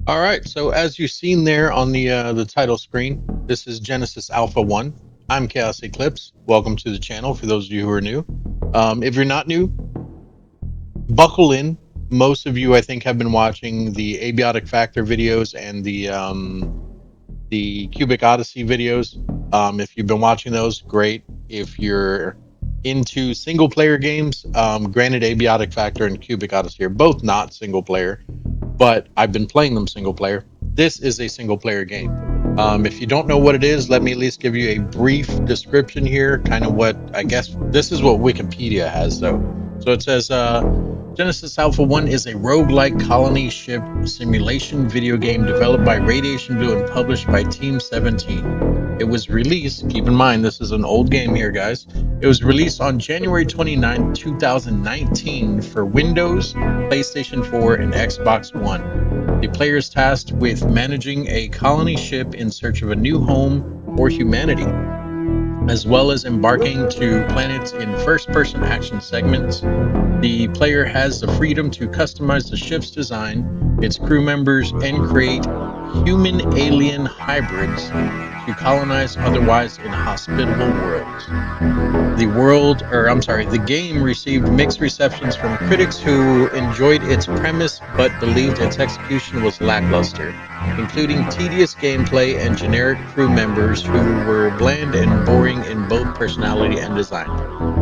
All right, so as you've seen there on the title screen, this is Genesis Alpha 1. I'm Chaos Eclipse. Welcome to the channel for those of you who are new. If you're not new, buckle in. Most of you, I think, have been watching the Abiotic Factor videos and the Cubic Odyssey videos. If you've been watching those, great. If you're into single player games, granted, Abiotic Factor and Cubic Odyssey are both not single player, but I've been playing them single player. This is a single player game. If you don't know what it is, let me at least give you a brief description here. Kind of what I guess this is what Wikipedia has, though. So it says Genesis Alpha 1 is a roguelike colony ship simulation video game developed by Radiation Blue and published by Team 17. It was released, keep in mind this is an old game here, guys. It was released on January 29, 2019 for Windows, PlayStation 4, and Xbox One. The player is tasked with managing a colony ship in search of a new home for humanity, as well as embarking to planets in first-person action segments. The player has the freedom to customize the ship's design, its crew members, and create human-alien hybrids to colonize otherwise inhospitable worlds. The game received mixed receptions from critics who enjoyed its premise but believed its execution was lackluster, including tedious gameplay and generic crew members who were bland and boring in both personality and design.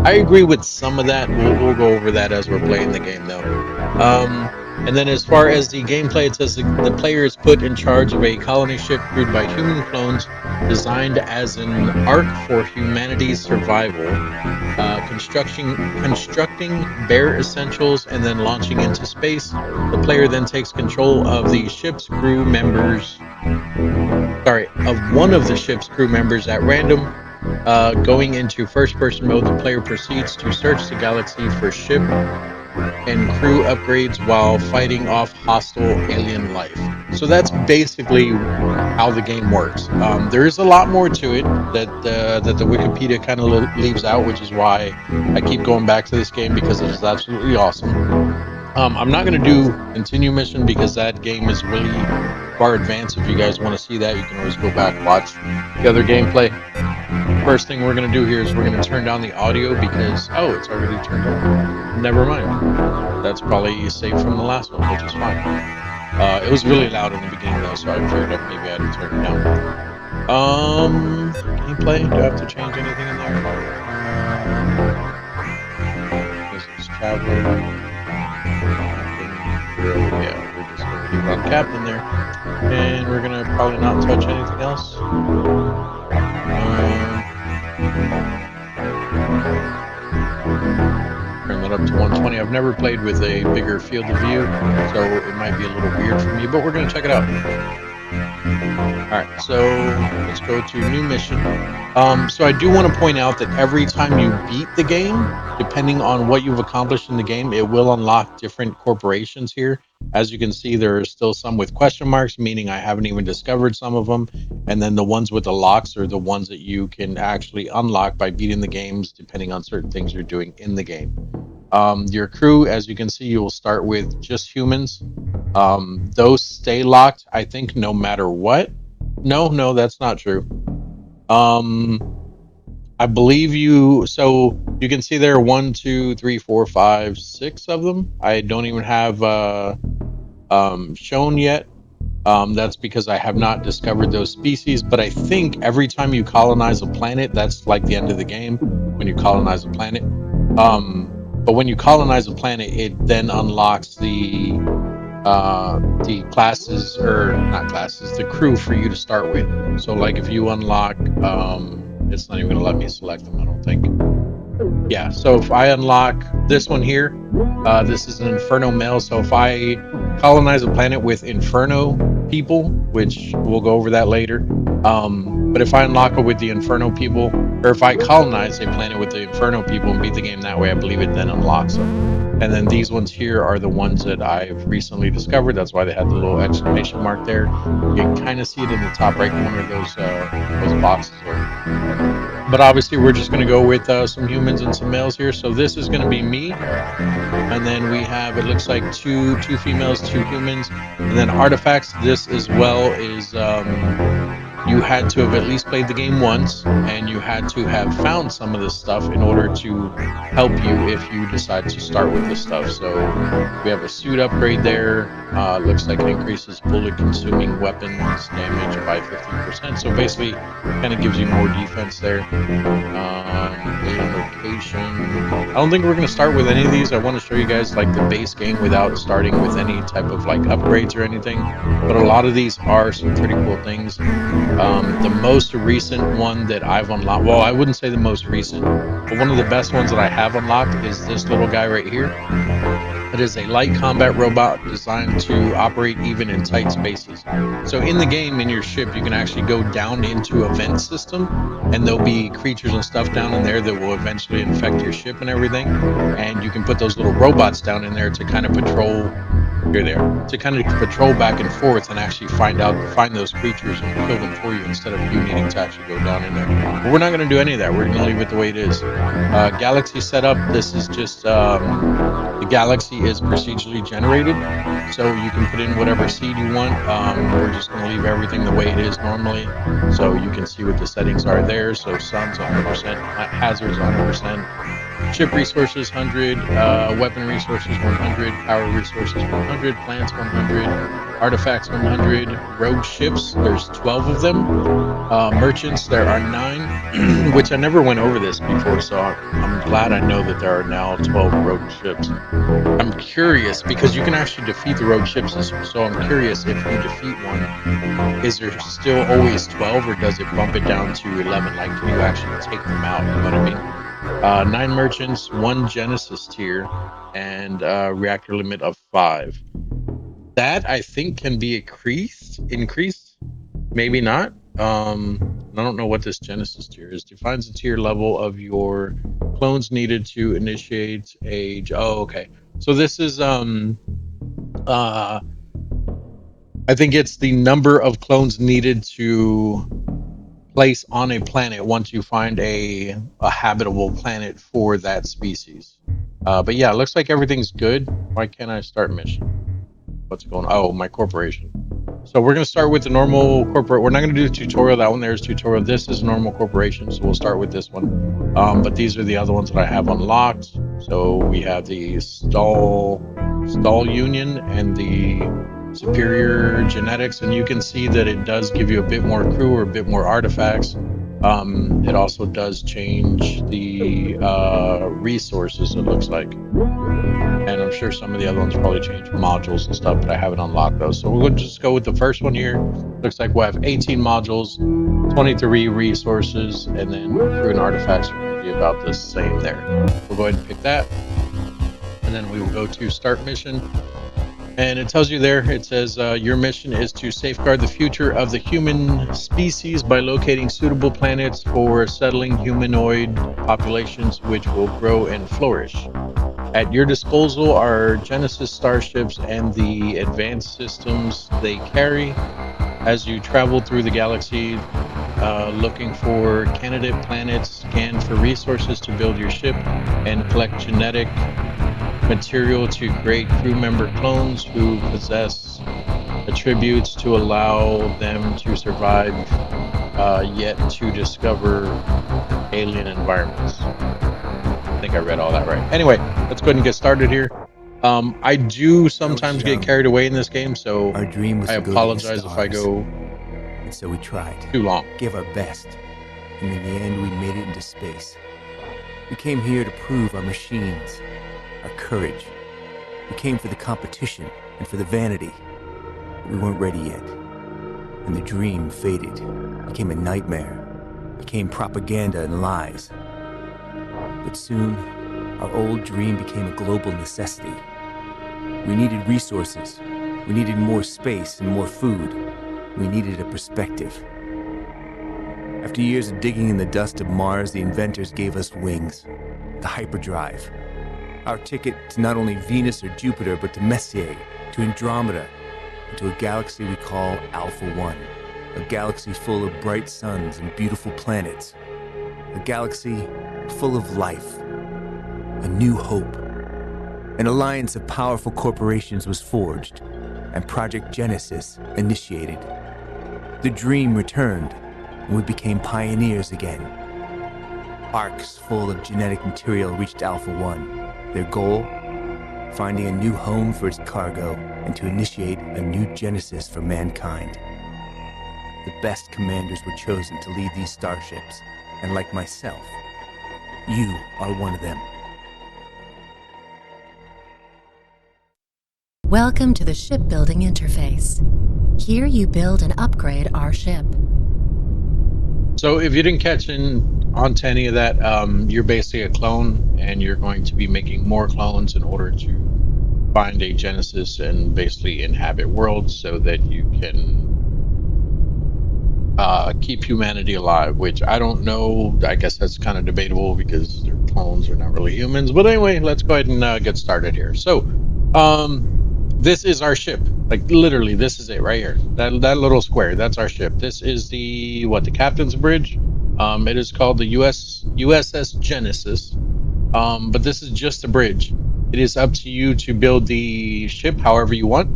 I agree with some of that. We'll go over that as we're playing the game, though. And then as far as the gameplay, it says the player is put in charge of a colony ship crewed by human clones designed as an ark for humanity's survival, constructing bare essentials and then launching into space. The player then takes control of the ship's crew members, of one of the ship's crew members at random. Going into first-person mode, the player proceeds to search the galaxy for ship and crew upgrades while fighting off hostile alien life. So that's basically how the game works. There is a lot more to it that the Wikipedia kind of leaves out, which is why I keep going back to this game, because it is absolutely awesome. I'm not going to do continue mission because that game is really far advanced. If you guys want to see that, you can always go back and watch the other gameplay. First thing we're going to do here is we're going to turn down the audio because, oh, it's already turned on. Never mind. That's probably saved from the last one, which is fine. It was really loud in the beginning, though, so I figured out maybe I had to turn it down. Gameplay? Do I have to change anything in there? This is traveler. Yeah, we're just going to leave on captain there. And we're going to probably not touch anything else. Turn that up to 120. I've never played with a bigger field of view, so it might be a little weird for me, but we're going to check it out. Alright, so let's go to new mission. So I do want to point out that every time you beat the game, depending on what you've accomplished in the game, it will unlock different corporations here. As you can see, there are still some with question marks, meaning I haven't even discovered some of them. And then the ones with the locks are the ones that you can actually unlock by beating the games, depending on certain things you're doing in the game. Your crew, as you can see, you will start with just humans. Those stay locked, I think, no matter what. No, that's not true. I believe you. So you can see there are 1, 2, 3, 4, 5, 6 of them. I don't even have shown yet. That's because I have not discovered those species. But I think every time you colonize a planet, that's like the end of the game when you colonize a planet. But when you colonize a planet, it then unlocks the classes, or not classes, the crew for you to start with. So like if you unlock, it's not even going to let me select them, I don't think. Yeah, so if I unlock this one here, this is an Inferno male. So if I colonize a planet with Inferno people, which we'll go over that later, but if I unlock it with the Inferno people, or if I colonize a planet with the Inferno people and beat the game that way, I believe it then unlocks them. And then these ones here are the ones that I've recently discovered. That's why they had the little exclamation mark there. You can kind of see it in the top right corner of those boxes there. But obviously, we're just going to go with some humans and some males here. So this is going to be me, and then we have, it looks like two females, 2 humans, and then artifacts. This as well is you had to have at least played the game once, and you had to have found some of this stuff in order to help you if you decide to start with this stuff. So we have a suit upgrade there. Looks like it increases bullet consuming weapons damage by 15%. So basically kind of gives you more defense there. Alien location. I don't think we're going to start with any of these. I want to show you guys like the base game without starting with any type of like upgrades or anything. But a lot of these are some pretty cool things. The most recent one that I've unlocked, well, I wouldn't say the most recent, but one of the best ones that I have unlocked is this little guy right here. It is a light combat robot designed to operate even in tight spaces. So in the game, in your ship, you can actually go down into a vent system, and there'll be creatures and stuff down in there that will eventually infect your ship and everything. And you can put those little robots down in there to kind of patrol. You're there to kind of patrol back and forth and actually find those creatures and kill them for you instead of you needing to actually go down in there. But we're not going to do any of that. We're going to leave it the way it is. Galaxy setup. This is just the galaxy is procedurally generated, so you can put in whatever seed you want. We're just going to leave everything the way it is normally, so you can see what the settings are there. So sun's 100%, hazards 100%. Ship resources 100, weapon resources 100, power resources 100, plants 100, artifacts 100, rogue ships, there's 12 of them, merchants, there are 9, which I never went over this before, so I'm glad I know that there are now 12 rogue ships. I'm curious, because you can actually defeat the rogue ships, so I'm curious if you defeat one, is there still always 12, or does it bump it down to 11? Like, can you actually take them out, you know what I mean? 9 merchants, 1 Genesis tier, and reactor limit of 5. That I think can be increased, maybe not. I don't know what this Genesis tier is. Defines the tier level of your clones needed to initiate age. Oh, okay. So this is I think it's the number of clones needed to place on a planet once you find a habitable planet for that species. But yeah, it looks like everything's good. Why can't I start mission? What's going on? Oh, my corporation. So we're going to start with the normal corporate. We're not going to do the tutorial. That one there is tutorial. This is normal corporation, so we'll start with this one. But these are the other ones that I have unlocked. So we have the Stall Union and the Superior Genetics, and you can see that it does give you a bit more crew or a bit more artifacts. It also does change the resources, it looks like. And I'm sure some of the other ones probably change modules and stuff, but I haven't unlocked those. So we'll just go with the first one here. Looks like we'll have 18 modules, 23 resources, and then crew and artifacts are going to be about the same there. We'll go ahead and pick that. And then we will go to start mission. And it tells you there, it says your mission is to safeguard the future of the human species by locating suitable planets for settling humanoid populations which will grow and flourish. At your disposal are Genesis starships and the advanced systems they carry. As you travel through the galaxy, looking for candidate planets, scan for resources to build your ship, and collect genetic material to create crew member clones who possess attributes to allow them to survive, yet to discover alien environments. I think I read all that right. Anyway, let's go ahead and get started here. I do sometimes get carried away in this game, so our dream was I to go apologize to the if I go and so we tried. Too long. Gave our best. And in the end, we made it into space. We came here to prove our machines, our courage. We came for the competition and for the vanity. But we weren't ready yet. And the dream faded, became a nightmare, became propaganda and lies. But soon, our old dream became a global necessity. We needed resources. We needed more space and more food. We needed a perspective. After years of digging in the dust of Mars, the inventors gave us wings, the hyperdrive. Our ticket to not only Venus or Jupiter, but to Messier, to Andromeda, and to a galaxy we call Alpha 1. A galaxy full of bright suns and beautiful planets. A galaxy full of life. A new hope. An alliance of powerful corporations was forged, and Project Genesis initiated. The dream returned, and we became pioneers again. Arcs full of genetic material reached Alpha 1. Their goal? Finding a new home for its cargo and to initiate a new Genesis for mankind. The best commanders were chosen to lead these starships, and like myself, you are one of them. Welcome to the shipbuilding interface. Here you build and upgrade our ship. So if you didn't catch on to any of that, you're basically a clone, and you're going to be making more clones in order to find a Genesis and basically inhabit worlds so that you can keep humanity alive, which I don't know. I guess that's kind of debatable because they're clones, they're not really humans. But anyway, let's go ahead and get started here. So, this is our ship. Like literally, this is it right here. That little square, that's our ship. This is the captain's bridge. It is called the USS Genesis. But this is just a bridge. It is up to you to build the ship however you want.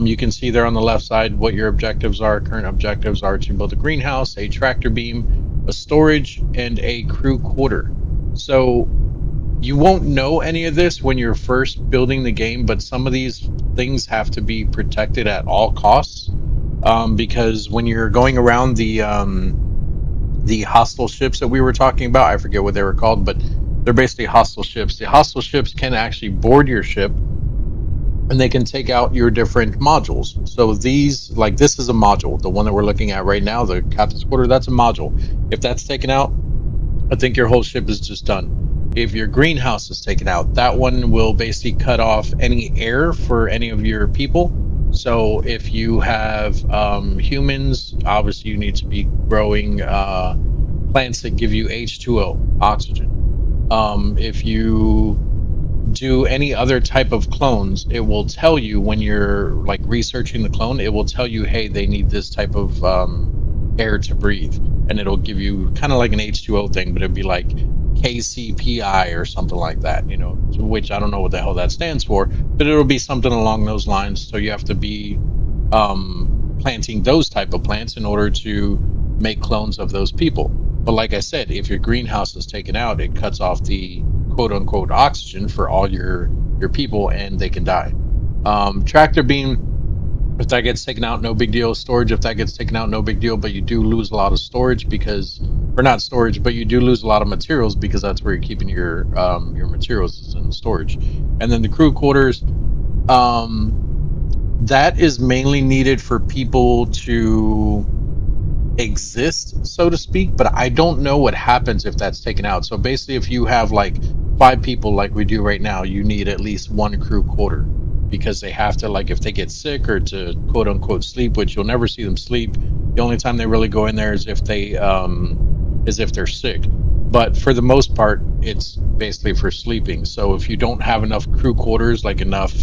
You can see there on the left side what your objectives are. Current objectives are to build a greenhouse, a tractor beam, a storage, and a crew quarter. So you won't know any of this when you're first building the game, but some of these things have to be protected at all costs, because when you're going around the hostile ships that we were talking about, I forget what they were called, but they're basically hostile ships. The hostile ships can actually board your ship, and they can take out your different modules. So these, like this is a module, the one that we're looking at right now, the captain's quarter, that's a module. If that's taken out, I think your whole ship is just done. If your greenhouse is taken out, that one will basically cut off any air for any of your people. So if you have humans, obviously you need to be growing plants that give you H2O, oxygen. If you do any other type of clones, it will tell you when you're like researching the clone, it will tell you, hey, they need this type of air to breathe, and it'll give you kind of like an H2O thing, but it'd be like KCPI or something like that, you know, which I don't know what the hell that stands for, but it'll be something along those lines. So you have to be planting those type of plants in order to make clones of those people. But like I said, if your greenhouse is taken out, it cuts off the quote unquote oxygen for all your people, and they can die. Tractor beam, if that gets taken out, no big deal. Storage, if that gets taken out, no big deal, but you do lose a lot of storage because, or not storage, but you do lose a lot of materials because that's where you're keeping your materials is in storage. And then the crew quarters, that is mainly needed for people to exist, so to speak, but I don't know what happens if that's taken out. So basically, if you have like 5 people like we do right now, you need at least one crew quarter, because they have to, like, if they get sick or to quote unquote sleep, which you'll never see them sleep. The only time they really go in there is if they're sick. But for the most part, it's basically for sleeping. So if you don't have enough crew quarters, like enough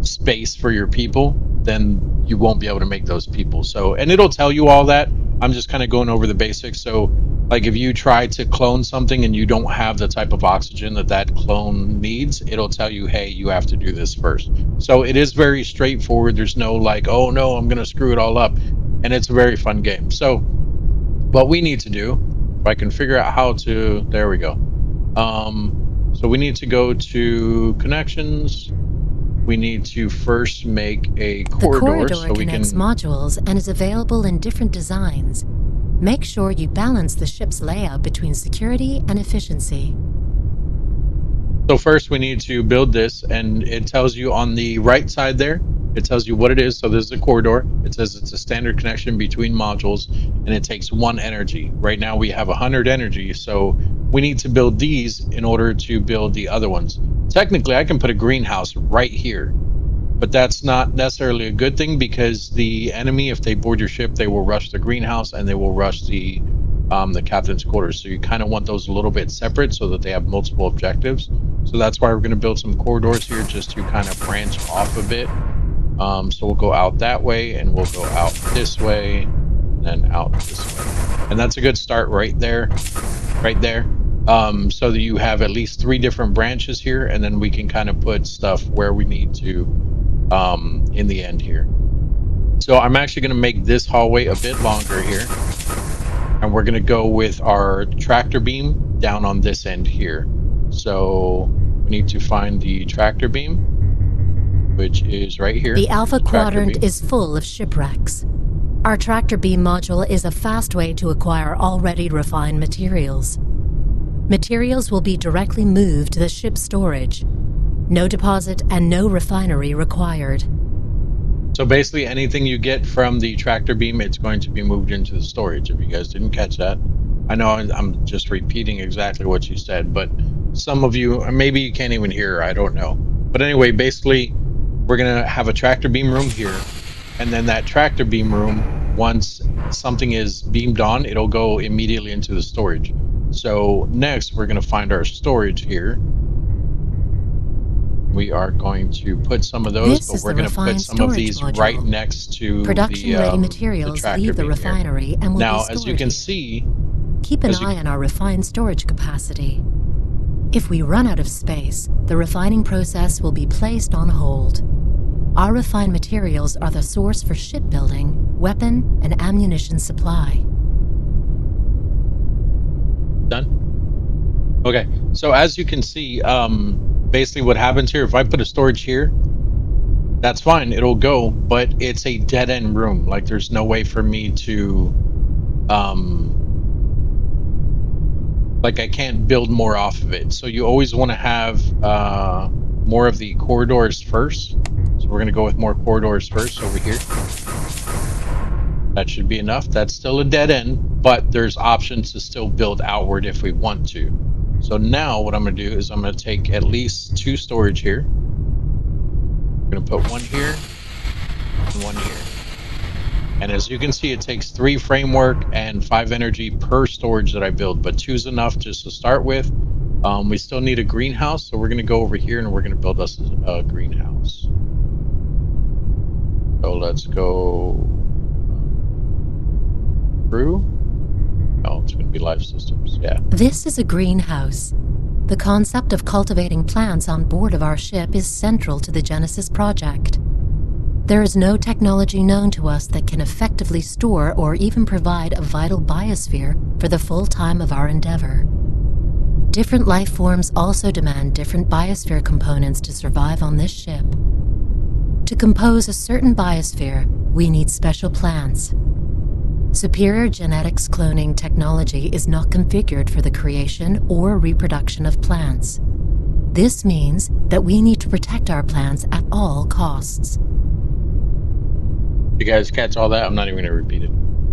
space for your people, then you won't be able to make those people. So, and it'll tell you all that. I'm just kind of going over the basics. So like if you try to clone something and you don't have the type of oxygen that clone needs, it'll tell you, hey, you have to do this first. So it is very straightforward. There's no like, oh no, I'm going to screw it all up. And it's a very fun game. So what we need to do, if I can figure out how to, there we go. So we need to go to connections. We need to first make a corridor. The corridor so we connects can modules and is available in different designs. Make sure you balance the ship's layout between security and efficiency. So first we need to build this, and it tells you on the right side there, it tells you what it is. So this is a corridor. It says it's a standard connection between modules, and it takes 1 energy. Right now we have 100 energy, so we need to build these in order to build the other ones. Technically, I can put a greenhouse right here, but that's not necessarily a good thing, because the enemy, if they board your ship, they will rush the greenhouse and they will rush the the captain's quarters. So you kind of want those a little bit separate so that they have multiple objectives. So that's why we're going to build some corridors here just to kind of branch off a bit. So we'll go out that way, and we'll go out this way, and then out this way. And that's a good start right there, so that you have at least 3 different branches here, and then we can kind of put stuff where we need to in the end here. So I'm actually going to make this hallway a bit longer here, and we're going to go with our tractor beam down on this end here. So we need to find the tractor beam, which is right here. The Alpha Quadrant beam is full of shipwrecks. Our tractor beam module is a fast way to acquire already refined materials. Materials will be directly moved to the ship's storage. No deposit and no refinery required. So basically anything you get from the tractor beam, it's going to be moved into the storage, if you guys didn't catch that. I know I'm just repeating exactly what you said, but some of you, maybe you can't even hear, I don't know. But anyway, basically, we're going to have a tractor beam room here, and then that tractor beam room, once something is beamed on, it'll go immediately into the storage. So next, we're going to find our storage here. We are going to put some of those, but we're going to put some of these right next to production-ready materials leave the refinery and will now, be stored as you can here. see, Keep an eye on our refined storage capacity. If we run out of space, the refining process will be placed on hold. Our refined materials are the source for shipbuilding, weapon, and ammunition supply. Done? Okay, so as you can see, basically what happens here, if I put a storage here, that's fine, it'll go, but it's a dead-end room. Like, there's no way for me to, like, I can't build more off of it. So you always want to have more of the corridors first. So we're going to go with more corridors first over here. That should be enough. That's still a dead end, but there's options to still build outward if we want to. So now what I'm going to do is I'm going to take at least 2 storage here. I'm going to put 1 here and 1 here. And as you can see, it takes 3 framework and 5 energy per storage that I build, but 2 is enough just to start with. We still need a greenhouse, so we're going to go over here and we're going to build us a greenhouse. So let's go through. Oh, it's going to be life systems, yeah. This is a greenhouse. The concept of cultivating plants on board of our ship is central to the Genesis project. There is no technology known to us that can effectively store or even provide a vital biosphere for the full time of our endeavor. Different life forms also demand different biosphere components to survive on this ship. To compose a certain biosphere, we need special plants. Superior genetics cloning technology is not configured for the creation or reproduction of plants. This means that we need to protect our plants at all costs. You guys catch all that? I'm not even going to repeat it.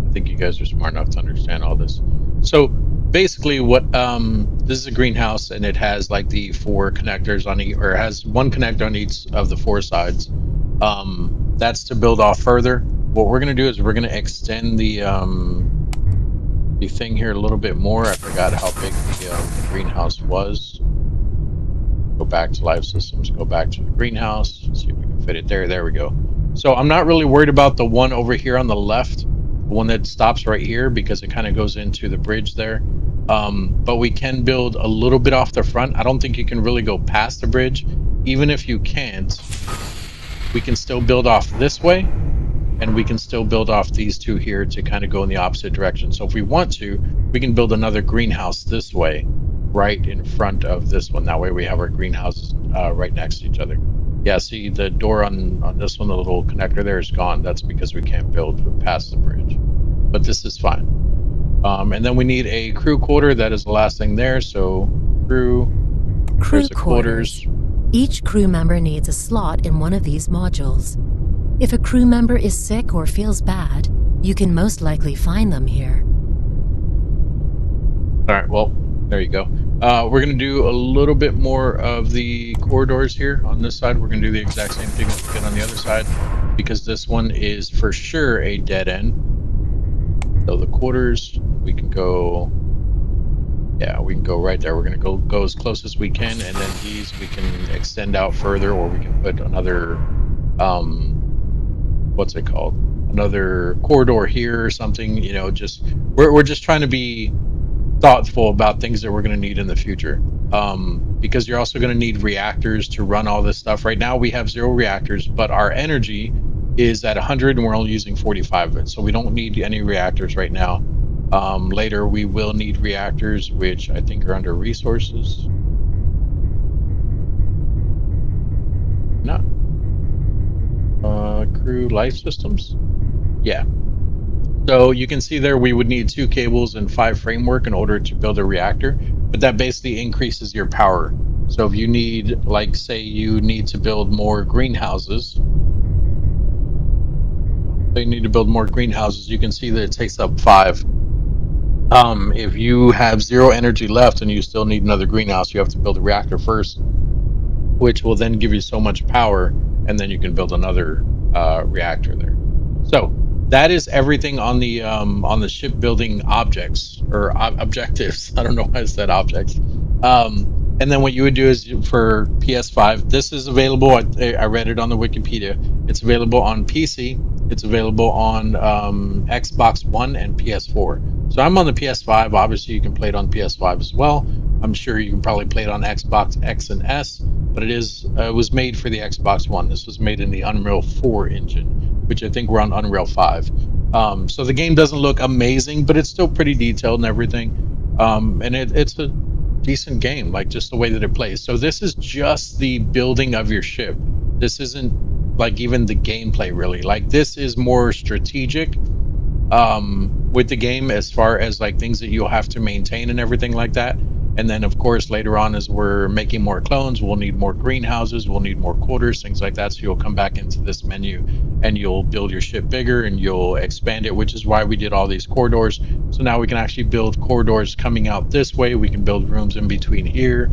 I think you guys are smart enough to understand all this. So basically what, this is a greenhouse, and it has like the 4 connectors on each, or it has 1 connector on each of the 4 sides. That's to build off further. What we're going to do is we're going to extend the thing here a little bit more. I forgot how big the greenhouse was. Go back to life systems, go back to the greenhouse, see if we can fit it there. There we go. So I'm not really worried about the one over here on the left, the one that stops right here, because it kind of goes into the bridge there. But we can build a little bit off the front. I don't think you can really go past the bridge. Even if you can't, we can still build off this way, and we can still build off these 2 here to kind of go in the opposite direction. So if we want to, we can build another greenhouse this way, right in front of this one. That way we have our greenhouses right next to each other. Yeah, see the door on this one, the little connector there is gone. That's because we can't build past the bridge. But this is fine. And then we need a crew quarter. That is the last thing there. So crew quarters. Each crew member needs a slot in one of these modules. If a crew member is sick or feels bad, you can most likely find them here. All right, well, there you go. We're going to do a little bit more of the corridors here on this side. We're going to do the exact same thing that we did on the other side, because this one is for sure a dead end. So the quarters, we can go. Yeah, we can go right there. We're gonna go as close as we can, and then these we can extend out further, or we can put another what's it called? Another corridor here or something. You know, just we're just trying to be thoughtful about things that we're going to need in the future. Because you're also going to need reactors to run all this stuff. Right now we have 0 reactors, but our energy is at 100 and we're only using 45 of it. So we don't need any reactors right now. Later we will need reactors, which I think are under resources. Not crew life systems. Yeah. So you can see there we would need 2 cables and 5 framework in order to build a reactor, but that basically increases your power. So if you need, like, say you need to build more greenhouses, you can see that it takes up 5. If you have 0 energy left and you still need another greenhouse, you have to build a reactor first, which will then give you so much power, and then you can build another reactor there. So that is everything on the shipbuilding objects or objectives. I don't know why I said objects. And then what you would do is for PS5, this is available. I read it on the Wikipedia. It's available on PC. It's available on Xbox One and PS4. So I'm on the PS5. Obviously, you can play it on PS5 as well. I'm sure you can probably play it on Xbox X and S, but it was made for the Xbox One. This was made in the Unreal 4 engine, which I think we're on Unreal 5. So the game doesn't look amazing, but it's still pretty detailed and everything. And it's a decent game, like just the way that it plays. So this is just the building of your ship. This isn't like even the gameplay really. Like this is more strategic with the game as far as like things that you'll have to maintain and everything like that. And then of course later on, as we're making more clones, we'll need more greenhouses, we'll need more quarters, things like that. So you'll come back into this menu and you'll build your ship bigger and you'll expand it, which is why we did all these corridors. So now we can actually build corridors coming out this way. We can build rooms in between here.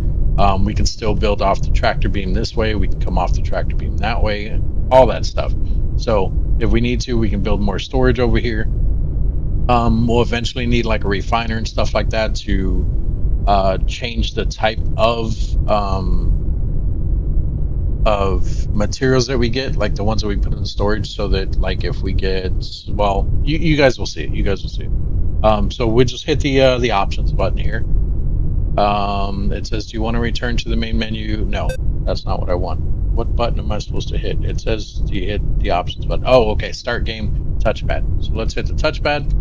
We can still build off the tractor beam this way. We can come off the tractor beam that way, all that stuff. So if we need to, we can build more storage over here. We'll eventually need like a refiner and stuff like that to change the type of materials that we get, like the ones that we put in storage, so that like if we get, well, you guys will see it. You guys will see it. So we'll just hit the options button here. It says, do you want to return to the main menu? No, that's not what I want. What button am I supposed to hit? It says to hit the options button. Oh, okay, start game, touchpad. So let's hit the touchpad.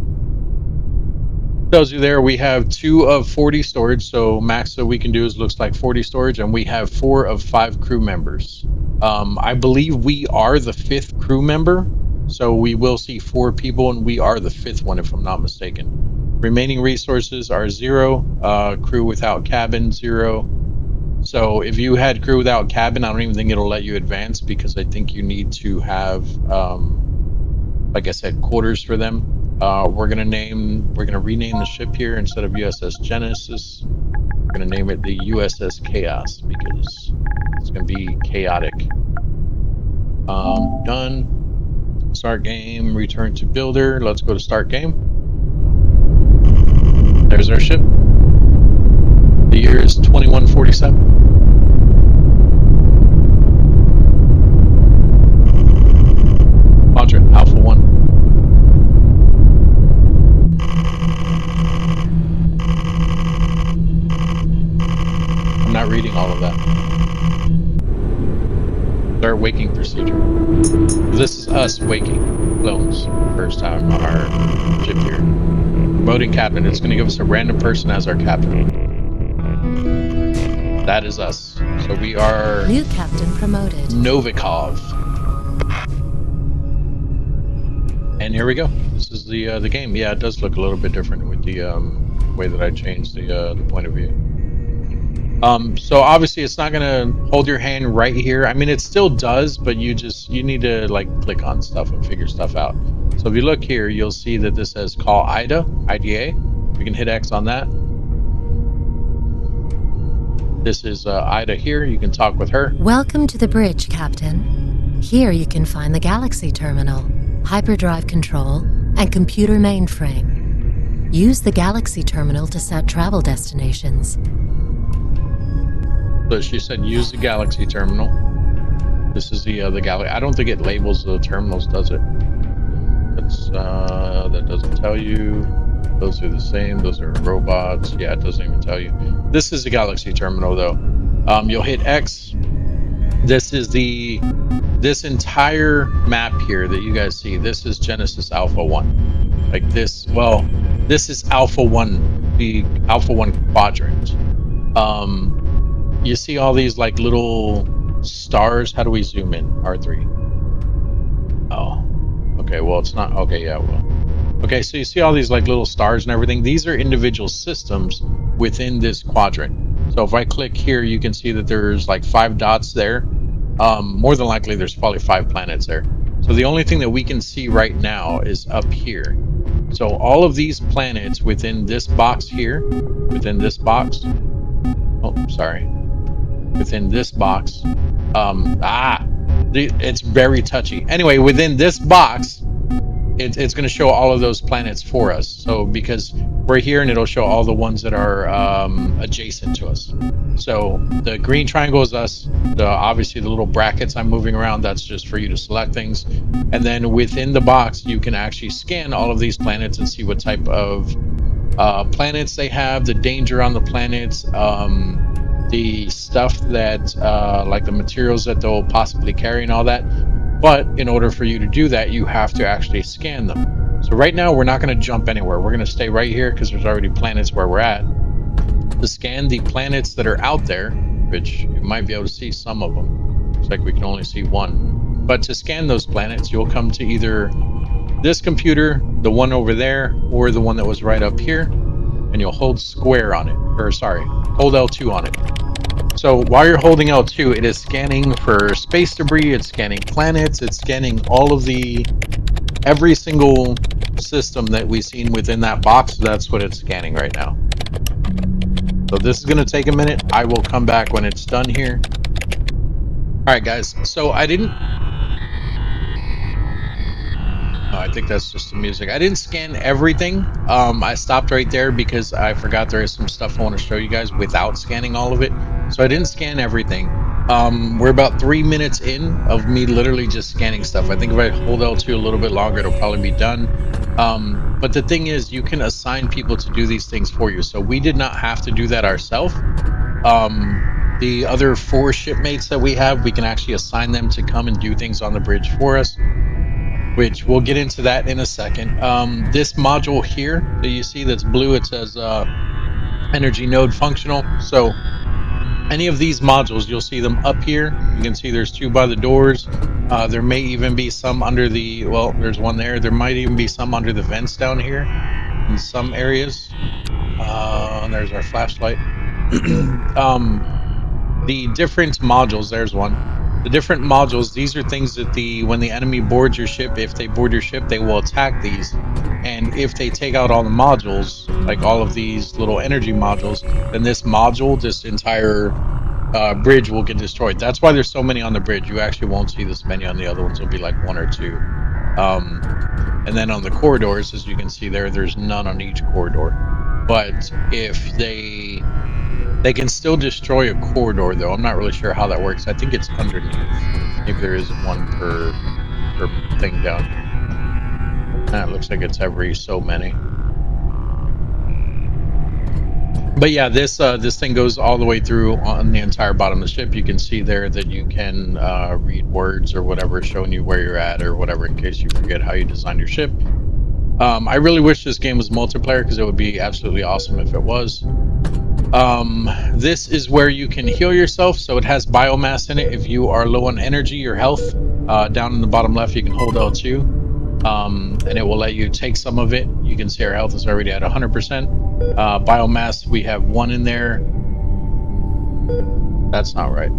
Tells you there we have 2 of 40 storage, so max that we can do is looks like 40 storage, and we have 4 of 5 crew members. I believe we are the 5th crew member, so we will see 4 people, and we are the 5th one if I'm not mistaken. Remaining resources are 0. Crew without cabin, 0. So if you had crew without cabin, I don't even think it'll let you advance, because I think you need to have, like I said, quarters for them. We're gonna rename the ship here. Instead of USS Genesis, we're gonna name it the USS Chaos, because it's gonna be chaotic. Done. Start game, return to builder. Let's go to start game. There's our ship. The year is 2147. Launcher, Alpha 1. I'm not reading all of that. Start waking procedure. This is us waking clones first time on our ship here. Promoting captain. It's going to give us a random person as our captain. That is us. So we are New captain promoted. Novikov. And here we go. This is the game. Yeah, it does look a little bit different with the way that I changed the point of view. So obviously it's not gonna hold your hand right here. I mean, it still does, but you need to like click on stuff and figure stuff out. So if you look here, you'll see that this says call IDA. We can hit X on that. This is IDA here. You can talk with her. Welcome to the bridge, Captain. Here you can find the Galaxy Terminal, hyperdrive control, and computer mainframe. Use the Galaxy Terminal to set travel destinations. So she said use the Galaxy Terminal. This is the Galaxy. I don't think it labels the terminals, does it? That's that doesn't tell you. Those are the same. Those are robots. Yeah, it doesn't even tell you. This is the Galaxy Terminal, though. You'll hit X. This is this entire map here that you guys see. This is Genesis Alpha 1. Like this. Well, this is Alpha 1, the Alpha 1 quadrant. You see all these like little stars. How do we zoom in? R3. Oh, okay. Well, it's not. Okay, yeah. Well, okay. So you see all these like little stars and everything. These are individual systems within this quadrant. So if I click here, you can see that there's like 5 dots there. More than likely, there's probably 5 planets there. So the only thing that we can see right now is up here. So all of these planets within this box here, within this box. Oh, sorry. Within this box. It's very touchy. Anyway, within this box, it's going to show all of those planets for us. So because we're here, and it'll show all the ones that are adjacent to us. So the green triangle is us. Obviously the little brackets I'm moving around, that's just for you to select things. And then within the box, you can actually scan all of these planets and see what type of planets they have, the danger on the planets, the stuff that like the materials that they'll possibly carry and all that. But in order for you to do that, you have to actually scan them. So right now we're not going to jump anywhere. We're going to stay right here because there's already planets where we're at. To scan the planets that are out there, which you might be able to see some of them. Looks like we can only see one. But to scan those planets, you'll come to either this computer, the one over there, or the one that was right up here, and you'll hold square on it. Or sorry, hold L2 on it. So while you're holding L2, it is scanning for space debris, it's scanning planets, it's scanning all of every single system that we've seen within that box. That's what it's scanning right now. So this is going to take a minute. I will come back when it's done here. All right, guys. So I didn't... Oh, I think that's just the music. I didn't scan everything. I stopped right there because I forgot there is some stuff I want to show you guys without scanning all of it. So I didn't scan everything. We're about 3 minutes in of me literally just scanning stuff. I think if I hold L2 a little bit longer, it'll probably be done. But the thing is, you can assign people to do these things for you. So we did not have to do that ourselves. The other 4 shipmates that we have, we can actually assign them to come and do things on the bridge for us, which we'll get into that in a second. This module here that you see that's blue, it says energy node functional. So any of these modules, you'll see them up here. You can see there's 2 by the doors. There may even be some under the, well, there's one there. There might even be some under the vents down here in some areas. And there's our flashlight. The different modules, there's one. The different modules, these are things that when the enemy boards your ship, if they board your ship, they will attack these. And if they take out all the modules, like all of these little energy modules, then this entire bridge will get destroyed. That's why there's so many on the bridge. You actually won't see this many on the other ones. It'll be like 1 or 2. And then on the corridors, as you can see there's none on each corridor. But if they can still destroy a corridor, though. I'm not really sure how that works. I think it's underneath. Maybe there is one per thing down here. It looks like it's every so many. But yeah, this thing goes all the way through on the entire bottom of the ship. You can see there that you can read words or whatever, showing you where you're at or whatever, in case you forget how you designed your ship. I really wish this game was multiplayer, because it would be absolutely awesome if it was. This is where you can heal yourself, so it has biomass in it. If you are low on energy or health, down in the bottom left you can hold L2, and it will let you take some of it. You can see our health is already at 100%. Biomass, we have 1 in there. That's not right.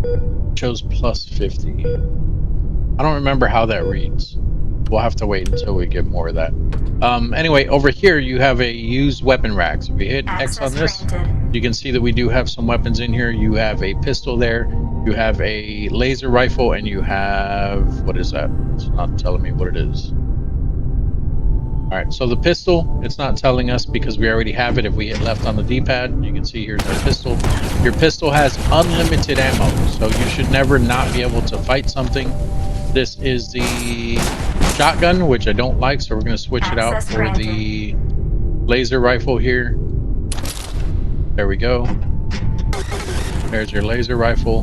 It shows plus 50. I don't remember how that reads. We'll have to wait until we get more of that. Anyway, over here you have a used weapon rack. So if we hit X on this, you can see that we do have some weapons in here. You have a pistol there, you have a laser rifle, and you have, what is that? It's not telling me what it is. All right, so the pistol, it's not telling us because we already have it. If we hit left on the D-pad, you can see here's our pistol. Your pistol has unlimited ammo, so you should never not be able to fight something. This is the shotgun, which I don't like, so we're going to switch it out for the laser rifle here. There we go. There's your laser rifle.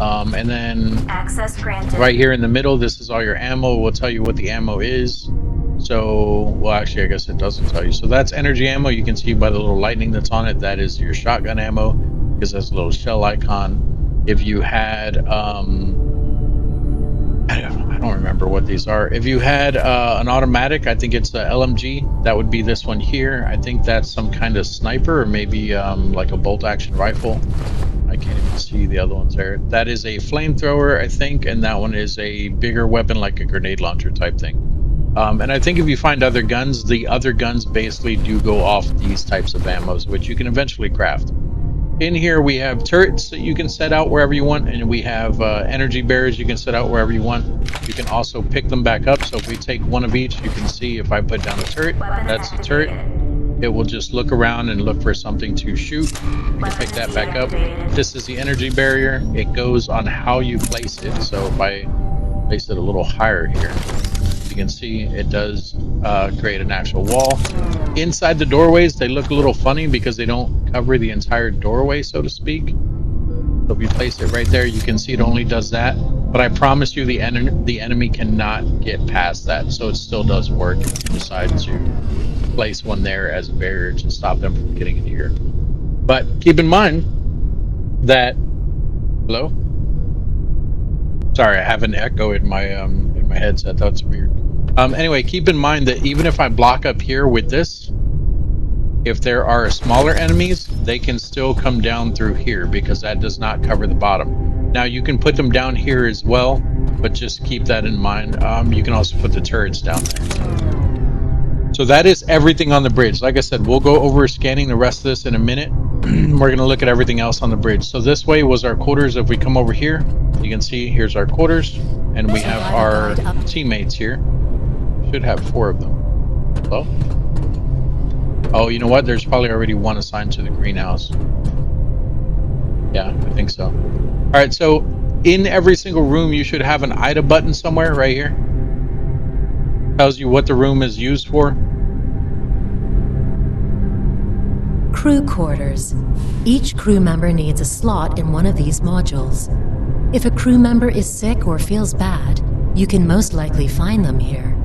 And then access granted. Right here in the middle, this is all your ammo. We'll tell you what the ammo is. So, well, actually, I guess it doesn't tell you. So that's energy ammo. You can see by the little lightning that's on it, that is your shotgun ammo, because there's a little shell icon. If you had, I don't remember what these are. If you had an automatic, I think it's a LMG. That would be this one here. I think that's some kind of sniper, or maybe like a bolt action rifle. I can't even see the other ones there. That is a flamethrower, I think, and that one is a bigger weapon, like a grenade launcher type thing. And I think if you find other guns, the other guns basically do go off these types of ammos, which you can eventually craft. In here, we have turrets that you can set out wherever you want, and we have energy barriers you can set out wherever you want. You can also pick them back up. So if we take one of each, you can see if I put down a turret, that's the turret. It will just look around and look for something to shoot. You can pick that back up. This is the energy barrier. It goes on how you place it. So if I place it a little higher here, you can see it does create an actual wall. Inside the doorways, they look a little funny because they don't cover the entire doorway, so to speak. So if you place it right there, you can see it only does that. But I promise you the enemy cannot get past that. So it still does work if you decide to place one there as a barrier to stop them from getting in here. But keep in mind that, hello? Sorry, I have an echo in my headset. That's weird. Anyway, keep in mind that even if I block up here with this, if there are smaller enemies, they can still come down through here because that does not cover the bottom. Now you can put them down here as well, but just keep that in mind. You can also put the turrets down there. So that is everything on the bridge. Like I said, we'll go over scanning the rest of this in a minute. We're going to look at everything else on the bridge. So this way was our quarters. If we come over here, you can see here's our quarters, and we have our teammates here. Should have 4 of them. Hello? Oh, you know what? There's probably already one assigned to the greenhouse. Yeah, I think so. All right, so in every single room, you should have an IDA button somewhere right here. Tells you what the room is used for. Crew quarters. Each crew member needs a slot in one of these modules. If a crew member is sick or feels bad, you can most likely find them here.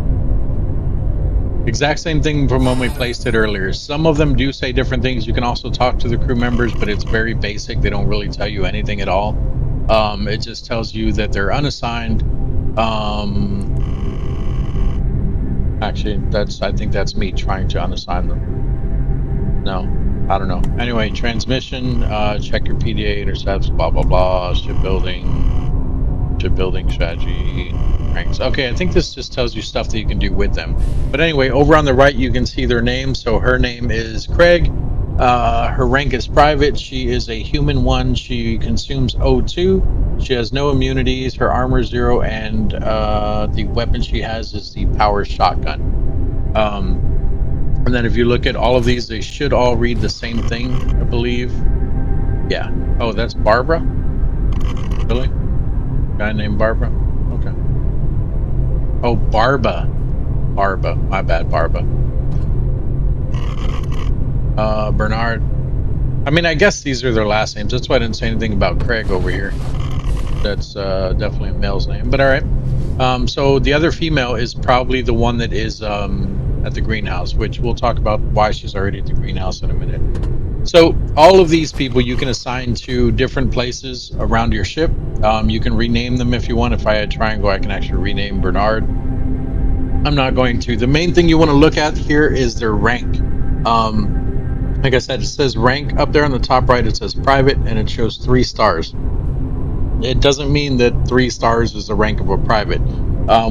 Exact same thing from when we placed it earlier. Some of them do say different things. You can also talk to the crew members, but it's very basic. They don't really tell you anything at all. It just tells you that they're unassigned. Actually, I think that's me trying to unassign them. No, I don't know. Anyway, transmission, check your PDA, intercepts, blah, blah, blah, shipbuilding strategy, ranks. Okay, I think this just tells you stuff that you can do with them. But anyway, over on the right, you can see their names. So her name is Craig. Her rank is private. She is a human 1. She consumes O2. She has no immunities. Her armor is 0, and the weapon she has is the power shotgun. And then if you look at all of these, they should all read the same thing, I believe. Yeah. Oh, that's Barbara? Really? Guy named Barbara? Okay. Oh, Barba. My bad, Barba. Bernard. I mean, I guess these are their last names. That's why I didn't say anything about Craig over here. That's definitely a male's name, but all right. So the other female is probably the one that is at the greenhouse, which we'll talk about why she's already at the greenhouse in a minute. So all of these people you can assign to different places around your ship. You can rename them if you want. If I had Triangle, I can actually rename Bernard. I'm not going to. The main thing you want to look at here is their rank. Like I said, it says rank up there on the top right. It says private, and it shows 3 stars. It doesn't mean that 3 stars is the rank of a private.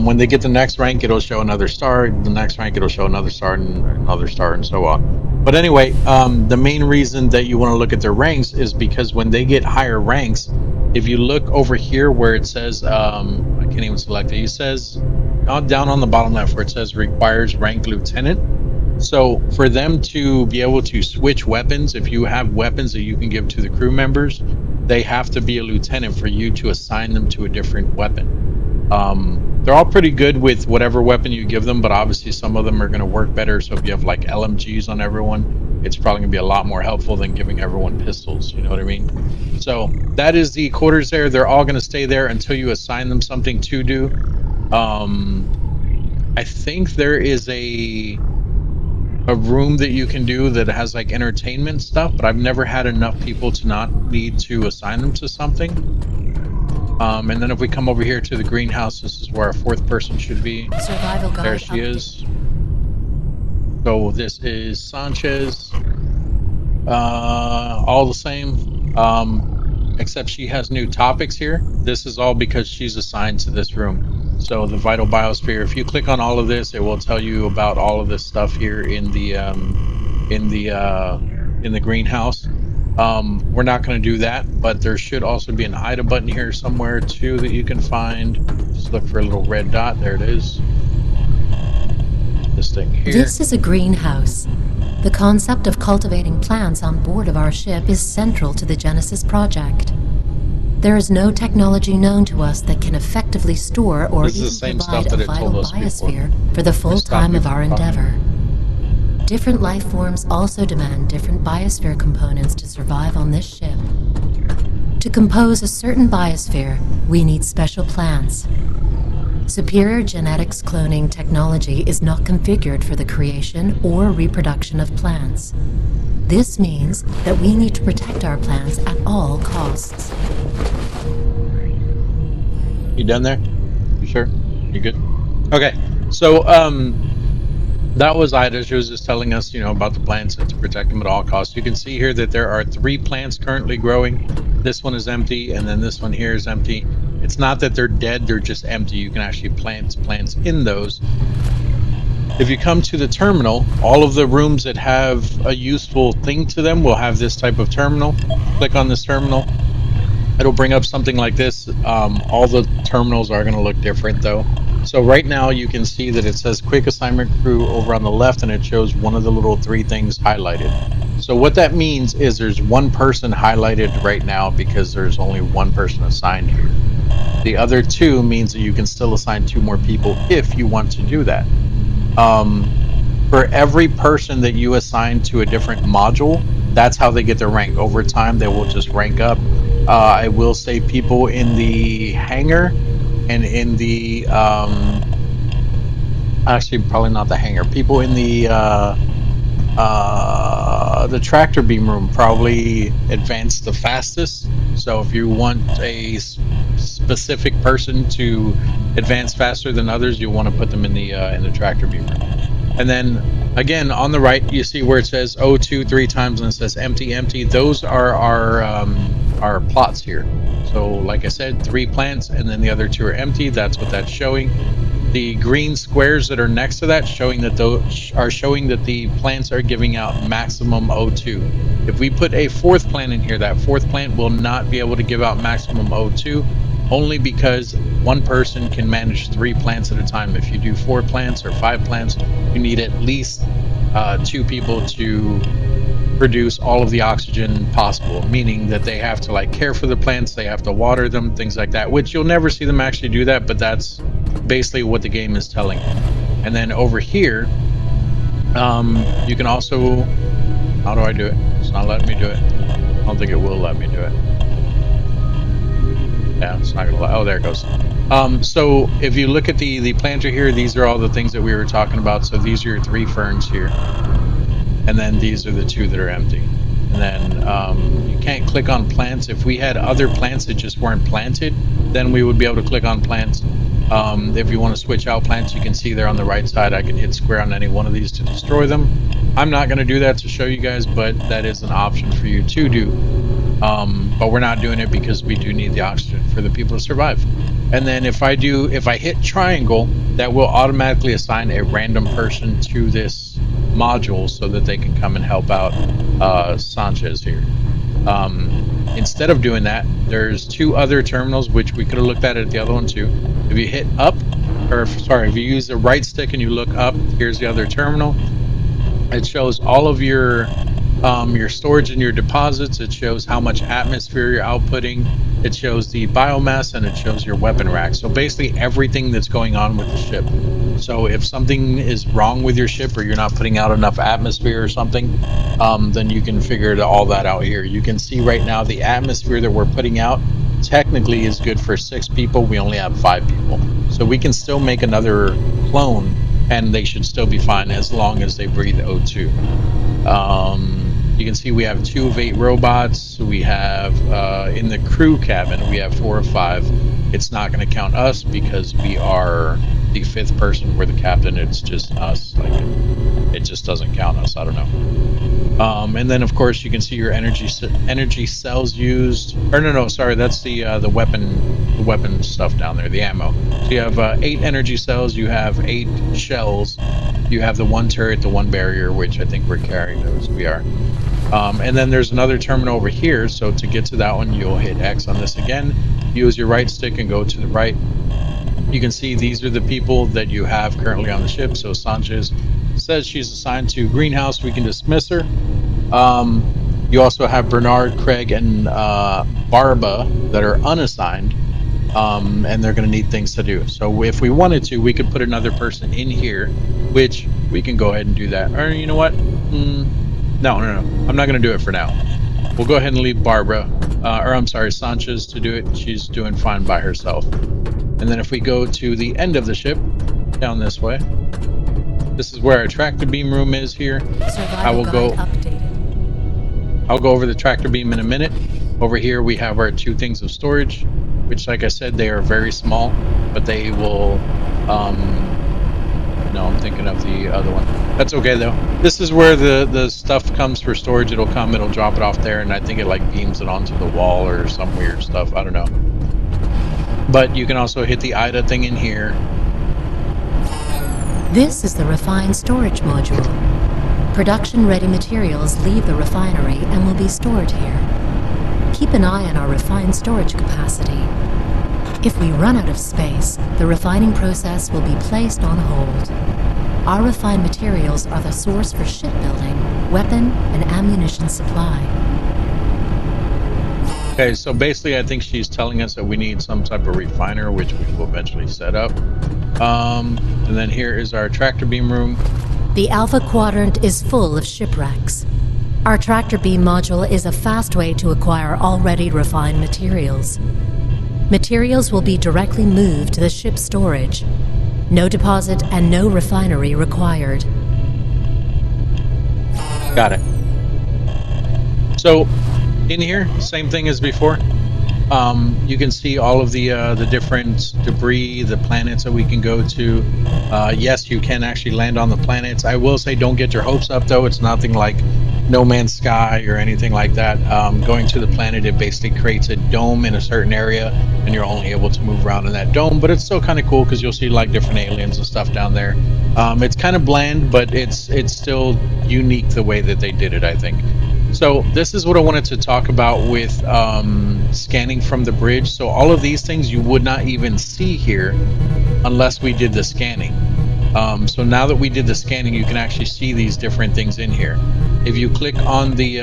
When they get the next rank, it'll show another star. The next rank, it'll show another star and another star, and so on. But anyway, the main reason that you want to look at their ranks is because when they get higher ranks, if you look over here where it says, I can't even select it. It says down on the bottom left where it says requires rank lieutenant. So for them to be able to switch weapons, if you have weapons that you can give to the crew members, they have to be a lieutenant for you to assign them to a different weapon. They're all pretty good with whatever weapon you give them, but obviously some of them are going to work better. So if you have like LMGs on everyone, it's probably going to be a lot more helpful than giving everyone pistols. You know what I mean? So that is the quarters there. They're all going to stay there until you assign them something to do. I think there is a room that you can do that has like entertainment stuff, but I've never had enough people to not need to assign them to something. And then if we come over here to the greenhouse, this is where our fourth person should be. Survival guide There she is. So this is Sanchez. All the same, except she has new topics here. This is all because she's assigned to this room. So the vital biosphere, if you click on all of this, it will tell you about all of this stuff here in the greenhouse. We're not going to do that, but there should also be an item button here somewhere too that you can find. Just look for a little red dot. There it is. This thing here. This is a greenhouse. The concept of cultivating plants on board of our ship is central to the Genesis project. There is no technology known to us that can effectively store or even provide a vital biosphere for the full time of our endeavor. Different life forms also demand different biosphere components to survive on this ship. To compose a certain biosphere, we need special plants. Superior genetics cloning technology is not configured for the creation or reproduction of plants. This means that we need to protect our plants at all costs. You done there? You sure? You good? Okay. So, that was Ida. She was just telling us, you know, about the plants and to protect them at all costs. You can see here that there are 3 plants currently growing. This one is empty, and then this one here is empty. It's not that they're dead, they're just empty. You can actually plant plants in those. If you come to the terminal, all of the rooms that have a useful thing to them will have this type of terminal. Click on this terminal. It'll bring up something like this. All the terminals are going to look different though. So right now you can see that it says quick assignment crew over on the left, and it shows one of the little 3 things highlighted. So what that means is there's 1 person highlighted right now because there's only 1 person assigned here. The other 2 means that you can still assign 2 more people if you want to do that. For every person that you assign to a different module, that's how they get their rank. Over time, they will just rank up. I will say people in the hangar and in the actually probably not the hangar. People in the tractor beam room probably advance the fastest. So if you want a specific person to advance faster than others, you want to put them in the tractor beam room. And then again on the right, you see where it says O2 3 times and it says empty, empty. Those are our plots here. So like I said, 3 plants and then the other 2 are empty. That's what that's showing. The green squares that are next to that showing that those are showing that the plants are giving out maximum O2. If we put a 4th plant in here, that 4th plant will not be able to give out maximum O2, only because 1 person can manage 3 plants at a time. If you do 4 plants or 5 plants, you need at least 2 people to produce all of the oxygen possible, meaning that they have to like care for the plants, they have to water them, things like that, which you'll never see them actually do that, but that's basically what the game is telling you. And then over here, you can also, how do I do it? It's not letting me do it. I don't think it will let me do it. Yeah, it's not gonna let, oh, there it goes. So if you look at the planter here, these are all the things that we were talking about. So these are your 3 ferns here. And then these are the 2 that are empty. And then you can't click on plants. If we had other plants that just weren't planted, then we would be able to click on plants. If you want to switch out plants, you can see there on the right side, I can hit square on any one of these to destroy them. I'm not going to do that to show you guys, but that is an option for you to do. But we're not doing it because we do need the oxygen for the people to survive. And then if I hit triangle, that will automatically assign a random person to this module so that they can come and help out Sanchez here. Instead of doing that, there's two other terminals which we could have looked at the other one too. If you hit up, or sorry, if you use the right stick and you look up, here's the other terminal. It shows all of your storage and your deposits. It shows how much atmosphere you're outputting. It shows the biomass, and it shows your weapon rack. So basically everything that's going on with the ship. So if something is wrong with your ship, or you're not putting out enough atmosphere or something, then you can figure all that out here. You can see right now the atmosphere that we're putting out technically is good for 6 people. We only have 5 people. So we can still make another clone, and they should still be fine as long as they breathe O2. You can see we have 2 of 8 robots. We have in the crew cabin, we have 4 of 5. It's not going to count us because we are the 5th person. We're the captain. It's just us. Like it just doesn't count us. I don't know. And then of course you can see your energy cells used. Or no, sorry, that's the weapon stuff down there, the ammo. So you have 8 energy cells. You have 8 shells. You have the 1 turret, the 1 barrier, which I think we're carrying those. We are. And then there's another terminal over here. So to get to that one, you'll hit X on this again. Use your right stick and go to the right. You can see these are the people that you have currently on the ship. So Sanchez says she's assigned to Greenhouse. We can dismiss her. You also have Bernard, Craig, and Barba that are unassigned. And they're going to need things to do. So if we wanted to, we could put another person in here, which we can go ahead and do that. Or you know what? No. I'm not going to do it for now. We'll go ahead and leave Barbara, Sanchez to do it. She's doing fine by herself. And then if we go to the end of the ship, down this way, this is where our tractor beam room is here. I'll go over the tractor beam in a minute. Over here we have our 2 things of storage, which, like I said, they are very small, but they will, no, I'm thinking of the other one. That's okay though. This is where the stuff comes for storage. It'll drop it off there, and I think it like beams it onto the wall or some weird stuff. I don't know. But you can also hit the IDA thing in here. This is the refined storage module. Production-ready materials leave the refinery and will be stored here. Keep an eye on our refined storage capacity. If we run out of space, the refining process will be placed on hold. Our refined materials are the source for shipbuilding, weapon, and ammunition supply. Okay, so basically I think she's telling us that we need some type of refiner, which we will eventually set up. And then here is our tractor beam room. The Alpha Quadrant is full of shipwrecks. Our tractor beam module is a fast way to acquire already refined materials. Materials will be directly moved to the ship's storage. No deposit and no refinery required. Got it. So, in here, same thing as before. You can see all of the different debris, the planets that we can go to. Yes, you can actually land on the planets. I will say don't get your hopes up, though. It's nothing like No Man's Sky or anything like that. Going to the planet, it basically creates a dome in a certain area, and you're only able to move around in that dome. But it's still kind of cool because you'll see like different aliens and stuff down there. It's kind of bland, but it's still unique the way that they did it, I think. So this is what I wanted to talk about with scanning from the bridge. So all of these things you would not even see here unless we did the scanning. So now that we did the scanning, you can actually see these different things in here. If you click on the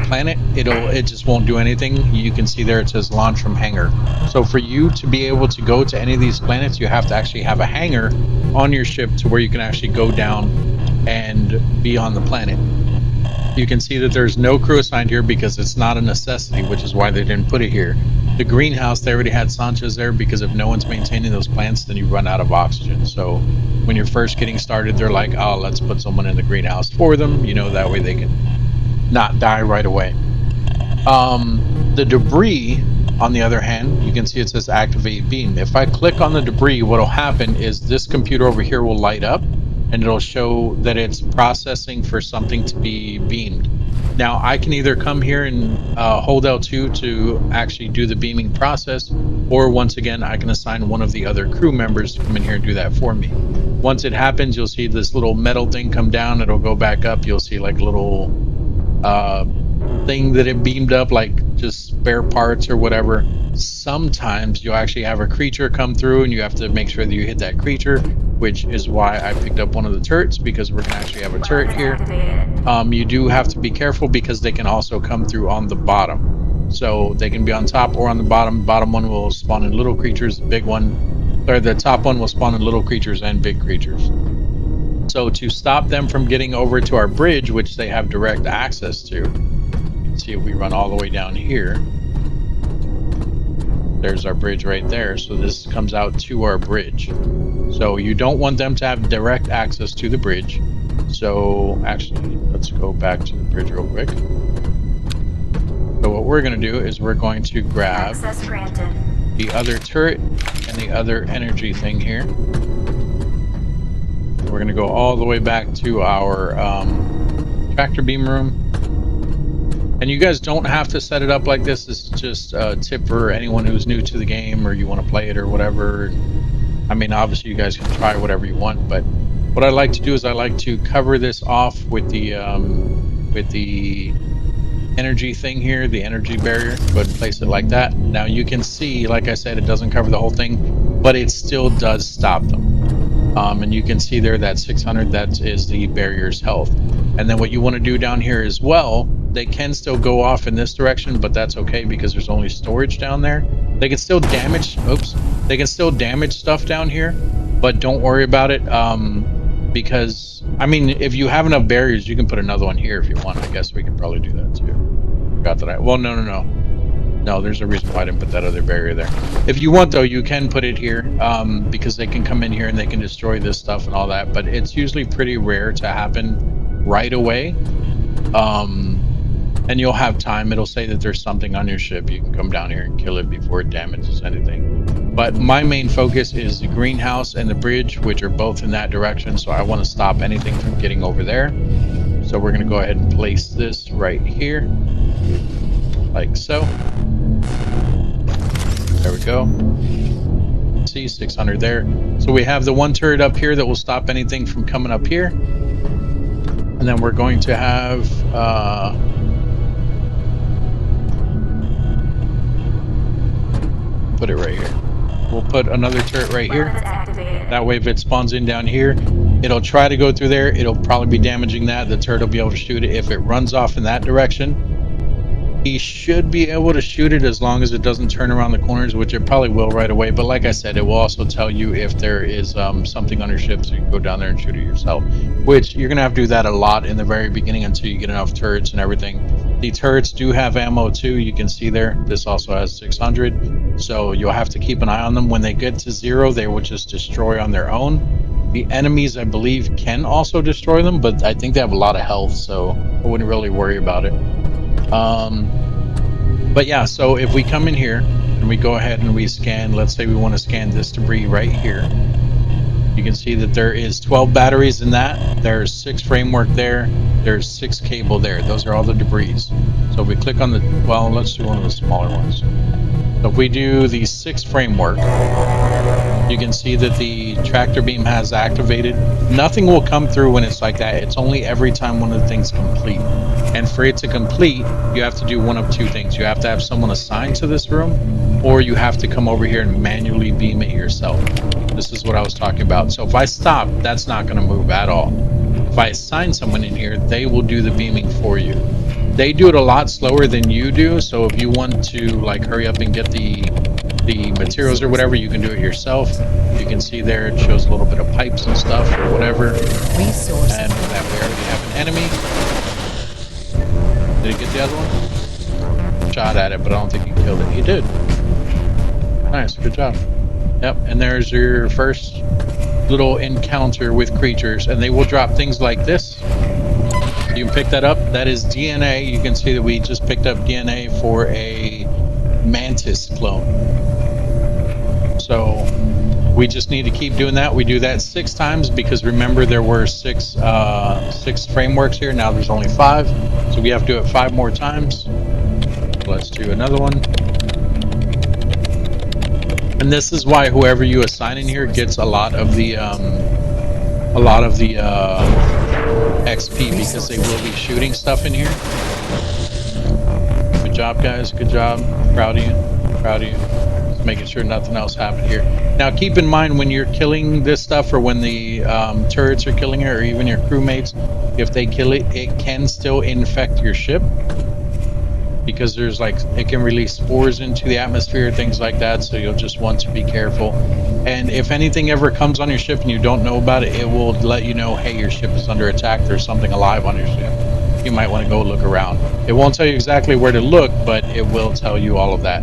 planet, it just won't do anything. You can see there it says launch from hangar. So for you to be able to go to any of these planets, you have to actually have a hangar on your ship to where you can actually go down and be on the planet. You can see that there's no crew assigned here because it's not a necessity, which is why they didn't put it here. The greenhouse, they already had Sanchez there because if no one's maintaining those plants, then you run out of oxygen. So when you're first getting started, they're like, oh, let's put someone in the greenhouse for them. You know, that way they can not die right away. The debris, on the other hand, you can see it says activate beam. If I click on the debris, what'll happen is this computer over here will light up, and it'll show that it's processing for something to be beamed. Now I can either come here and hold L2 to actually do the beaming process, or once again I can assign one of the other crew members to come in here and do that for me. Once it happens, you'll see this little metal thing come down. It'll go back up. You'll see like a little thing that it beamed up, like just spare parts or whatever. Sometimes you'll actually have a creature come through and you have to make sure that you hit that creature, which is why I picked up one of the turrets, because we're gonna actually have a turret here. You do have to be careful because they can also come through on the bottom. So they can be on top or on the bottom. Bottom one will spawn in little creatures, the big one, or the top one will spawn in little creatures and big creatures. So to stop them from getting over to our bridge, which they have direct access to, you can see if we run all the way down here, there's our bridge right there. So this comes out to our bridge. So you don't want them to have direct access to the bridge. So actually, let's go back to the bridge real quick. So what we're going to do is we're going to grab the other turret and the other energy thing here. We're going to go all the way back to our tractor beam room. And you guys don't have to set it up like this. This is just a tip for anyone who's new to the game or you want to play it or whatever. I mean, obviously you guys can try whatever you want, but what I like to do is I like to cover this off with the energy thing here, the energy barrier. Go ahead and place it like that. Now you can see, like I said, it doesn't cover the whole thing, but it still does stop them. And you can see there that 600, that is the barrier's health. And then what you want to do down here as well, they can still go off in this direction, but that's okay because there's only storage down there. They can still damage, they can still damage stuff down here, but don't worry about it. Because, I mean, if you have enough barriers, you can put another one here if you want. I guess we could probably do that too. Forgot that well, no, there's a reason why I didn't put that other barrier there. If you want though, you can put it here, because they can come in here and they can destroy this stuff and all that, but it's usually pretty rare to happen right away. And you'll have time. It'll say that there's something on your ship. You can come down here and kill it before it damages anything. But my main focus is the greenhouse and the bridge, which are both in that direction. So I want to stop anything from getting over there. So we're going to go ahead and place this right here, like so. There we go. See, 600 there. So we have the one turret up here that will stop anything from coming up here. And then we're going to have put it right here. We'll put another turret right here. That way if it spawns in down here, it'll try to go through there. It'll probably be damaging that. The turret will be able to shoot it. If it runs off in that direction, he should be able to shoot it as long as it doesn't turn around the corners, which it probably will right away. But like I said, it will also tell you if there is something on your ship, so you can go down there and shoot it yourself, which you're going to have to do that a lot in the very beginning until you get enough turrets and everything. The turrets do have ammo too. You can see there, this also has 600. So you'll have to keep an eye on them. When they get to 0, they will just destroy on their own. The enemies, I believe, can also destroy them, but I think they have a lot of health, so I wouldn't really worry about it. But yeah, so if we come in here and we go ahead and we scan, let's say we want to scan this debris right here, you can see that there is 12 batteries in that. There's 6 framework there. There's 6 cable there. Those are all the debris. So if we click on the, well, let's do one of the smaller ones. So if we do the 6 framework, you can see that the tractor beam has activated. Nothing will come through when it's like that. It's only every time one of the things complete. And for it to complete, you have to do one of 2 things. You have to have someone assigned to this room, or you have to come over here and manually beam it yourself. This is what I was talking about. So if I stop, that's not going to move at all. If I assign someone in here, they will do the beaming for you. They do it a lot slower than you do, so if you want to like hurry up and get the materials or whatever, you can do it yourself. You can see there it shows a little bit of pipes and stuff or whatever. Resource. And with that, we already have an enemy. Did he get the other one? Shot at it, but I don't think he killed it. He did. Nice, good job. Yep, and there's your first little encounter with creatures, and they will drop things like this. You can pick that up. That is DNA. You can see that we just picked up DNA for a mantis clone. So We just need to keep doing that. We do that 6 times because remember there were 6 frameworks here. Now there's only 5, so we have to do it 5 more times. Let's do another one. And this is why whoever you assign in here gets a lot of the XP, because they will be shooting stuff in here. Good job, guys. Good job. Proud of you. Proud of you. Just making sure nothing else happened here. Now, keep in mind when you're killing this stuff, or when the turrets are killing it, or even your crewmates, if they kill it, it can still infect your ship. Because there's it can release spores into the atmosphere, things like that, so you'll just want to be careful. And if anything ever comes on your ship and you don't know about it, it will let you know, hey, your ship is under attack, there's something alive on your ship. You might want to go look around. It won't tell you exactly where to look, but it will tell you all of that.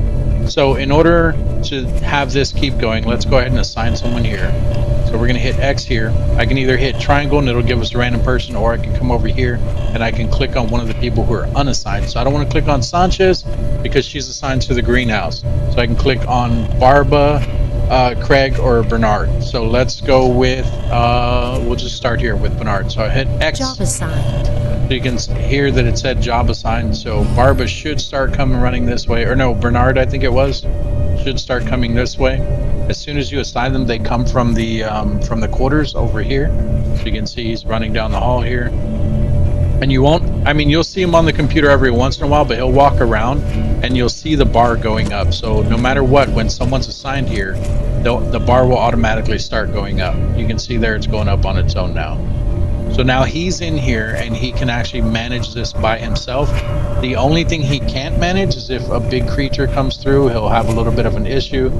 So in order to have this keep going, let's go ahead and assign someone here. So we're going to hit X here. I can either hit triangle and it'll give us a random person, or I can come over here and I can click on one of the people who are unassigned. So I don't want to click on Sanchez because she's assigned to the greenhouse. So I can click on Barba, Craig, or Bernard. So let's go with, we'll just start here with Bernard. So I hit X. Job assigned. So you can hear that it said job assigned. So Barba should start coming running this way. Or no, Bernard, I think it was, should start coming this way. As soon as you assign them, they come from the quarters over here. So you can see he's running down the hall here. And you won't, I mean, you'll see him on the computer every once in a while, but he'll walk around and you'll see the bar going up. So no matter what, when someone's assigned here, the bar will automatically start going up. You can see there it's going up on its own now. So now he's in here and he can actually manage this by himself. The only thing he can't manage is if a big creature comes through, he'll have a little bit of an issue.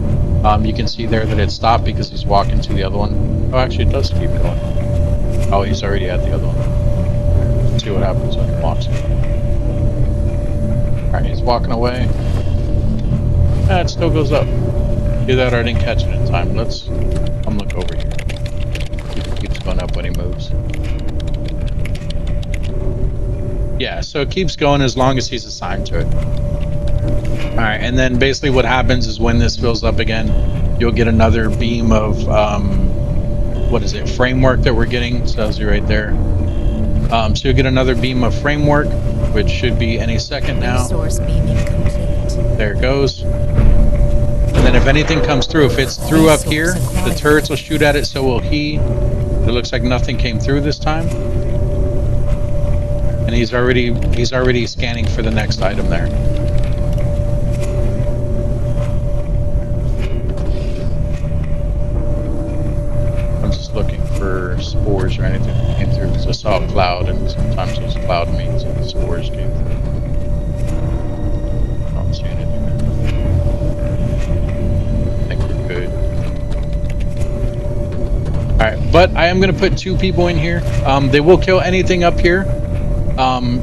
You can see there that it stopped because he's walking to the other one. Oh, actually it does keep going. Oh, he's already at the other one. Let's see what happens when he walks. Alright, he's walking away. Ah, it still goes up. Do that, or I didn't catch it in time. Let's come look over here. It keeps going up when he moves. Yeah, so it keeps going as long as he's assigned to it. Alright, and then basically what happens is when this fills up again, you'll get another beam of, what is it, framework that we're getting. So tells you right there. So you'll get another beam of framework, which should be any second now. Resource beaming complete. There it goes. And then if anything comes through, if it's through up here, the turrets will shoot at it, so will he. It looks like nothing came through this time. And he's already scanning for the next item there. I'm just looking for spores or anything that came through, because I saw a cloud, and sometimes those cloud means that the spores came through. I don't see anything there. I think we're good. Alright, but I am going to put 2 people in here. They will kill anything up here.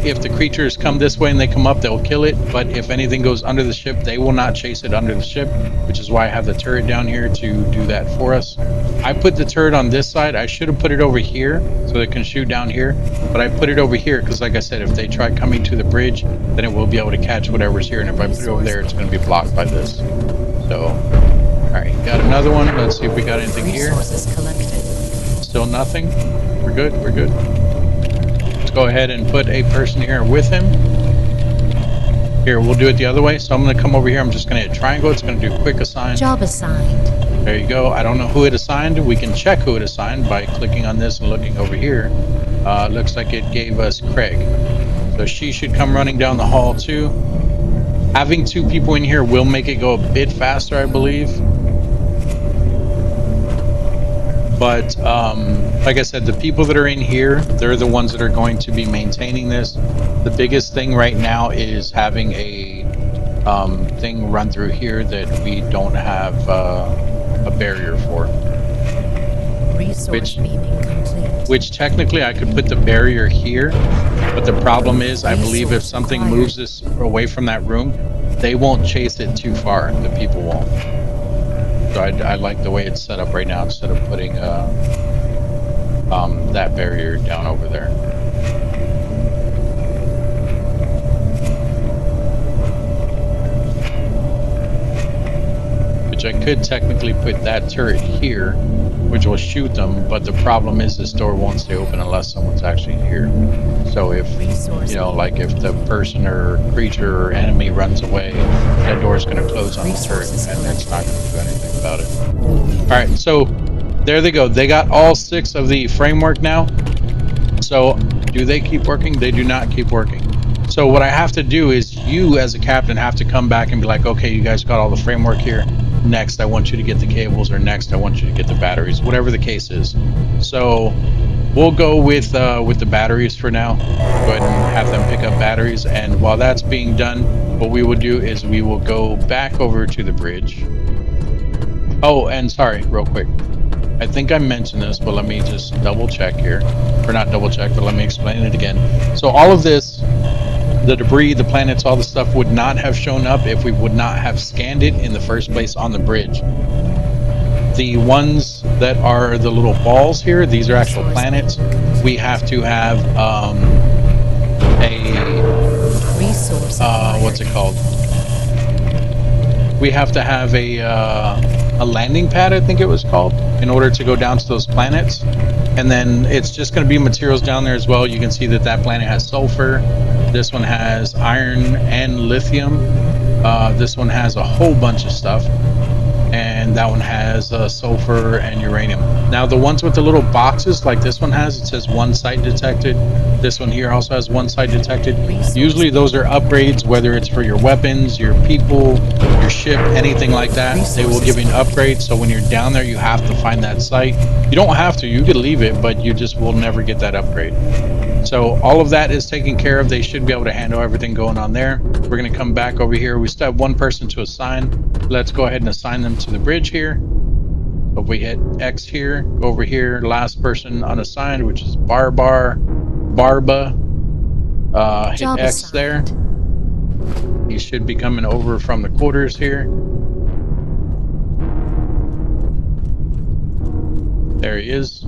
If the creatures come this way and they come up, they'll kill it. But if anything goes under the ship, they will not chase it under the ship, which is why I have the turret down here to do that for us. I put the turret on this side. I should have put it over here so it can shoot down here, but I put it over here because, like I said, if they try coming to the bridge, then it will be able to catch whatever's here. And if I put it over there, it's going to be blocked by this. So, all right, got another one. Let's see if we got anything here. Resources collected. Still nothing. We're good. We're good. Let's go ahead and put a person here with him. Here, we'll do it the other way. So I'm going to come over here. I'm just going to hit triangle. It's going to do quick assign. Job assigned. There you go. I don't know who it assigned. We can check who it assigned by clicking on this and looking over here. Looks like it gave us Craig. So she should come running down the hall too. Having 2 people in here will make it go a bit faster, I believe. But like I said, the people that are in here, they're the ones that are going to be maintaining this. The biggest thing right now is having a thing run through here that we don't have a barrier for. Resource beaming complete. Which technically I could put the barrier here, but the problem is I believe if something moves this away from that room, they won't chase it too far. The people won't. So I like the way it's set up right now instead of putting that barrier down over there. Good which I could technically put that turret here, which will shoot them, but the problem is this door won't stay open unless someone's actually here. So if, you know, like if the person or creature or enemy runs away, that door is going to close on the turret, and it's not going to do anything about it. All right, so there they go. They got all 6 of the framework now. So do they keep working? They do not keep working. So what I have to do is you as a captain have to come back and be like, okay, you guys got all the framework here. Next, I want you to get the cables, or next, I want you to get the batteries, whatever the case is. So we'll go with the batteries for now. Go ahead and have them pick up batteries. And while that's being done, what we will do is we will go back over to the bridge. Oh, and sorry, real quick. I think I mentioned this, but let me just double check here. Or not double check, but let me explain it again. So all of this, the debris, the planets, all the stuff would not have shown up if we would not have scanned it in the first place on the bridge. The ones that are the little balls here, these are actual planets. We have to have what's it called? We have to have a landing pad, I think it was called, in order to go down to those planets. And then it's just going to be materials down there as well. You can see that that planet has sulfur. This one has iron and lithium. This one has a whole bunch of stuff. And that one has sulfur and uranium. Now the ones with the little boxes like this one has, it says 1 site detected. This one here also has 1 site detected. Usually those are upgrades, whether it's for your weapons, your people, your ship, anything like that. They will give you an upgrade. So when you're down there, you have to find that site. You don't have to, you could leave it, but you just will never get that upgrade. So all of that is taken care of. They should be able to handle everything going on there. We're going to come back over here. We still have 1 person to assign. Let's go ahead and assign them to the bridge here. So if we hit X here, go over here, last person unassigned, which is Barba. Hit X there. He should be coming over from the quarters here. There he is.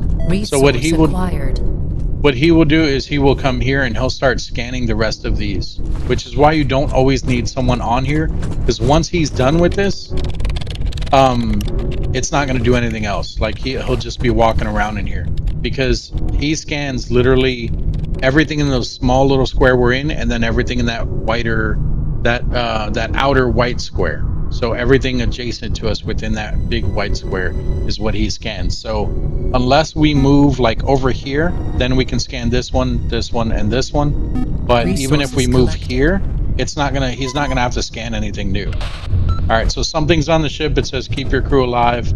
So what he will do is he will come here and he'll start scanning the rest of these, which is why you don't always need someone on here, because once he's done with this, it's not going to do anything else. Like he'll just be walking around in here, because he scans literally everything in those small little square we're in, and then everything in that whiter, that outer white square. So everything adjacent to us within that big white square is what he scans. So unless we move like over here, then we can scan this one, and this one. But even if we move here, he's not gonna have to scan anything new. All right, so something's on the ship. It says keep your crew alive.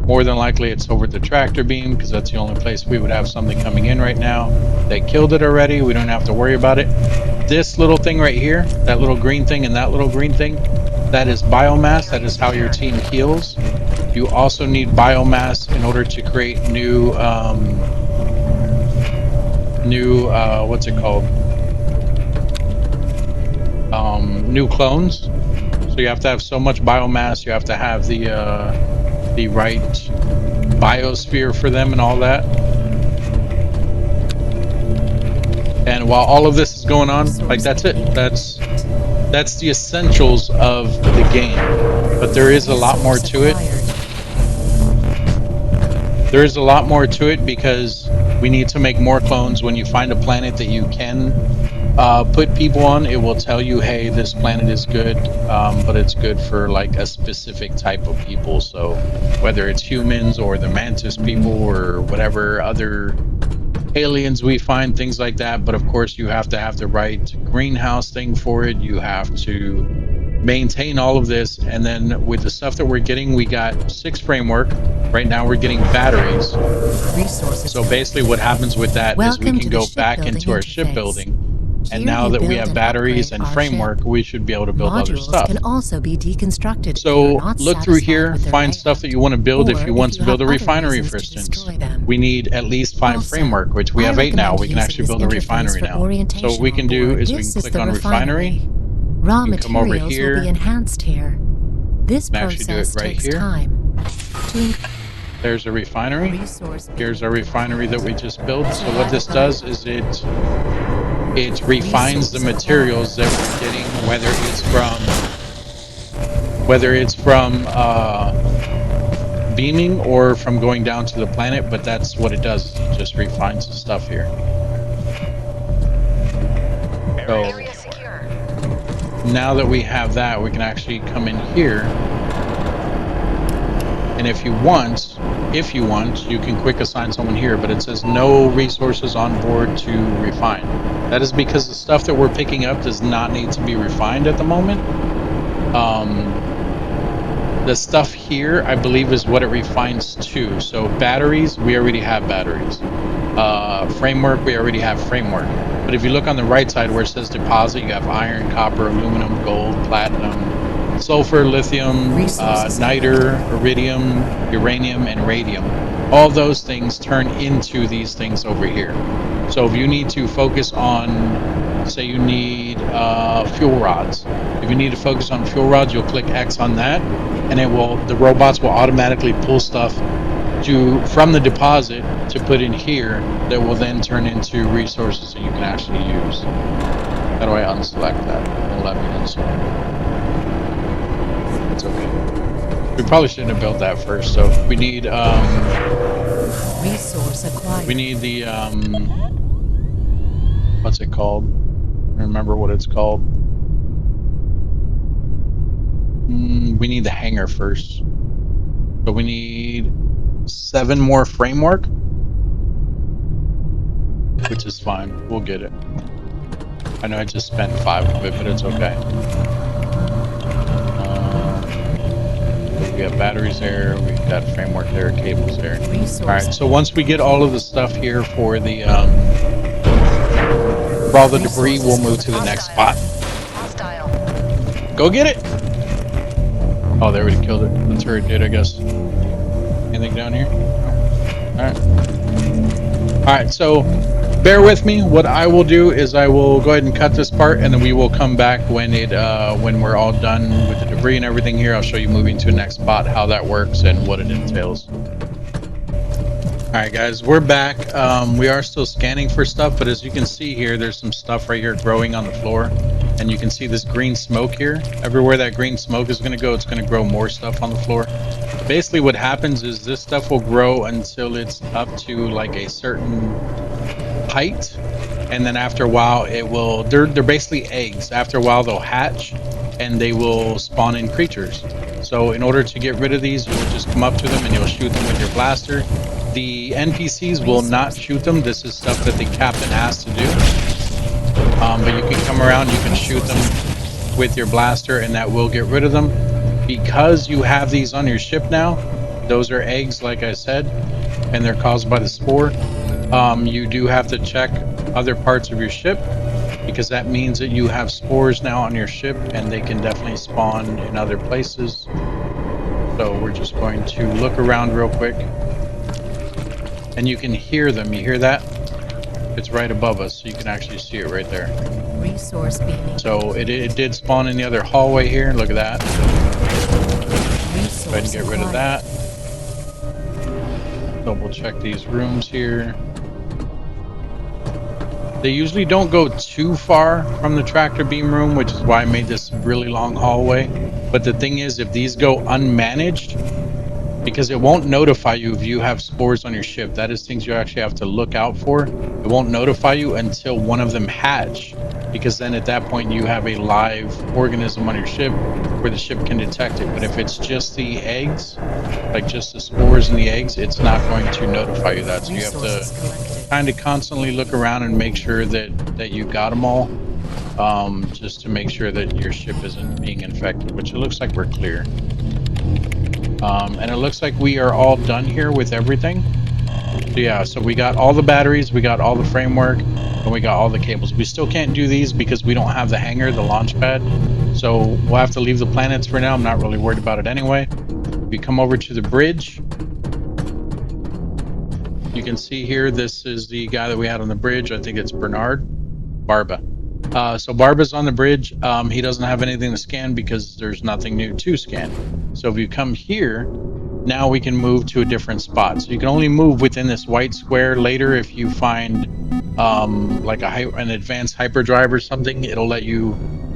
More than likely it's over the tractor beam, because that's the only place we would have something coming in right now. They killed it already. We don't have to worry about it. This little thing right here, that little green thing and that little green thing, that is biomass. That is how your team heals. You also need biomass in order to create new what's it called? New clones. So you have to have so much biomass. You have to have the right biosphere for them and all that. And while all of this is going on, like that's it. That's the essentials of the game. But there is a lot more to it. There is a lot more to it, because we need to make more clones. When you find a planet that you can put people on, it will tell you, hey, this planet is good, but it's good for like a specific type of people. So whether it's humans or the mantis people or whatever other aliens we find, things like that. But of course you have to have the right greenhouse thing for it. You have to maintain all of this. And then with the stuff that we're getting, we got 6 framework. Right now we're getting batteries. So basically what happens with that is we can go back into our shipbuilding. And now that we have batteries and framework, we should be able to build other stuff. Can also be deconstructed. So look through here, find stuff that you want to build. If you want to build a refinery, for instance, we need at least 5 framework, which we have 8 now. We can actually build a refinery now. So what we can do is we can click on refinery. Raw come over materials here. will be enhanced here. This can actually do it process right takes here. time. There's a refinery. Here's our refinery that we just built. So what this does is it refines the materials that we're getting, whether it's from whether it's from beaming or from going down to the planet, but that's what it does. It just refines the stuff here. So now that we have that, we can actually come in here, and if you want, you can quick assign someone here, but it says no resources on board to refine. That is because the stuff that we're picking up does not need to be refined at the moment. The stuff here, I believe, is what it refines to. So batteries, we already have batteries. Framework, we already have framework. But if you look on the right side where it says deposit, you have iron, copper, aluminum, gold, platinum, sulfur, lithium, niter, iridium, uranium, and radium. All those things turn into these things over here. So if you need to focus on, say you need fuel rods. If you need to focus on fuel rods, you'll click X on that, and the robots will automatically pull stuff from the deposit to put in here that will then turn into resources that you can actually use. How do I unselect that? It'll let me unselect. It's okay. We probably shouldn't have built that first. So we need resource acquired. We need the what's it called? I don't remember what it's called. We need the hangar first. So we need 7 more framework, which is fine. We'll get it. I know I just spent 5 of it, but it's okay. We got batteries there. We've got framework there, cables there. All right. So once we get all of the stuff here for the for all the debris, we'll move to the next spot. Go get it. Oh, they already killed it. The turret did, I guess. Anything down here? All right, so bear with me. What I will do is I will go ahead and cut this part, and then we will come back when we're all done with the debris and everything here. I'll show you moving to the next spot, how that works, and what it entails. All right, guys, we're back. We are still scanning for stuff, but as you can see here, there's some stuff right here growing on the floor, and you can see this green smoke here. Everywhere that green smoke is going to go, it's going to grow more stuff on the floor. Basically what happens is this stuff will grow until it's up to like a certain height, and then after a while it will, they're basically eggs. After a while they'll hatch and they will spawn in creatures. So in order to get rid of these, you will just come up to them and you'll shoot them with your blaster. The NPCs will not shoot them. This is stuff that the captain has to do. But you can come around, you can shoot them with your blaster, and that will get rid of them. Because you have these on your ship now, those are eggs, like I said, and they're caused by the spore. You do have to check other parts of your ship, because that means that you have spores now on your ship, and they can definitely spawn in other places. So we're just going to look around real quick, and you can hear them. You hear that? It's right above us, so you can actually see it right there. Resource beaming. So it did spawn in the other hallway here. Look at that. Go ahead and get rid of that. Double check these rooms here. They usually don't go too far from the tractor beam room, which is why I made this really long hallway. But the thing is, if these go unmanaged, because it won't notify you if you have spores on your ship. That is things you actually have to look out for. It won't notify you until one of them hatch, because then at that point you have a live organism on your ship where the ship can detect it. But if it's just the eggs, like just the spores and the eggs, it's not going to notify you that. So you have to kind of constantly look around and make sure that you got them all, just to make sure that your ship isn't being infected, which it looks like we're clear. And it looks like we are all done here with everything. So yeah, so we got all the batteries, we got all the framework, and we got all the cables. We still can't do these because we don't have the hangar, the launch pad. So we'll have to leave the planets for now. I'm not really worried about it anyway. We come over to the bridge. You can see here, this is the guy that we had on the bridge. I think it's Bernard. Barba. So Barba's on the bridge. He doesn't have anything to scan because there's nothing new to scan. So if you come here, now we can move to a different spot. So you can only move within this white square. Later, if you find like an advanced hyperdrive or something, it'll let you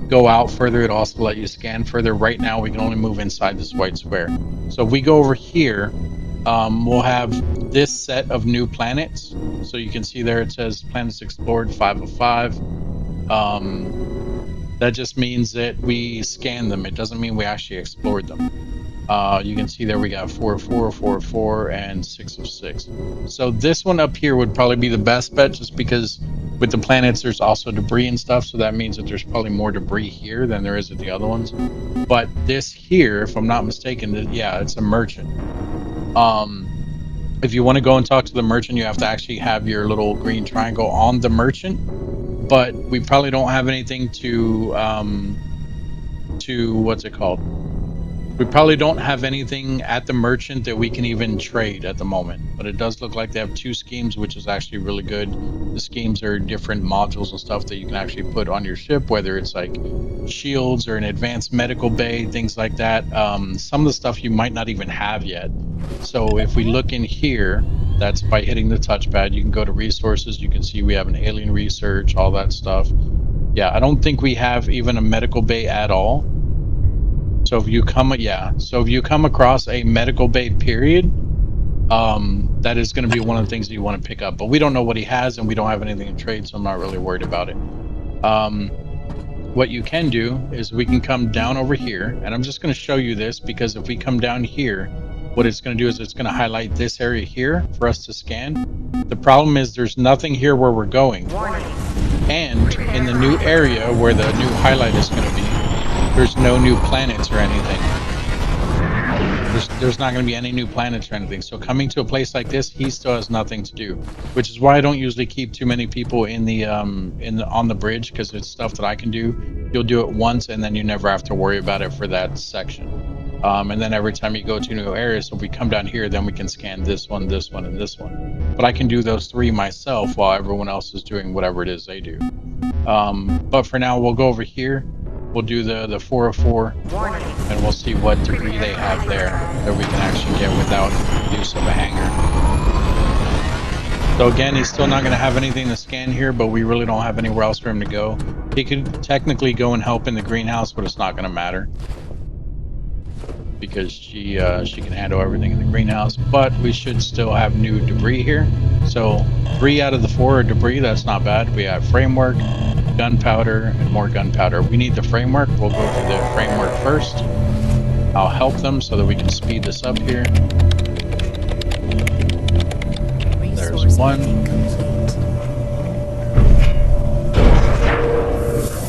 go out further, it also let you scan further. Right now, we can only move inside this white square. So if we go over here, we'll have this set of new planets. So you can see there it says planets explored 5 of 5. That just means that we scanned them. It doesn't mean we actually explored them. You can see there we got 4 of 4, 4 of 4, and 6 of 6. So this one up here would probably be the best bet, just because with the planets there's also debris and stuff, so that means that there's probably more debris here than there is at the other ones. But this here, if I'm not mistaken, yeah, it's a merchant. If you want to go and talk to the merchant, you have to actually have your little green triangle on the merchant. But we probably don't have anything to what's it called? We probably don't have anything at the merchant that we can even trade at the moment, but it does look like they have 2 schemes, which is actually really good. The schemes are different modules and stuff that you can actually put on your ship, whether it's like shields or an advanced medical bay, things like that. Some of the stuff you might not even have yet. So if we look in here, that's by hitting the touchpad. You can go to resources. You can see we have an alien research, all that stuff. Yeah, I don't think we have even a medical bay at all. So if you come, so if you come across a medical bay period, that is going to be one of the things that you want to pick up. But we don't know what he has, and we don't have anything to trade, so I'm not really worried about it. What you can do is we can come down over here, and I'm just going to show you this, because if we come down here, what it's going to do is it's going to highlight this area here for us to scan. The problem is there's nothing here where we're going. And in the new area where the new highlight is going to be, there's no new planets or anything. There's not going to be any new planets or anything. So coming to a place like this, he still has nothing to do, which is why I don't usually keep too many people in the on the bridge, because it's stuff that I can do. You'll do it once, and then you never have to worry about it for that section. And then every time you go to a new area, so if we come down here, then we can scan this one, and this one. But I can do those 3 myself while everyone else is doing whatever it is they do. But for now, we'll go over here. We'll do the 4 of 4, and we'll see what debris they have there that we can actually get without use of a hanger. So again, he's still not going to have anything to scan here, but we really don't have anywhere else for him to go. He could technically go and help in the greenhouse, but it's not going to matter, because she can handle everything in the greenhouse. But we should still have new debris here. So 3 out of the 4 are debris. That's not bad. We have framework, gunpowder, and more gunpowder. We need the framework. We'll go for the framework first. I'll help them so that we can speed this up here. There's 1.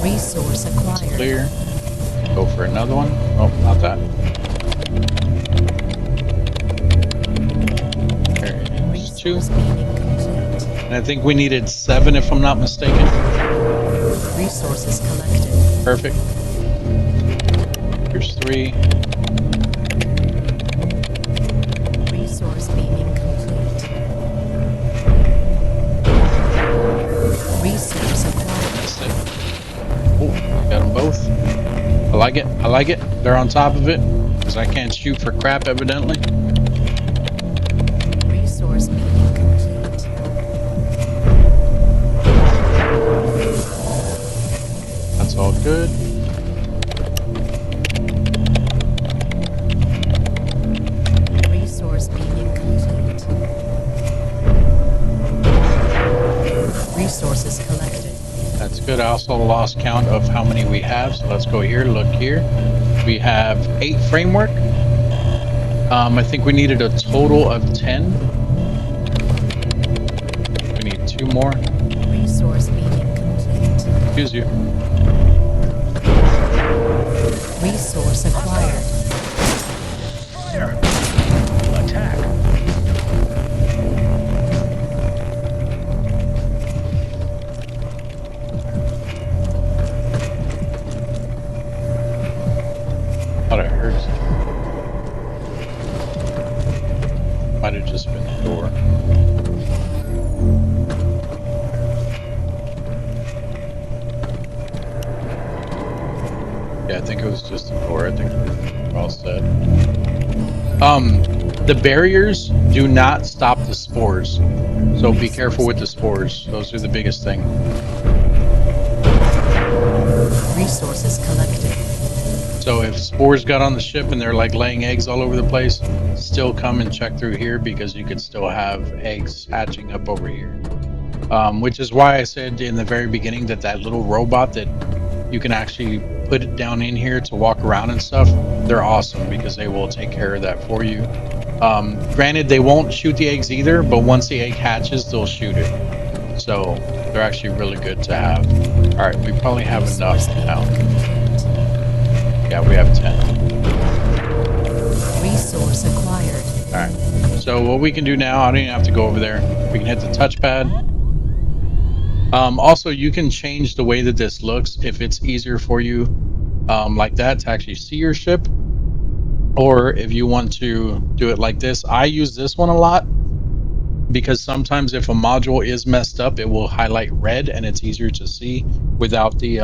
Resource acquired. Clear. Go for another one. Oh, not that. There's 2. And I think we needed 7, if I'm not mistaken. Resources collected. Perfect. Here's 3. Resource beaming complete. Resource acquired. That's it. Oh, got them both. I like it. I like it. They're on top of it, because I can't shoot for crap, evidently. Resource beaming complete. That's all good. Resource beaming complete. Resources collected. That's good. I also lost count of how many we have, so let's go here. Look here. We have 8 framework. I think we needed a total of 10. We need 2 more. Resource beaming complete. Excuse you. Resource acquired. Fire! Attack! Thought I heard something. Might have just been the door. Yeah, I think it was just the door. I think we're all set. The barriers do not stop the spores, so be careful with the spores. Those are the biggest thing. Resources collected. So if spores got on the ship and they're like laying eggs all over the place, still come and check through here because you could still have eggs hatching up over here. Which is why I said in the very beginning that that little robot that you can actually put it down in here to walk around and stuff, they're awesome because they will take care of that for you. Granted, they won't shoot the eggs either, but once the egg hatches, they'll shoot it. So they're actually really good to have. All right, we probably have enough now. Yeah, we have 10. Resource acquired. All right. So what we can do now, I don't even have to go over there. We can hit the touchpad. Also, you can change the way that this looks if it's easier for you like that to actually see your ship. Or if you want to do it like this. I use this one a lot because sometimes if a module is messed up, it will highlight red and it's easier to see without the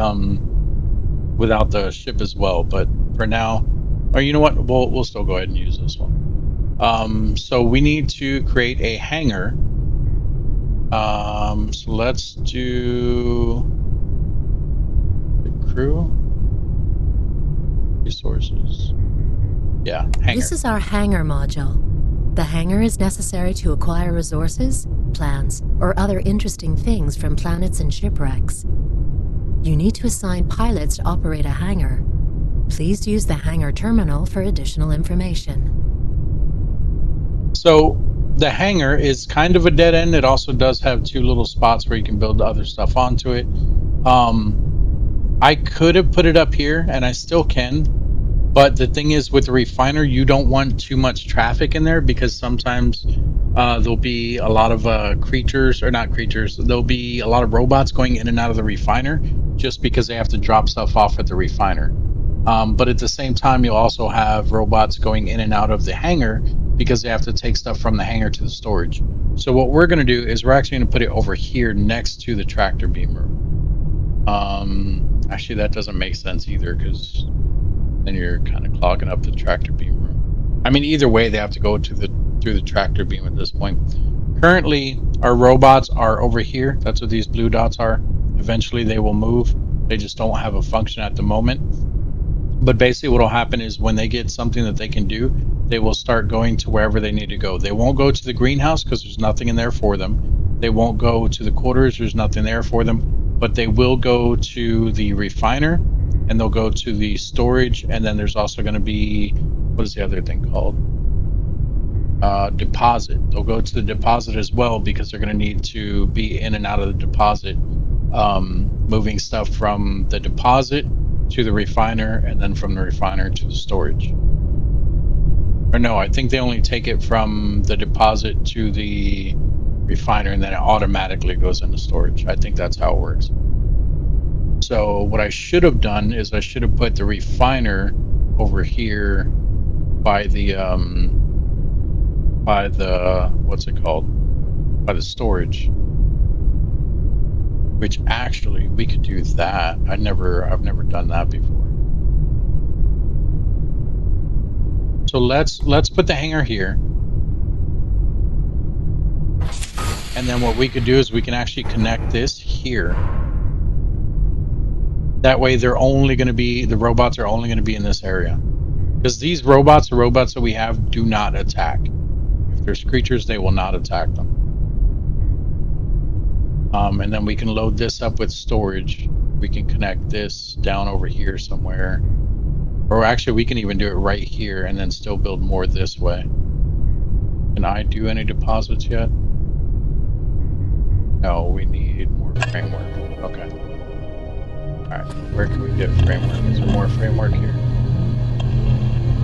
ship as well. But for now, or you know what, we'll still go ahead and use this one. So we need to create a hangar. So let's do the crew resources. Yeah, hangar. This is our hangar module. The hangar is necessary to acquire resources, plans, or other interesting things from planets and shipwrecks. You need to assign pilots to operate a hangar. Please use the hangar terminal for additional information. So the hangar is kind of a dead end. It also does have two little spots where you can build other stuff onto it. I could have put it up here, and I still can. But the thing is, with the refiner, you don't want too much traffic in there because sometimes there'll be a lot of creatures, or not creatures, there'll be a lot of robots going in and out of the refiner just because they have to drop stuff off at the refiner. But at the same time, you'll also have robots going in and out of the hangar because they have to take stuff from the hangar to the storage. So what we're going to do is we're actually going to put it over here next to the tractor beam room. Actually, that doesn't make sense either because then you're kind of clogging up the tractor beam room. I mean, either way, they have to go to through the tractor beam at this point. Currently, our robots are over here. That's what these blue dots are. Eventually, they will move. They just don't have a function at the moment. But basically, what will happen is when they get something that they can do, they will start going to wherever they need to go. They won't go to the greenhouse because there's nothing in there for them. They won't go to the quarters. There's nothing there for them. But they will go to the refiner, and they'll go to the storage, and then there's also going to be, what is the other thing called? Deposit. They'll go to the deposit as well because they're going to need to be in and out of the deposit, moving stuff from the deposit to the refiner, and then from the refiner to the storage. Or no, I think they only take it from the deposit to the refiner, and then it automatically goes into storage. I think that's how it works. So what I should have done is I should have put the refiner over here by the what's it called? By the storage. Which actually we could do that. I've never done that before. So let's put the hangar here. And then what we could do is we can actually connect this here. That way the robots are only going to be in this area. Because these robots, the robots that we have, do not attack. If there's creatures, they will not attack them. And then we can load this up with storage. We can connect this down over here somewhere. Or actually, we can even do it right here and then still build more this way. Can I do any deposits yet? No, we need more framework. Okay. Alright, where can we get framework? Is there more framework here?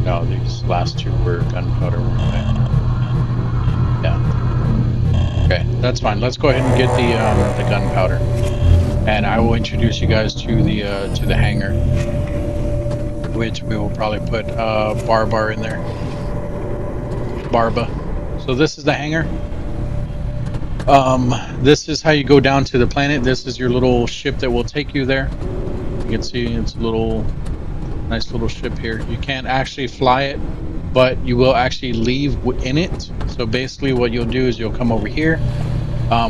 No, these last two were gunpowder, weren't they? Yeah. Okay, that's fine. Let's go ahead and get the gunpowder. And I will introduce you guys to the hangar. Which we will probably put Barbar in there. Barba. So this is the hangar. This is how you go down to the planet. This is your little ship that will take you there. You can see it's a nice little ship here. You can't actually fly it, but you will actually leave in it. So basically what you'll do is you'll come over here.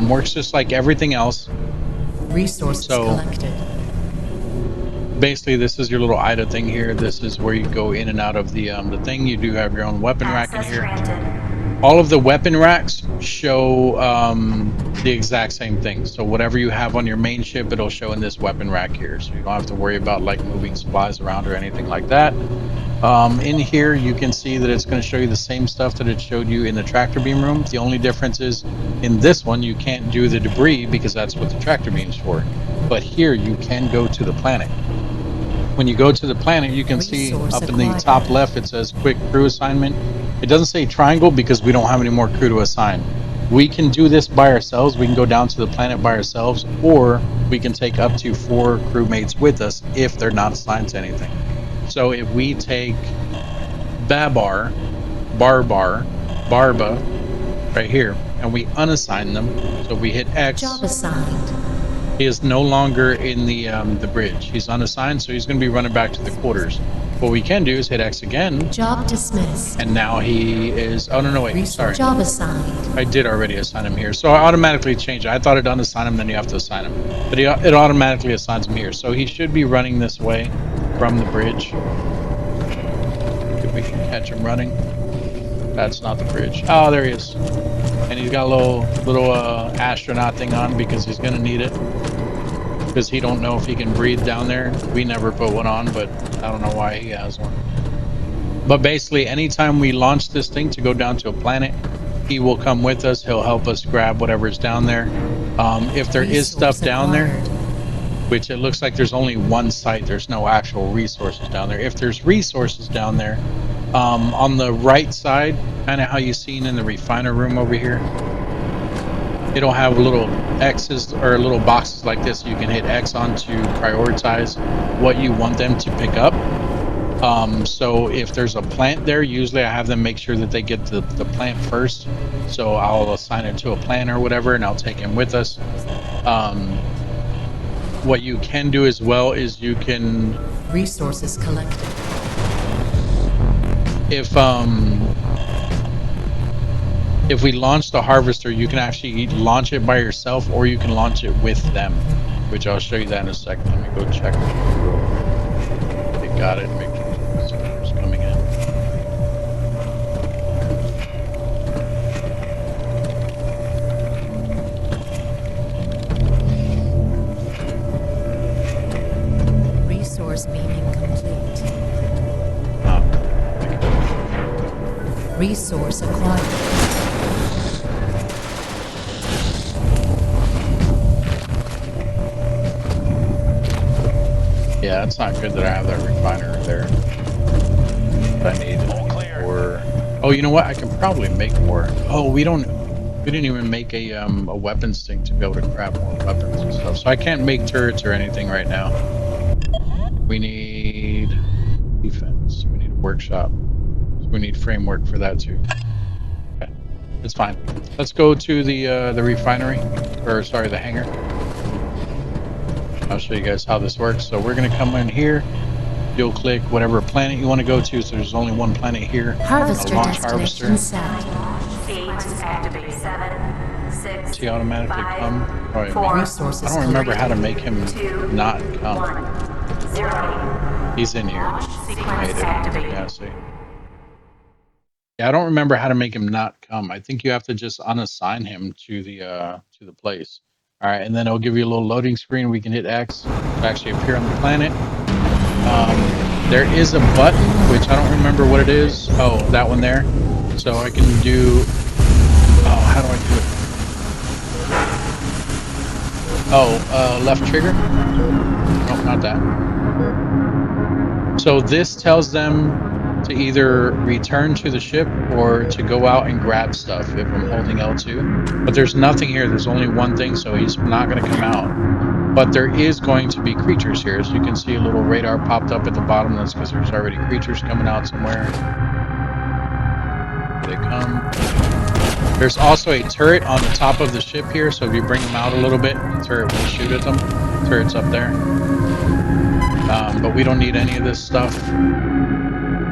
Works just like everything else. Resources collected. basically, this is your little IDA thing here. This is where you go in and out of the thing. You do have your own weapon rack in here. All of the weapon racks show the exact same thing. So whatever you have on your main ship, it'll show in this weapon rack here. So you don't have to worry about like moving supplies around or anything like that. In here, you can see that it's going to show you the same stuff that it showed you in the tractor beam room. The only difference is in this one, you can't do the debris because that's what the tractor beam's for. But here, you can go to the planet. When you go to the planet, you can see up in the top left, it says quick crew assignment. It doesn't say triangle because we don't have any more crew to assign. We can do this by ourselves. We can go down to the planet by ourselves, or we can take up to 4 crewmates with us if they're not assigned to anything. So if we take Barba, right here, and we unassign them, so we hit X. Job assigned. He is no longer in the bridge. He's unassigned, so he's going to be running back to the quarters. What we can do is hit X again. Job dismissed. And now he is... Oh, no, wait. Sorry. Job assigned. I did already assign him here. So I automatically changed it. I thought it unassign him, then you have to assign him. But it automatically assigns him here. So he should be running this way from the bridge. If we can catch him running. That's not the bridge. Oh, there he is. And he's got a little astronaut thing on because he's going to need it. Because he don't know if he can breathe down there. We never put one on, but I don't know why he has one. But basically, anytime we launch this thing to go down to a planet, he will come with us. He'll help us grab whatever's down there. If there is stuff down there, which it looks like there's only one site, there's no actual resources down there. If there's resources down there, on the right side, kind of how you seen in the refiner room over here, it'll have little X's or little boxes like this. You can hit X on to prioritize what you want them to pick up. So if there's a plant there, usually I have them make sure that they get the plant first. So I'll assign it to a plant or whatever, and I'll take him with us. What you can do as well is you can... Resources collected. If we launch the harvester, you can actually launch it by yourself, or you can launch it with them, which I'll show you that in a second. Let me go check. They got it. Make sure it's coming in. Resource beaming complete. Oh. Resource acquired. Yeah, it's not good that I have that refiner there. But I need more. Oh, you know what? I can probably make more. Oh, we didn't even make a weapons thing to be able to grab more weapons and stuff. So I can't make turrets or anything right now. We need defense. We need a workshop. So we need framework for that too. Okay, it's fine. Let's go to the refinery, or sorry, the hangar. I'll show you guys how this works. So we're going to come in here. You'll click whatever planet you want to go to. So there's only one planet here. Harvester Launch destination set. Activate 7, 6, See automatically 5, come. Oh, wait, 4, Resources I don't remember how to make him 2, not come. 1, 0. He's in here. Launch Made sequence it. activated. Yeah, see. Yeah, I don't remember how to make him not come. I think you have to just unassign him to the place. All right, and then it'll give you a little loading screen. We can hit X to actually appear on the planet. There is a button, which I don't remember what it is. Oh, that one there. So I can do... Oh, how do I do it? Oh, left trigger? No, not that. So this tells them to either return to the ship or to go out and grab stuff if I'm holding L2. But there's nothing here. There's only one thing, so he's not going to come out. But there is going to be creatures here. As you can see, a little radar popped up at the bottom. That's because there's already creatures coming out somewhere. Here they come. There's also a turret on the top of the ship here, so if you bring them out a little bit, the turret will shoot at them. The turret's up there. But we don't need any of this stuff.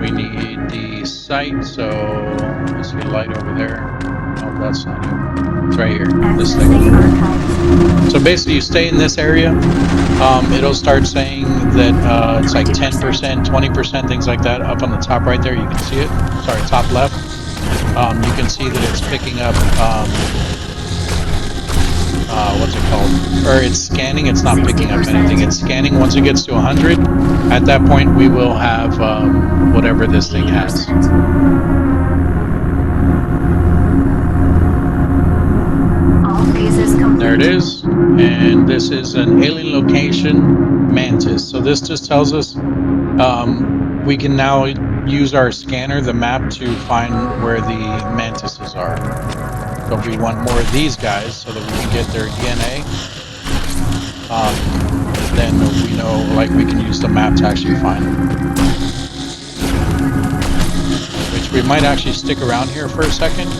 We need the site, so I see a light over there. Oh, that's not it. It's right here, this thing. So basically you stay in this area, it'll start saying that it's like 10%, 20%, things like that up on the top right there. You can see it. Sorry, top left. You can see that it's picking up, what's it called? Or it's scanning. It's not picking up anything. It's scanning. Once it gets to 100, at that point we will have whatever this thing has. 80%. All phases complete. There it is. And this is an alien location, Mantis. So this just tells us we can now use our scanner, the map, to find where the mantises are. So if we want more of these guys so that we can get their DNA, then we know, like, we can use the map to actually find them. Which we might actually stick around here for a second.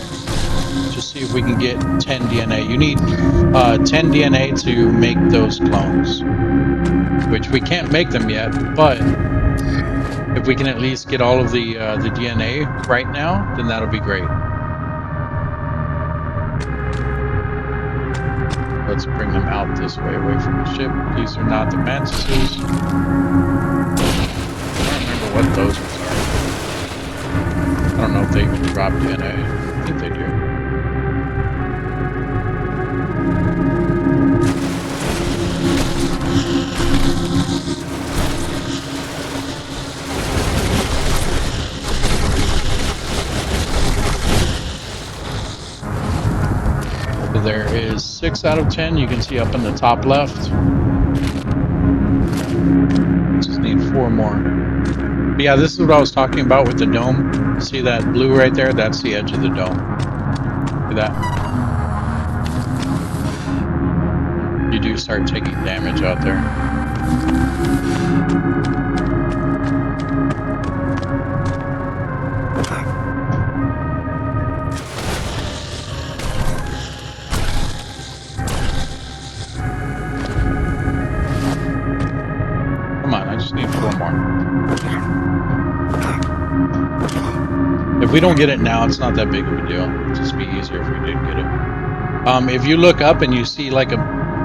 Just see if we can get 10 DNA. You need 10 DNA to make those clones. Which we can't make them yet, but if we can at least get all of the DNA right now, then that'll be great. Let's bring them out this way, away from the ship. These are not the mantises. I don't remember what those ones are. I don't know if they even drop DNA. I think they do. So there is 6 out of 10. You can see up in the top left. Just need 4 more. But yeah, this is what I was talking about with the dome. See that blue right there? That's the edge of the dome. See that? You do start taking damage out there. Come on, I just need 4 more. If we don't get it now, it's not that big of a deal. It'd just be easier if we did get it. If you look up and you see like a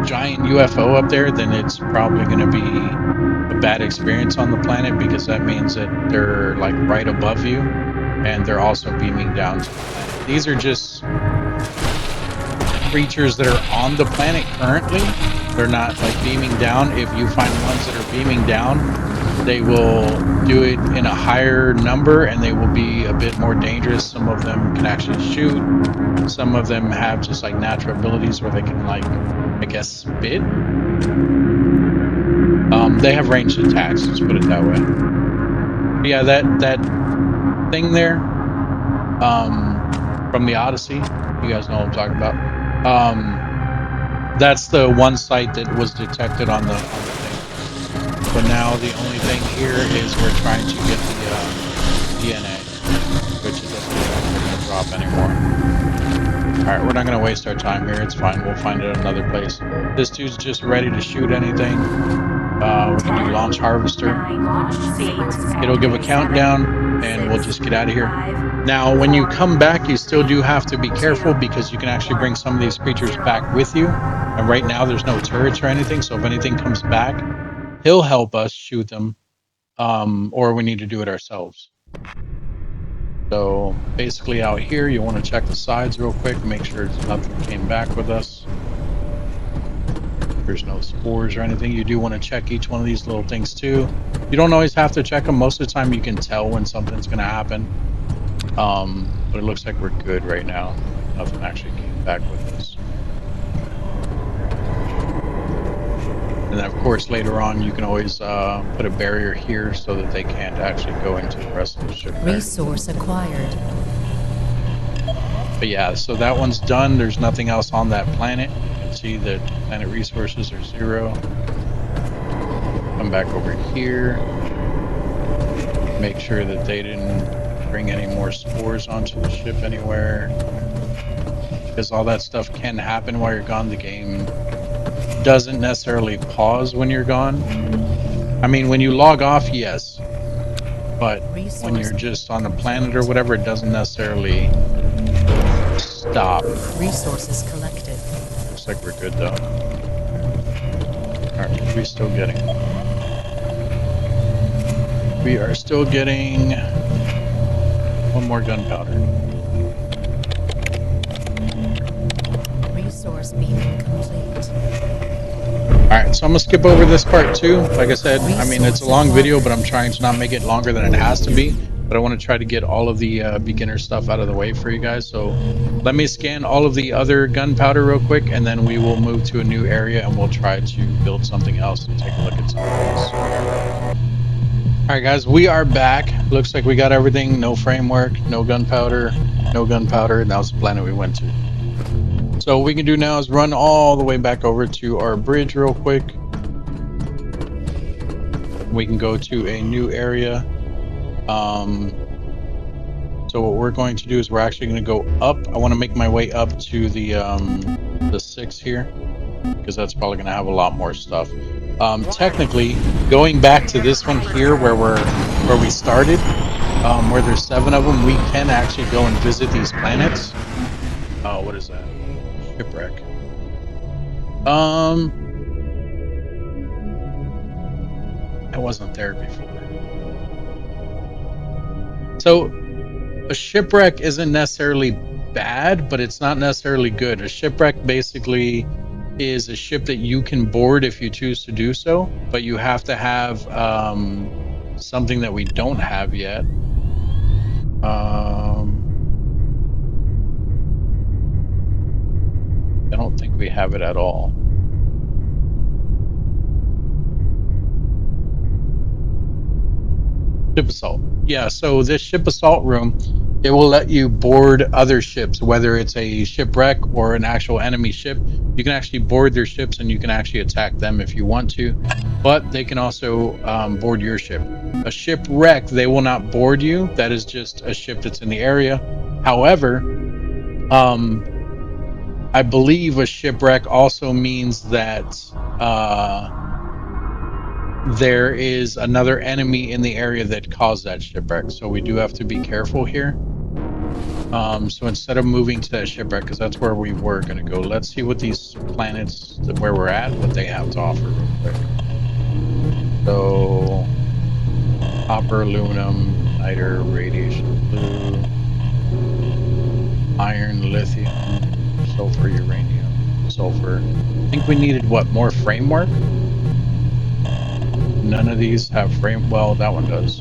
giant UFO up there, then it's probably going to be a bad experience on the planet, because that means that they're like right above you and they're also beaming down to the planet. These are just creatures that are on the planet currently. They're not like beaming down. If you find ones that are beaming down, they will do it in a higher number and they will be a bit more dangerous. Some of them can actually shoot. Some of them have just like natural abilities where they can, like, I guess, spit. They have ranged attacks, let's put it that way. But yeah, that thing there, from the Odyssey, you guys know what I'm talking about. That's the one site that was detected on the thing. But now the only thing here is we're trying to get the DNA, which it doesn't drop anymore. Alright, we're not going to waste our time here. It's fine. We'll find it another place. This dude's just ready to shoot anything. We can do launch harvester. It'll give a countdown, and we'll just get out of here. Now, when you come back, you still do have to be careful, because you can actually bring some of these creatures back with you. And right now, there's no turrets or anything, so if anything comes back, he'll help us shoot them, or we need to do it ourselves. So basically out here, you want to check the sides real quick, make sure nothing came back with us. There's no spores or anything. You do want to check each one of these little things too. You don't always have to check them. Most of the time you can tell when something's going to happen. But it looks like we're good right now. Nothing actually came back with us. And then of course later on you can always put a barrier here so that they can't actually go into the rest of the ship there. Resource acquired. But yeah, so that one's done. There's nothing else on that planet. You can see that planet resources are 0. Come back over here. Make sure that they didn't bring any more spores onto the ship anywhere. Because all that stuff can happen while you're gone. The game doesn't necessarily pause when you're gone. I mean, when you log off, yes. But when you're just on the planet or whatever, it doesn't necessarily stop. Resources collected. Looks like we're good though. Alright. are we still getting? We are still getting one more gunpowder. Resource beaming complete. Alright, so I'm gonna skip over this part too. Like I said, I mean, it's a long video, but I'm trying to not make it longer than it has to be. But I want to try to get all of the beginner stuff out of the way for you guys. So let me scan all of the other gunpowder real quick, and then we will move to a new area and we'll try to build something else and take a look at some of these. Alright guys, we are back. Looks like we got everything. No framework, no gunpowder, no gunpowder. And that was the planet we went to. So what we can do now is run all the way back over to our bridge real quick. We can go to a new area. So what we're going to do is we're actually going to go up. I want to make my way up to the 6 here, because that's probably going to have a lot more stuff. Technically, going back to this one here where we started, where there's 7 of them, we can actually go and visit these planets. Oh, what is that? Shipwreck. I wasn't there before. So a shipwreck isn't necessarily bad, but it's not necessarily good. A shipwreck basically is a ship that you can board if you choose to do so, but you have to have something that we don't have yet. I don't think we have it at all. Ship assault. Yeah, so this ship assault room, it will let you board other ships, whether it's a shipwreck or an actual enemy ship. You can actually board their ships and you can actually attack them if you want to, but they can also board your ship. A shipwreck, they will not board you. That is just a ship that's in the area. However, I believe a shipwreck also means that there is another enemy in the area that caused that shipwreck, so we do have to be careful here. So instead of moving to that shipwreck, because that's where we were going to go, let's see what these planets, where we're at, what they have to offer real quick. So, copper, aluminum, niter, radiation blue, iron, lithium, sulfur, uranium, sulfur. I think we needed, what, more framework? None of these have frame. Well, that one does.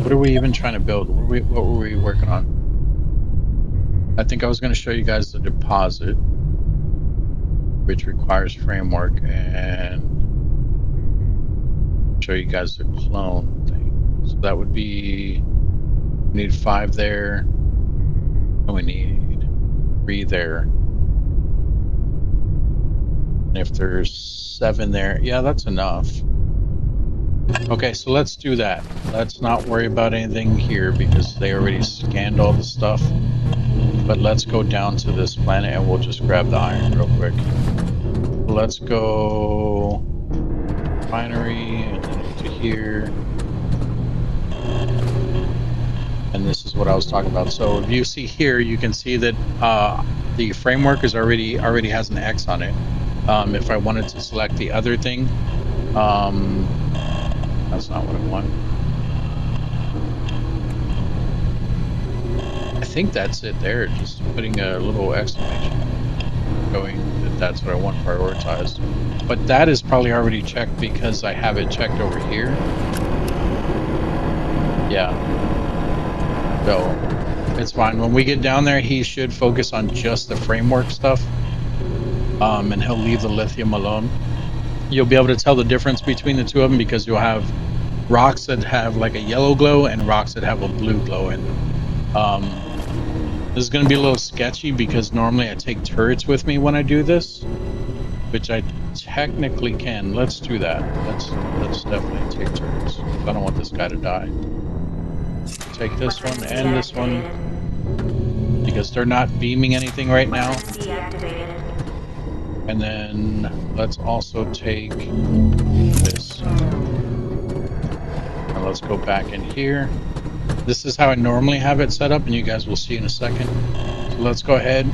What are we even trying to build? What were we working on? I think I was going to show you guys the deposit, which requires framework, and show you guys the clone thing. So that would be, we need 5 there, and we need 3 there. And if there's 7 there, yeah, that's enough. Okay, so let's do that. Let's not worry about anything here because they already scanned all the stuff. But let's go down to this planet and we'll just grab the iron real quick. Let's go refinery and then into here. And this is what I was talking about. So if you see here, you can see that the framework is already has an X on it. If I wanted to select the other thing, that's not what I want. I think that's it there, just putting a little exclamation going that that's what I want prioritized. But that is probably already checked because I have it checked over here. Yeah. So it's fine. When we get down there, he should focus on just the framework stuff. And he'll leave the lithium alone. You'll be able to tell the difference between the two of them because you'll have rocks that have like a yellow glow and rocks that have a blue glow in them. This is going to be a little sketchy because normally I take turrets with me when I do this, which I technically can. Let's do that. Let's definitely take turrets. I don't want this guy to die. Take this one and this one because they're not beaming anything right now. And then let's also take this. And let's go back in here. This is how I normally have it set up, and you guys will see in a second. So let's go ahead.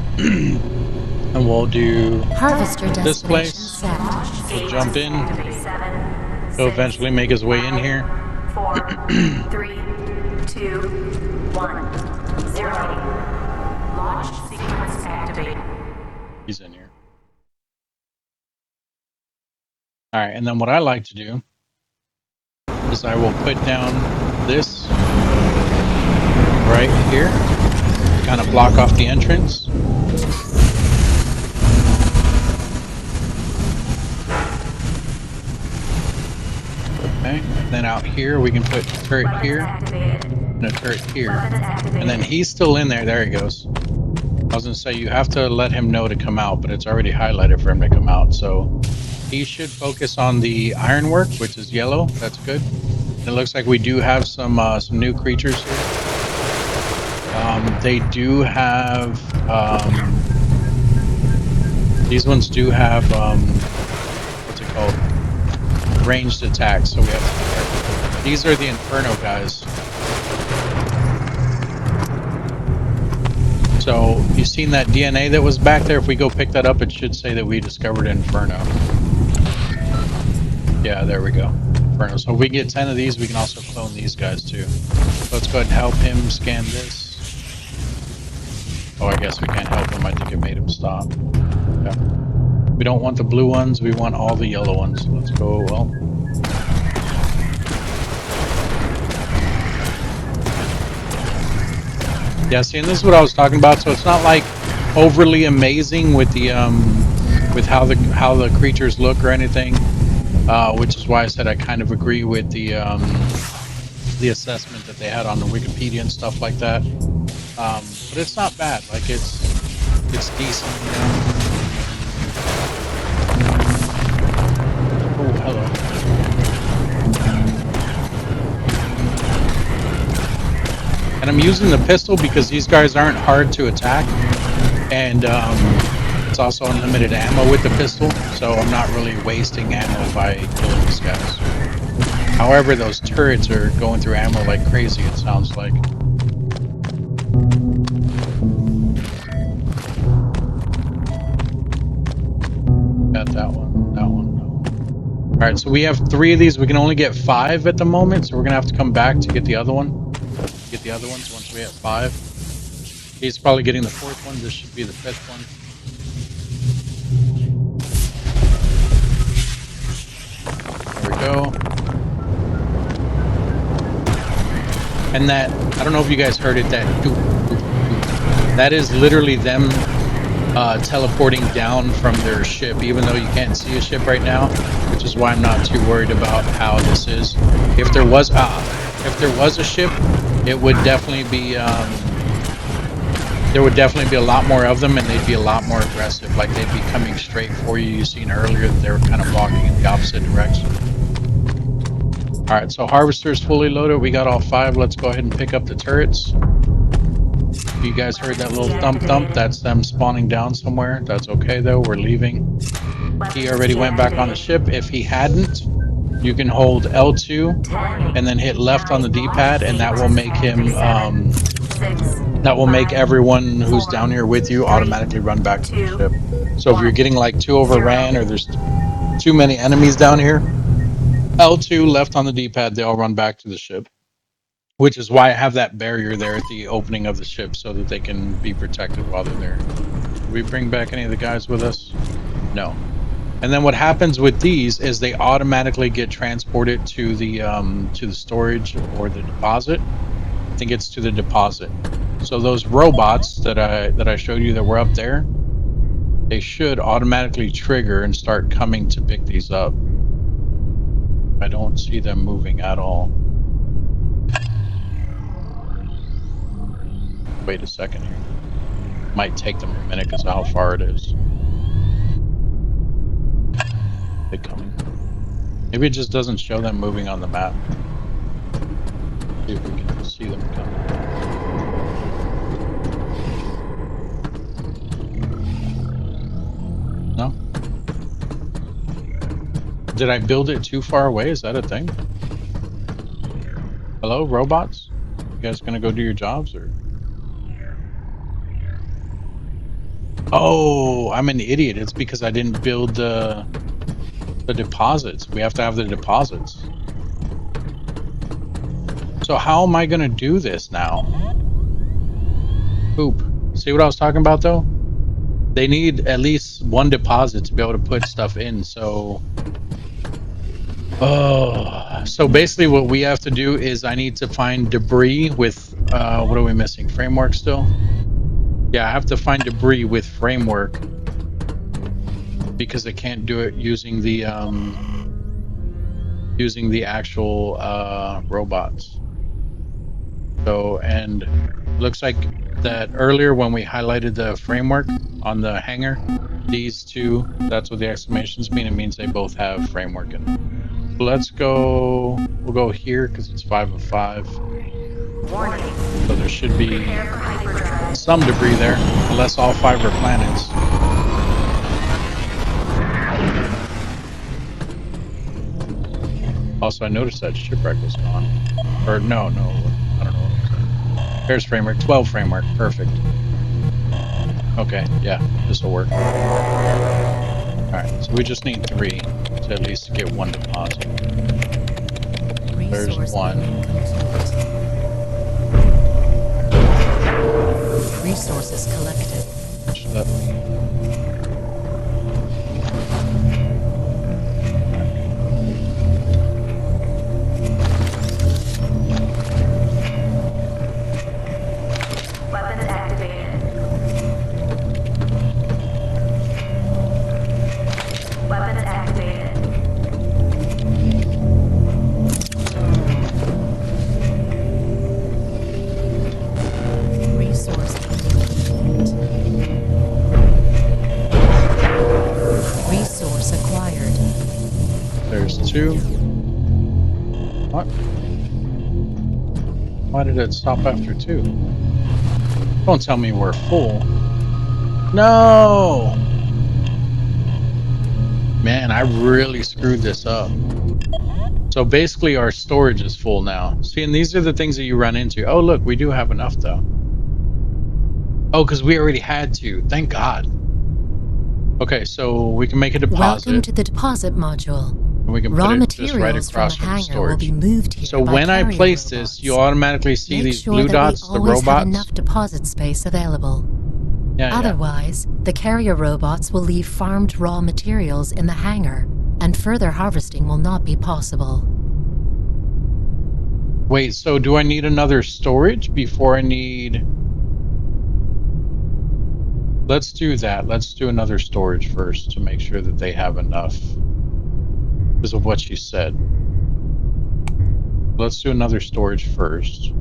And we'll do Harvester this destination place. set. We'll jump in. Seven, He'll six, eventually make his way in here. 4, 3, 2, 1, 0. Launch sequence activated. He's in here. All right, and then what I like to do is I will put down this right here, kind of block off the entrance. Okay, then out here we can put a turret here and a turret here. And then he's still in there. There he goes. I was gonna say you have to let him know to come out, but it's already highlighted for him to come out. So he should focus on the ironwork, which is yellow. That's good. And it looks like we do have some new creatures here. They do have these ones do have what's it called? Ranged attacks. So we have to be careful. These are the Inferno guys. So you've seen that DNA that was back there. If we go pick that up, it should say that we discovered Inferno. Yeah, there we go. Inferno. So if we get 10 of these, we can also clone these guys too. So let's go ahead and help him scan this. Oh, I guess we can't help him. I think it made him stop. Yeah. We don't want the blue ones. We want all the yellow ones. Let's go. Well. Yeah, see, and this is what I was talking about. So it's not like overly amazing with the with how the creatures look or anything, which is why I said I kind of agree with the assessment that they had on the Wikipedia and stuff like that. But it's not bad. Like it's decent. You know? Oh, hello. And I'm using the pistol because these guys aren't hard to attack, and it's also unlimited ammo with the pistol, so I'm not really wasting ammo by killing these guys. However, those turrets are going through ammo like crazy, it sounds like. Got that one, that one, that one. Alright, so we have 3 of these. We can only get 5 at the moment, so we're going to have to come back to get the other one. Get the other ones once we have 5. He's probably getting the 4th one. This should be the 5th one. There we go. And that, I don't know if you guys heard it, that doop, doop, doop. That is literally them teleporting down from their ship, even though you can't see a ship right now, which is why I'm not too worried about how this is. If there was a ship, it would definitely be there would definitely be a lot more of them, and they'd be a lot more aggressive. Like they'd be coming straight for you. You seen earlier that they were kind of walking in the opposite direction. All right, so harvester is fully loaded. We got all 5. Let's go ahead and pick up the turrets. You guys heard that little thump thump? That's them spawning down somewhere. That's okay though. We're leaving. He already went back on the ship. If he hadn't, you can hold L2 and then hit left on the D-pad, and that will make him that will make everyone who's down here with you automatically run back to the ship. So if you're getting like too overran or there's too many enemies down here, L2 left on the D-pad, they all run back to the ship. Which is why I have that barrier there at the opening of the ship so that they can be protected while they're there. Did we bring back any of the guys with us? No. And then what happens with these is they automatically get transported to the storage or the deposit. I think it's to the deposit. So those robots that I showed you that were up there, they should automatically trigger and start coming to pick these up. I don't see them moving at all. Wait a second here. Might take them a minute because of how far it is. They coming. Maybe it just doesn't show them moving on the map. See if we can see them coming. No? Did I build it too far away? Is that a thing? Hello, robots? You guys gonna go do your jobs or? Oh, I'm an idiot. It's because I didn't build the deposits. We have to have the deposits. So how am I going to do this now? Poop. See what I was talking about, though? They need at least one deposit to be able to put stuff in, so... Oh, so basically what we have to do is I need to find debris with... what are we missing? Framework still? Yeah, I have to find debris with framework because I can't do it using the actual robots. So, and it looks like that earlier when we highlighted the framework on the hangar, these two, that's what the exclamations mean. It means they both have framework in them. So let's go, we'll go here because it's 5 of 5. Warning. So there should be Prepare for hyperdrive. some debris there, unless all 5 are planets. Also, I noticed that shipwreck was gone. Or no, I don't know what it was. There's framework, 12 framework, perfect. Okay, yeah, this will work. Alright, so we just need 3 to at least get 1 deposit. There's 1. Resources collected. Shut up. Weapons activated. Weapons activated. Resource complete. Resource acquired. There's 2. What? Why did it stop after 2? Don't tell me we're full. No! Man, I really screwed this up. So basically our storage is full now. See, and these are the things that you run into. Oh, look, we do have enough though. Oh, because we already had to. Thank God. Okay, so we can make a deposit. Welcome to the deposit module. And we can Raw put it just right materials across from from the the hangar will storage. be moved here So by when I carrier place robots. this, you automatically see Make these sure blue that dots, we the always have robots. enough deposit space available. Yeah, Otherwise, the carrier robots will leave farmed raw materials in the hangar, and further harvesting will not be possible. Wait, so do I need another storage before I need... Let's do that. Let's do another storage first to make sure that they have enough. Because of what you said. Let's do another storage first.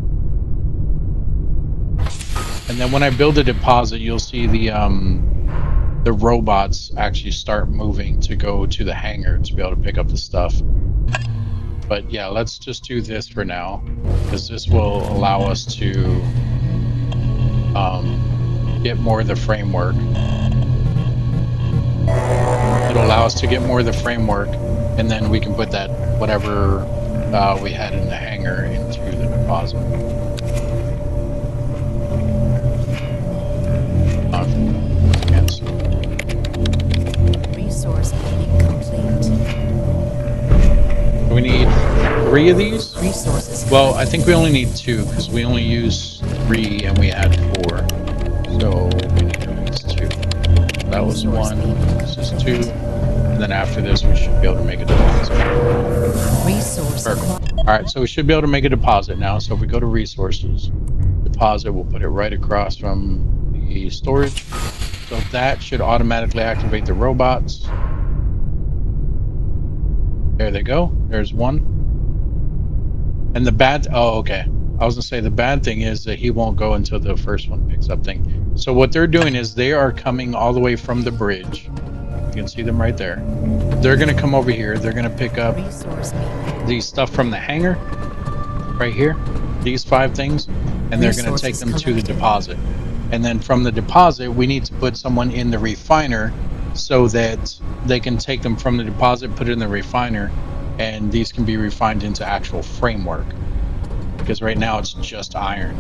And then when I build a deposit, you'll see the robots actually start moving to go to the hangar to be able to pick up the stuff. But yeah, let's just do this for now, because this will allow us to get more of the framework. It'll allow us to get more of the framework, and then we can put that whatever we had in the hangar into the deposit. Cancel. Resource cleaning complete. We need 3 of these? Resources. Well, I think we only need 2 because we only used 3 and we had 4. So we need at least 2. That was 1. This is 2. And then after this, we should be able to make a deposit. Resource. Perfect. All right, so we should be able to make a deposit now. So if we go to resources, deposit, we'll put it right across from the storage. So that should automatically activate the robots. There they go. There's 1. And the bad... Oh, okay. I was going to say the bad thing is that he won't go until the first one picks up thing. So what they're doing is they are coming all the way from the bridge. You can see them right there. They're going to come over here. They're going to pick up the stuff from the hangar right here. These 5 things. And they're going to take them to the deposit. And then from the deposit, we need to put someone in the refiner so that they can take them from the deposit, put it in the refiner, and these can be refined into actual framework. Because right now it's just iron.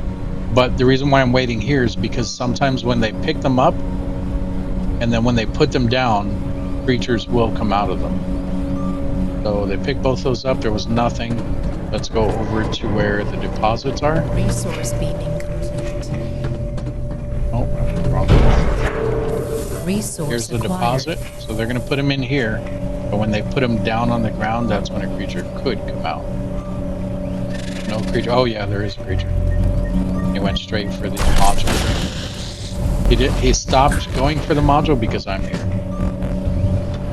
But the reason why I'm waiting here is because sometimes when they pick them up, and then when they put them down, creatures will come out of them. So they picked both those up. There was nothing. Let's go over to where the deposits are. Resource beaming complete. Oh, wrong one. Resource Here's the acquired. deposit. So they're going to put them in here. But when they put them down on the ground, that's when a creature could come out. No creature. Oh yeah, there is a creature. He went straight for the module. He stopped going for the module because I'm here.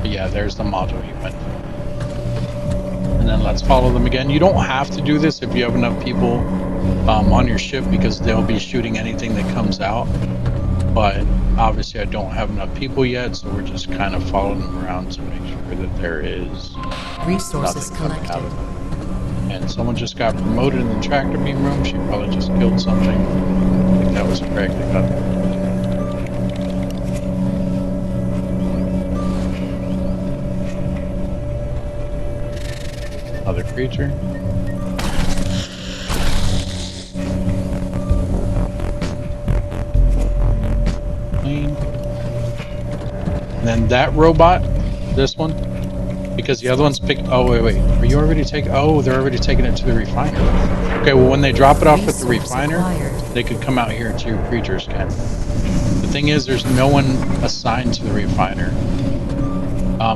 But yeah, there's the module he went for. And then let's follow them again. You don't have to do this if you have enough people on your ship, because they'll be shooting anything that comes out. But obviously I don't have enough people yet, so we're just kind of following them around to make sure that there is Resources nothing coming out collected. of it. And someone just got promoted in the tractor beam room. She probably just killed something. I think that was Craig that got promoted. Another creature. Clean. And then that robot, this one, because the other one's picked. Oh, wait. Are you already taking? Oh, they're already taking it to the refiner. Okay, well, when they drop it off at the refiner, they could come out here too. Creatures can. The thing is, there's no one assigned to the refiner.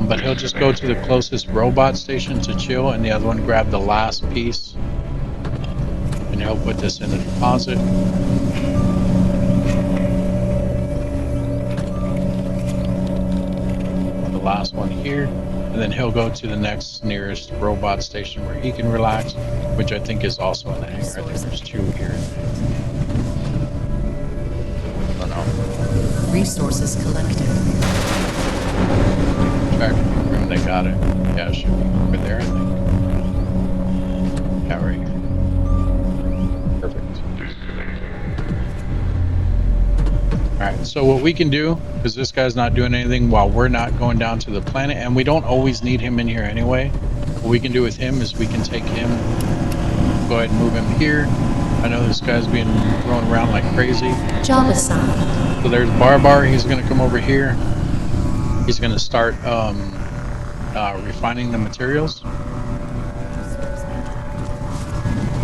But he'll just go to the closest robot station to chill, and the other one grab the last piece. And he'll put this in the deposit. The last one here. And then he'll go to the next nearest robot station where he can relax, which I think is also in the hangar. I think there's 2 here. I don't know. Resources collected. Tractor room, they got it. Yeah, it should be over there, I think. Yeah, right here. Perfect. Alright, so what we can do, because this guy's not doing anything while we're not going down to the planet, and we don't always need him in here anyway. What we can do with him is we can take him, go ahead and move him here. I know this guy's being thrown around like crazy. Job assigned. So there's Barbar, he's going to come over here. He's going to start refining the materials.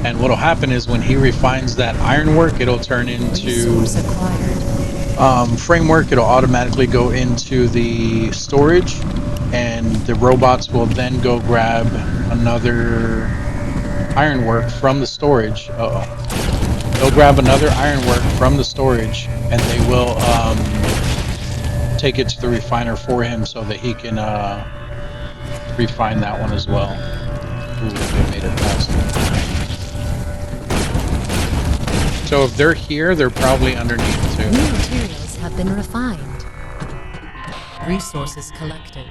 And what'll happen is when he refines that ironwork, it'll turn into Resource acquired. framework. It'll automatically go into the storage, and the robots will then go grab another ironwork from the storage. They'll grab another ironwork from the storage, and they will take it to the refiner for him so that he can refine that one as well. Ooh, they made it fast. So if they're here, they're probably underneath too. New materials have been refined. Resources collected.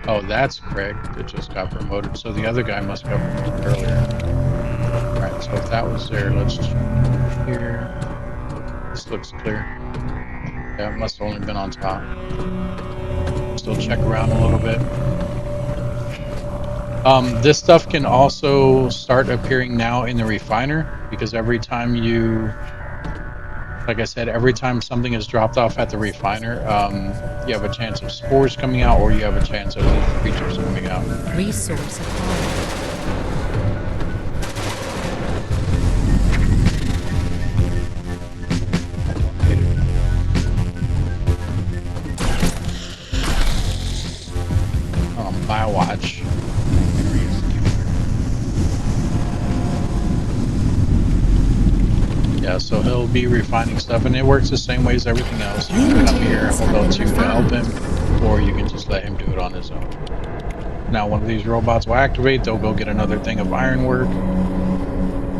Oh, that's Craig that just got promoted. So the other guy must have got promoted earlier. Alright, so if that was there, let's check here. This looks clear. Yeah, it must have only been on top. Still check around a little bit. This stuff can also start appearing now in the refiner, because every time you, like I said, every time something is dropped off at the refiner, you have a chance of spores coming out, or you have a chance of these creatures coming out. Resource acquired. Biowatch. Yeah, so he'll be refining stuff, and it works the same way as everything else. You can come here and we'll go to help him, or you can just let him do it on his own. Now one of these robots will activate, they'll go get another thing of ironwork.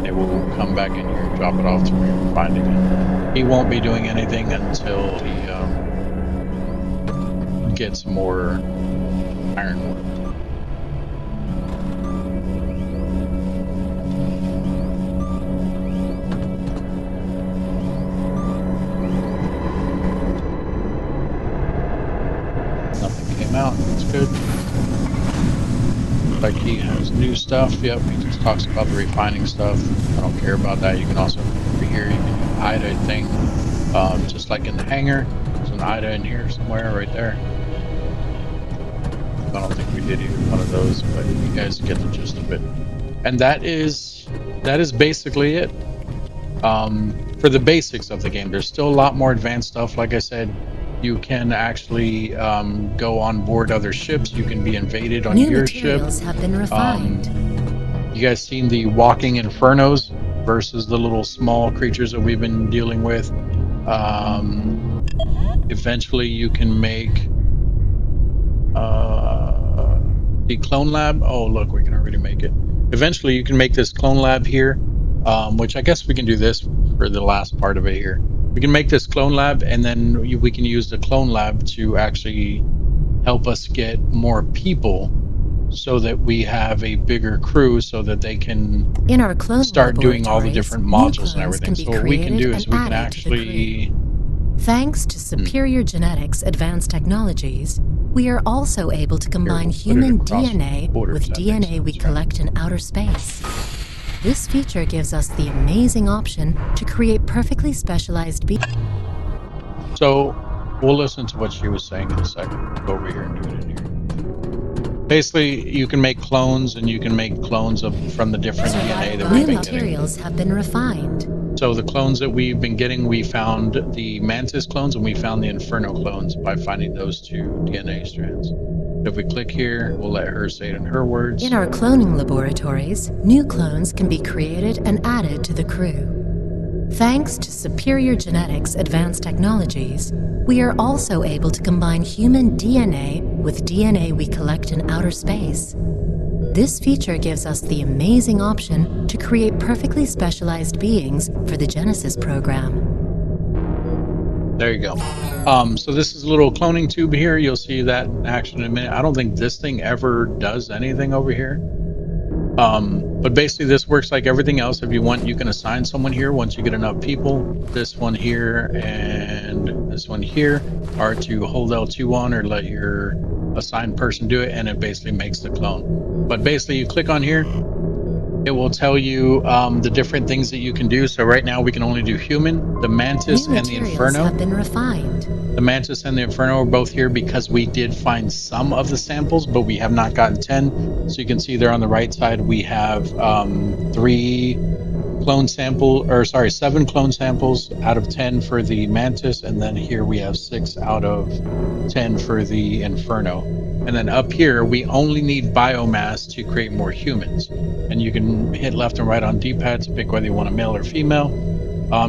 They will come back in here and drop it off to where you're finding it. He won't be doing anything until he gets more ironwork. Out. That's good. Like he has new stuff. Yep, he just talks about the refining stuff. I don't care about that. You can also over here you can hide a thing, just like in the hangar. an Ida in here somewhere, right there. I don't think we did either one of those, but you guys get the gist of it. And that is basically it. For the basics of the game, there's still a lot more advanced stuff. Like I said, you can actually go on board other ships. You can be invaded on New your ship. materials have been refined. You guys seen the walking infernos versus the little small creatures that we've been dealing with. Eventually you can make the clone lab. Oh, look, we can already make it. Eventually you can make this clone lab here, which I guess we can do this for the last part of it here. We can make this clone lab, and then we can use the clone lab to actually help us get more people so that we have a bigger crew so that they can In our cloning start doing all the laboratories, different new modules and clones everything. can be So what we can do created is and we can added to the actually... Thanks to superior genetics advanced technologies, we are also able to combine we'll put it human across DNA borders. with That makes DNA we sense, yeah. collect in outer space. This feature gives us the amazing option to create perfectly specialized beings. So we'll listen to what she was saying in a second. Go over here and do it in here. Basically, you can make clones, and you can make clones from the different DNA that we've New been getting. materials have been refined. So the clones that we've been getting, we found the Mantis clones and we found the Inferno clones by finding those two DNA strands. If we click here, we'll let her say it in her words. In our cloning laboratories, new clones can be created and added to the crew. Thanks to superior genetics advanced technologies, we are also able to combine human DNA with DNA we collect in outer space. This feature gives us the amazing option to create perfectly specialized beings for the Genesis program. There you go. So this is a little cloning tube here. You'll see that in action in a minute. I don't think this thing ever does anything over here. But basically this works like everything else. If you want, you can assign someone here once you get enough people. This one here and this one here are to hold L2 on or let your assigned person do it, and it basically makes the clone. But basically you click on here, it will tell you the different things that you can do. So right now we can only do human, the Mantis, New and the materials Inferno. have been refined. The Mantis and the Inferno are both here because we did find some of the samples, but we have not gotten 10. So you can see there on the right side, we have 7 clone samples out of 10 for the Mantis. And then here we have 6 out of 10 for the Inferno. And then up here, we only need biomass to create more humans. And you can hit left and right on D-pad to pick whether you want a male or female.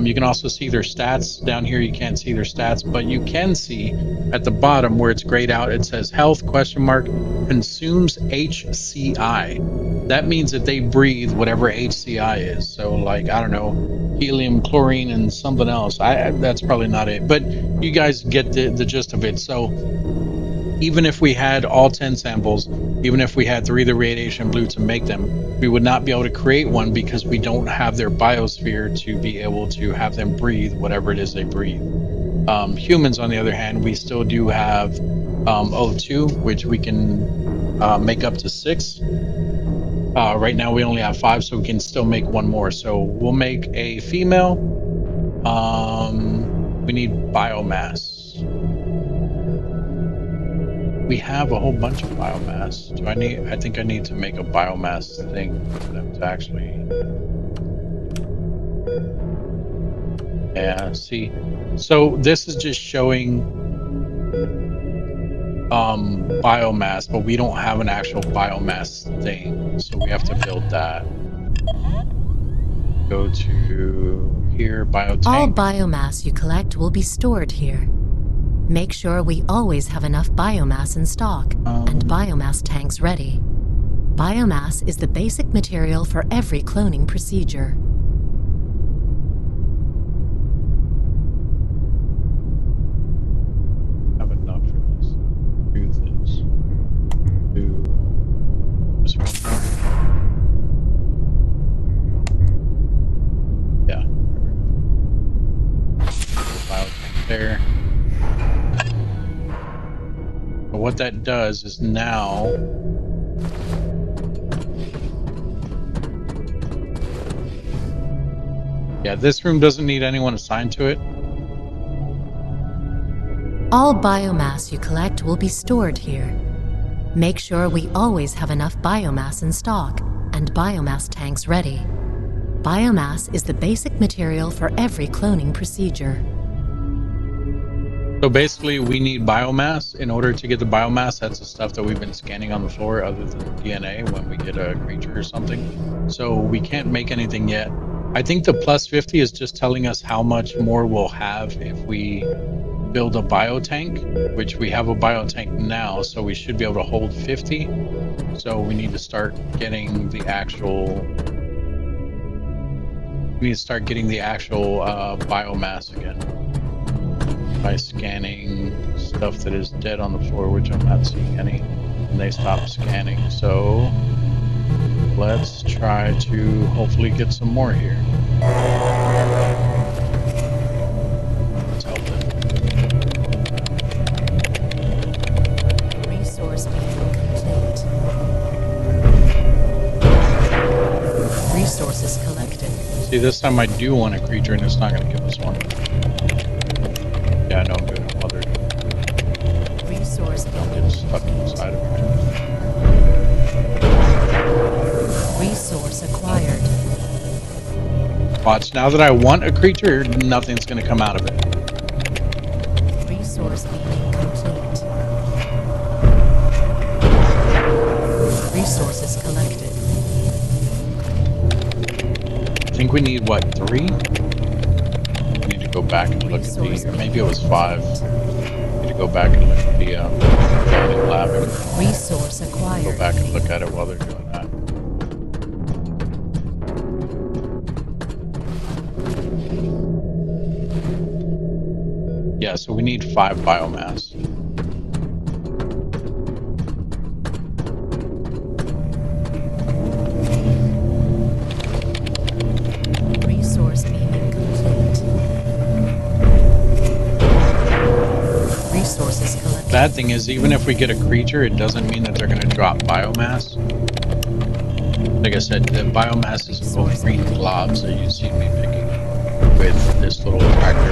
You can also see their stats. Down here, you can't see their stats, but you can see at the bottom where it's grayed out, it says health, consumes HCI. That means that they breathe whatever HCI is. So like, I don't know, helium, chlorine, and something else. That's probably not it, but you guys get the gist of it. So even if we had all 10 samples, even if we had 3 of the radiation blue to make them, we would not be able to create one because we don't have their biosphere to be able to have them breathe whatever it is they breathe. Humans, on the other hand, we still do have O2, which we can make up to 6. Right now we only have 5, so we can still make one more. So we'll make a female. We need biomass. We have a whole bunch of biomass. I think I need to make a biomass thing for them to actually... Yeah, see. So this is just showing biomass, but we don't have an actual biomass thing. So we have to build that. Go to here, biotank. All biomass you collect will be stored here. Make sure we always have enough biomass in stock and biomass tanks ready. Biomass is the basic material for every cloning procedure. Have enough for this. Do this. Do this one more. Yeah. Biotank there. But what that does is now this room doesn't need anyone assigned to it. All biomass you collect will be stored here. Make sure we always have enough biomass in stock and biomass tanks ready. Biomass is the basic material for every cloning procedure. So basically, we need biomass. In order to get the biomass, that's the stuff that we've been scanning on the floor other than DNA when we get a creature or something. So we can't make anything yet. I think the plus 50 is just telling us how much more we'll have if we build a biotank, which we have a biotank now, so we should be able to hold 50. So we need to start getting the actual... We need to start getting the actual biomass again. By scanning stuff that is dead on the floor, which I'm not seeing any, and they stop scanning. So let's try to hopefully get some more here. Let's help it. Resource being complete. Resources collected. See, this time I do want a creature, and it's not going to give us one. Yeah, I know I'm doing it while they're doing it. Resource I'll being get stuck inside of it. Resource acquired. Watch, now that I want a creature, nothing's going to come out of it. Resource being complete. Resources collected. I think we need, what, 3? We need to go back and look at the... Or maybe it was 5. We need to go back and look at the scanning lab. Resource acquired. Go back and look at it while they're doing that. Yeah, so we need 5 biomass. Resource being incomplete. Resources collected. Bad thing is, even if we get a creature, it doesn't mean that they're going to drop biomass. Like I said, the biomass is little green globs that you see me picking with this little tractor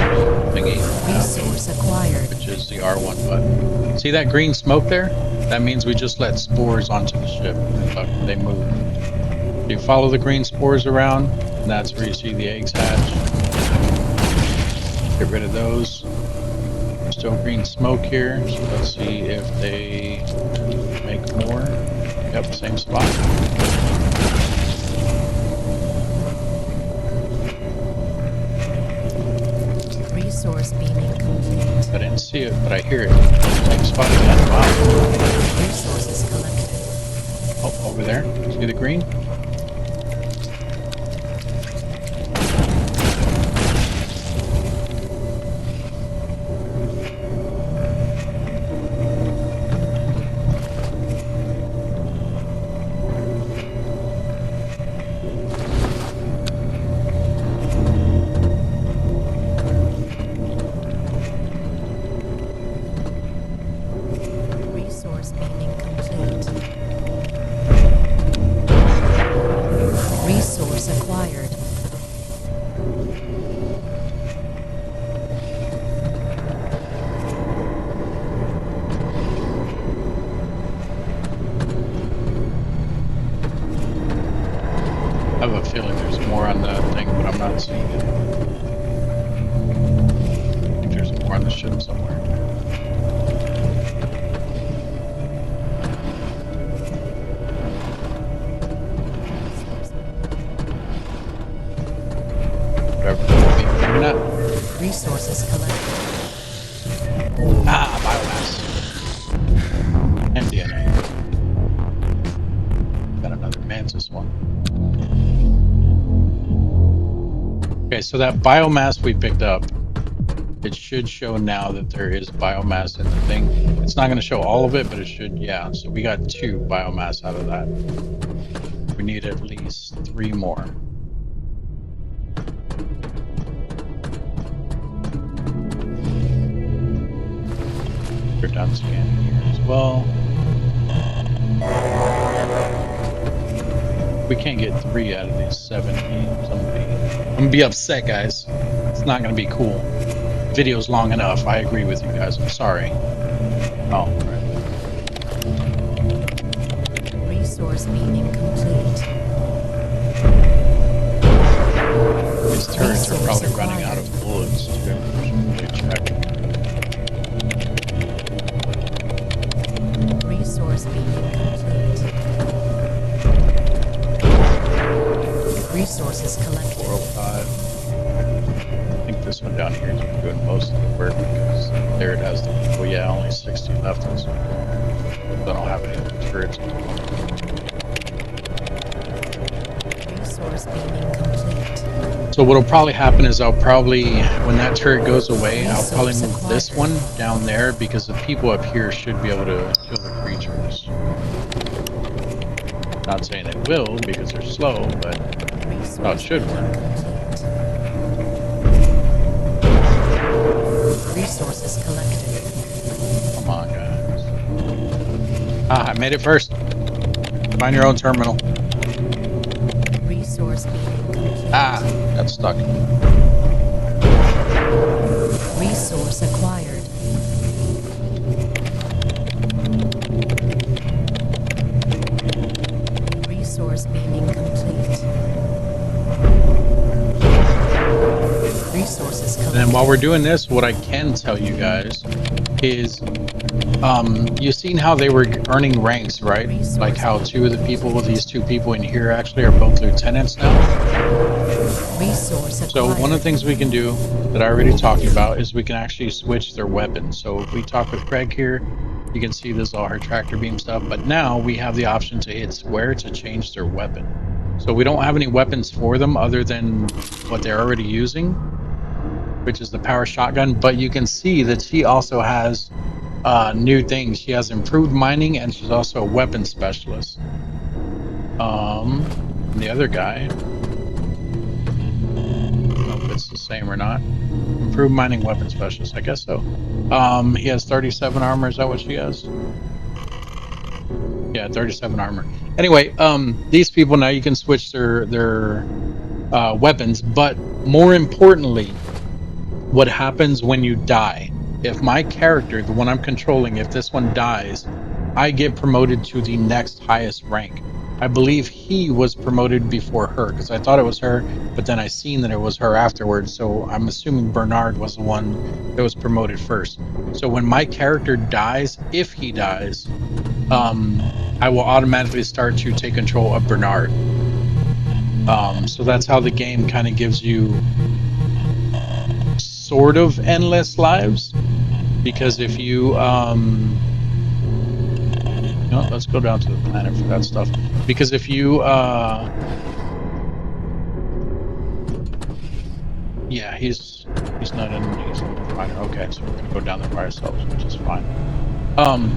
thingy. Resource acquired. Which is the R1 button. See that green smoke there? That means we just let spores onto the ship. Look, they move. You follow the green spores around, and that's where you see the eggs hatch. Get rid of those. Still green smoke here, so let's see if they make more. Yep, same spot. Resource being incomplete. I didn't see it, but I hear it. Same spot again. Wow. Resources collected. Oh, over there. See the green? Resource being incomplete. Resource acquired. I have a feeling there's more on the thing, but I'm not seeing it. I think there's more on the ship somewhere. Whatever. Maybe not. Resources collected. Ah, biomass. And DNA. Got another mantis one. Okay, so that biomass we picked up, it should show now that there is biomass in the thing. It's not going to show all of it, but it should, yeah. So we got 2 biomass out of that. We need at least 3 more. They're done scanning here as well. We can't get 3 out of these 7 games. I'm gonna be upset, guys. It's not gonna be cool. video's long enough. I agree with you guys. I'm sorry. Oh, right. Resource beaming complete. These turrets are probably Resource running out of bullets too. Should check. Resource beaming complete. Resources collected. 405. I think this one down here is doing most of the work because there it has the people. Yeah, only 60 left. So I don't have any other turrets. Resource beaming complete. So what'll probably happen is I'll probably, when that turret goes away, I'll probably move this one down there because the people up here should be able to kill the creatures. Not saying they will because they're slow, but it should work. Resources collected. Come on, guys. Ah, I made it first. Find your own terminal. Resource beaming complete. Ah, got stuck. Resource acquired. Resource beaming complete. Resources collected. And then while we're doing this, what I can tell you guys is, you've seen how they were earning ranks, right? Like how two of the people, these two people in here actually are both lieutenants now. Resource acquired. So one of the things we can do that I already talked about is we can actually switch their weapons. So if we talk with Craig here, you can see this is all her tractor beam stuff, but now we have the option to hit square to change their weapon. So we don't have any weapons for them other than what they're already using, which is the power shotgun, but you can see that she also has new things. She has improved mining and she's also a weapon specialist. The other guy, I don't know if it's the same or not. Improved mining weapon specialist, I guess so. He has 37 armor. Is that what she has? Yeah, 37 armor. Anyway, these people now you can switch their weapons, but more importantly, what happens when you die. If my character, the one I'm controlling, if this one dies, I get promoted to the next highest rank. I believe he was promoted before her because I thought it was her, but then I seen that it was her afterwards. So I'm assuming Bernard was the one that was promoted first. So when my character dies, if he dies, I will automatically start to take control of Bernard. So that's how the game kind of gives you sort of endless lives, because if you let's go down to the planet for that stuff, because if you yeah, he's not in, he's in the fighter. Okay, so we're gonna go down there by ourselves, which is fine.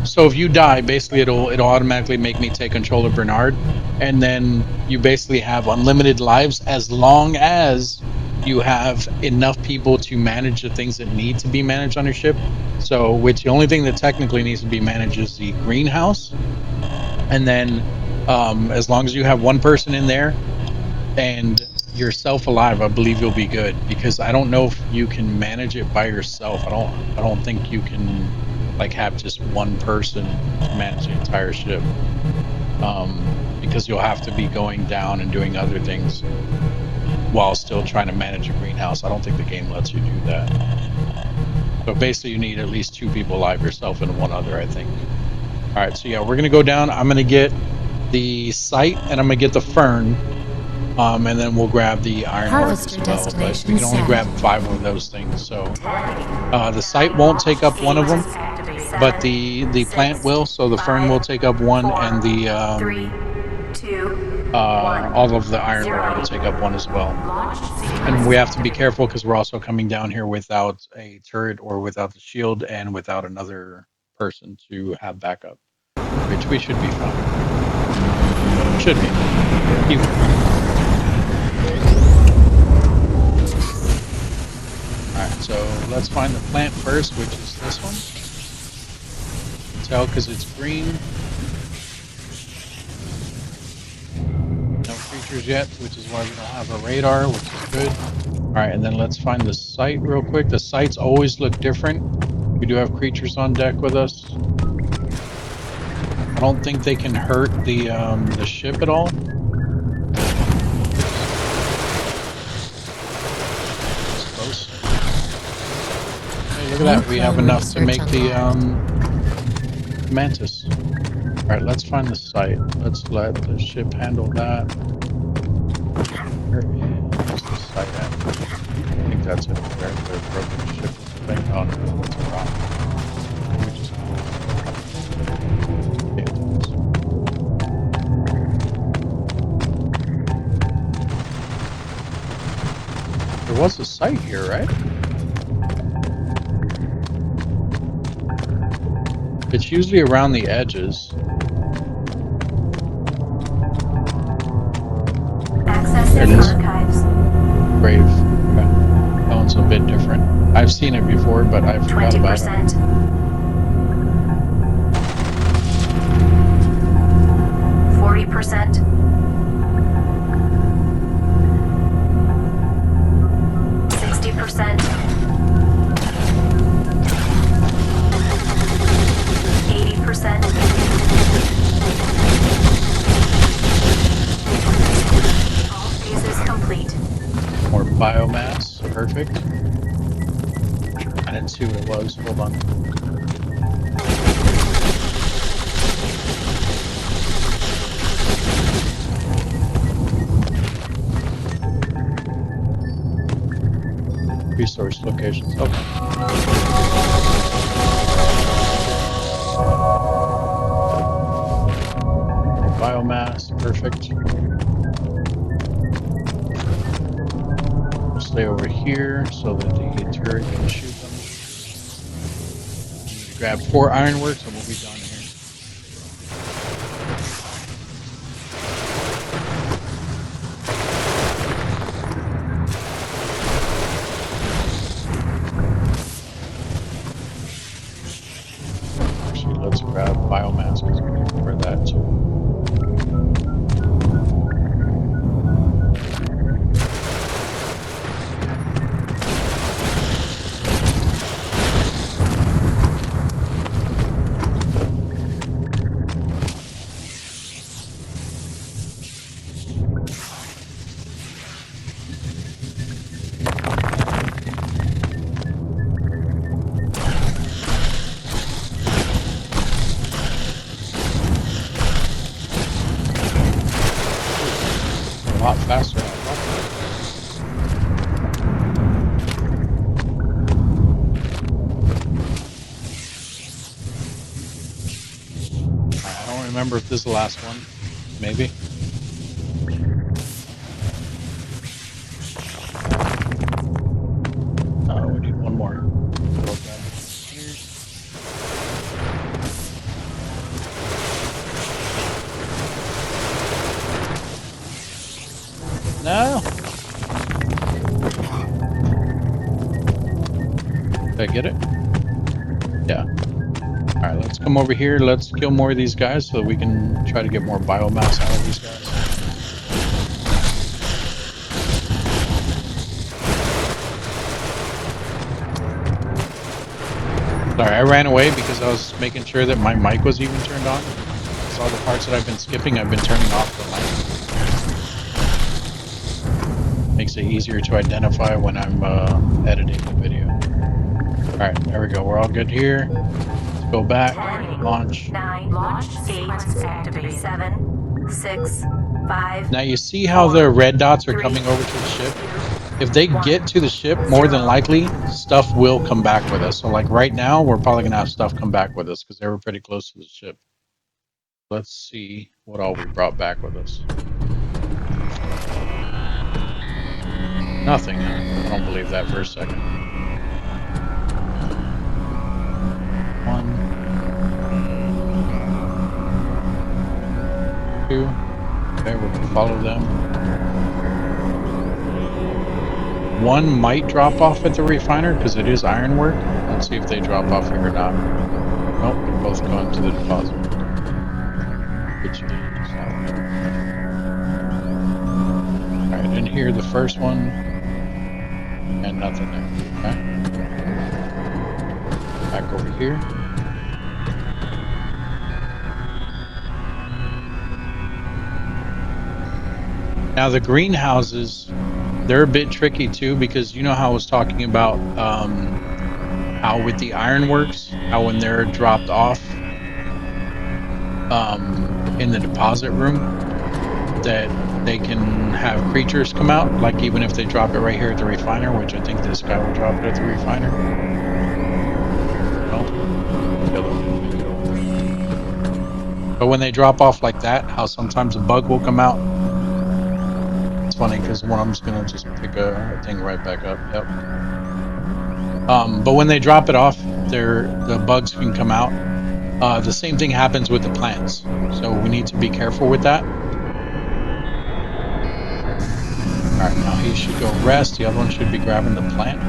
So if you die, basically it'll automatically make me take control of Bernard, and then you basically have unlimited lives as long as you have enough people to manage the things that need to be managed on your ship. So, which the only thing that technically needs to be managed is the greenhouse, and then as long as you have one person in there and yourself alive, I believe you'll be good, because I don't know if you can manage it by yourself. I don't think you can like have just one person manage the entire ship, because you'll have to be going down and doing other things while still trying to manage a greenhouse. I don't think the game lets you do that. So basically you need at least two people alive, yourself and one other, I think. All right, so yeah, we're gonna go down. I'm gonna get the site and I'm gonna get the fern, and then we'll grab the iron ore as well. But we can only grab 5 of those things. So the site won't take up one of them, but the plant will. So the fern will take up one, and the all of the iron ore will take up one as well. And we have to be careful because we're also coming down here without a turret or without the shield and without another person to have backup, which we should be fine. Should be. Alright, so let's find the plant first, which is this one. You can tell because it's green. No creatures yet, which is why we don't have a radar, which is good. Alright, and then let's find the site real quick. The sites always look different. We do have creatures on deck with us. I don't think they can hurt the ship at all. It's close. Hey, look at that. We have enough to make the mantis. Alright, let's find the site. Let's let the ship handle that. Where is the site at? I think that's it. Where the broken ship thing. Oh no, it's a rock. We just okay, there was a site here, right? It's usually around the edges. Accessing archives. Brave. Okay. That one's a bit different. I've seen it before, but I forgot about it. 20%. 40%. 60%. 80%. All phases complete. More biomass. Perfect. I didn't see what it was. Hold on. Resource locations. Okay. More biomass. Perfect. We'll stay over here so that the turret can shoot them. Grab 4 ironworks and we'll be done here. Actually, let's grab biomass because we need more of that too. A lot faster than I thought. I don't remember if this is the last one. Maybe. Oh, we need one more. Throw that here. No. Did I get it? Yeah. Alright, let's come over here. Let's kill more of these guys so that we can try to get more biomass out of these guys. Sorry, I ran away because I was making sure that my mic was even turned on. So all the parts that I've been skipping, I've been turning off the mic. Makes it easier to identify when I'm editing the video. Alright, there we go. We're all good here. Let's go back. 10, Launch. 9, launch sequence activate. 7, 6, 5. Now you see how the red dots are coming over to the ship? If they get to the ship, more than likely, stuff will come back with us. So like right now, we're probably going to have stuff come back with us because they were pretty close to the ship. Let's see what all we brought back with us. Nothing, huh? I don't believe that for a second. 1, 2. Okay, we're going to follow them. 1 might drop off at the refiner because it is ironwork. Let's see if they drop off here or not. Nope, they're both going to the deposit. here, the first one, and nothing there. Okay. Back over here. Now the greenhouses, they're a bit tricky too, because you know how I was talking about how with the ironworks, how when they're dropped off in the deposit room, that they can have creatures come out, like even if they drop it right here at the refiner, which I think this guy will drop it at the refiner. No? The other one. But when they drop off like that, how sometimes a bug will come out. It's funny because one of them's gonna just pick a thing right back up. Yep. But when they drop it off, the bugs can come out. The same thing happens with the plants, so we need to be careful with that. All right, now he should go rest. The other one should be grabbing the plant.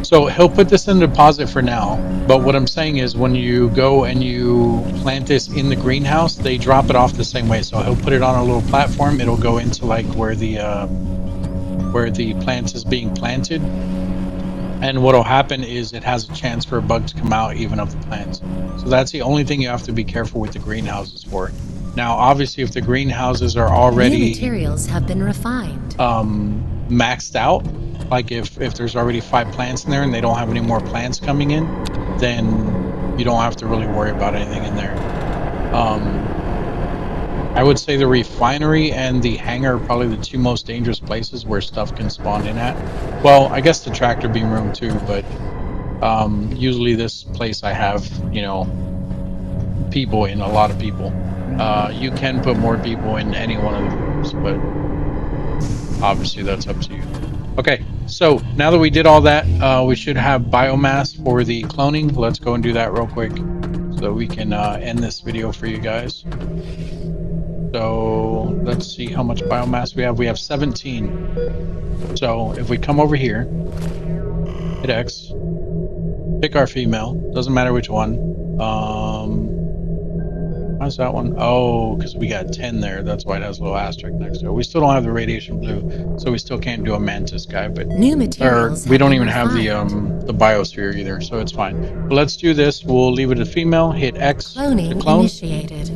So he'll put this in deposit for now, but what I'm saying is when you go and you plant this in the greenhouse, they drop it off the same way. So he'll put it on a little platform. It'll go into like where the plant is being planted. And what'll happen is it has a chance for a bug to come out even of the plants. So that's the only thing you have to be careful with the greenhouses for. Now, obviously, if the greenhouses are already New materials have been refined. Maxed out, like if there's already 5 plants in there and they don't have any more plants coming in, then you don't have to really worry about anything in there. I would say the refinery and the hangar are probably the 2 most dangerous places where stuff can spawn in at. Well, I guess the tractor beam room too, but usually this place I have, you know, people in, a lot of people. You can put more people in any one of the rooms, but obviously that's up to you. Okay, so now that we did all that, we should have biomass for the cloning. Let's go and do that real quick so that we can end this video for you guys. So let's see how much biomass we have. We have 17. So if we come over here, hit X, pick our female, doesn't matter which one. How's that one? Oh, because we got 10 there. That's why it has a little asterisk next to it. We still don't have the radiation blue, so we still can't do a mantis guy. But New materials we don't even refined. have the biosphere either, so it's fine. But let's do this. We'll leave it a female. Hit X Cloning to clone. initiated.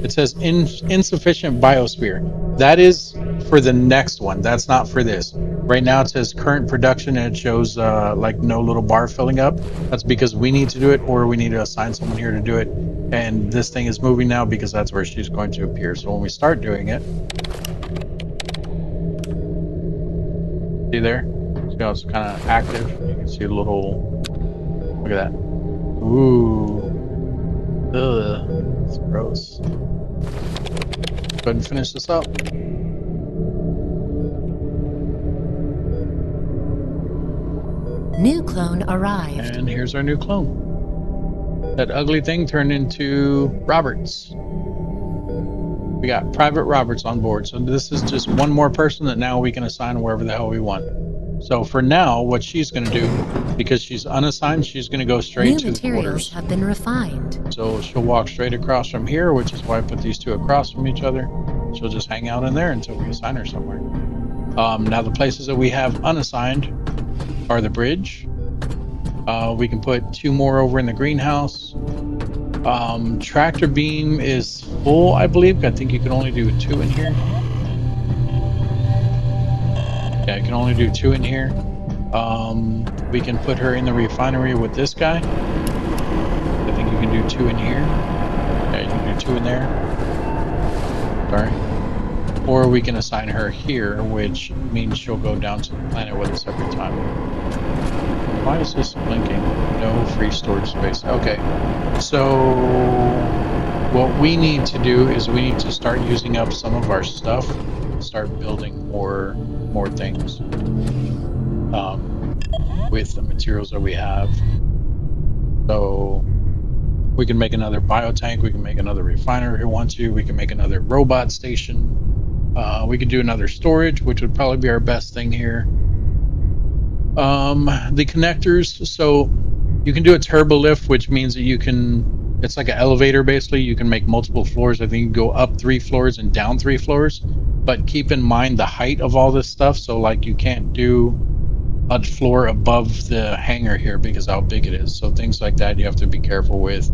It says insufficient biosphere. That is for the next one. That's not for this. Right now it says current production and it shows like no little bar filling up. That's because we need to do it or we need to assign someone here to do it. And this thing is moving now because that's where she's going to appear. So when we start doing it, see there? See how it's kind of active? You can see a little, look at that. Ooh. Ugh. It's gross. Go ahead and finish this up. New clone arrived. And here's our new clone. That ugly thing turned into Roberts. We got Private Roberts on board. So this is just one more person that now we can assign wherever the hell we want. So for now, what she's going to do, because she's unassigned, she's going to go straight to the quarters. New materials have been refined. So she'll walk straight across from here, which is why I put these 2 across from each other. She'll just hang out in there until we assign her somewhere. Now the places that we have unassigned are the bridge. We can put 2 more over in the greenhouse. Tractor beam is full, I believe. I think you can only do 2 in here. Yeah, I can only do 2 in here. We can put her in the refinery with this guy. I think you can do 2 in here. Yeah, you can do 2 in there. Sorry. Or we can assign her here, which means she'll go down to the planet with us every time. Why is this blinking? No free storage space. Okay. So what we need to do is we need to start using up some of our stuff, start building more things with the materials that we have. So we can make another biotank, we can make another refiner if we want to, we can make another robot station, we could do another storage, which would probably be our best thing here. The connectors, so you can do a turbo lift, which means that you can it's like an elevator basically. You can make multiple floors. I think you can go up 3 floors and down 3 floors. But keep in mind the height of all this stuff. So like you can't do a floor above the hangar here because how big it is. So things like that you have to be careful with.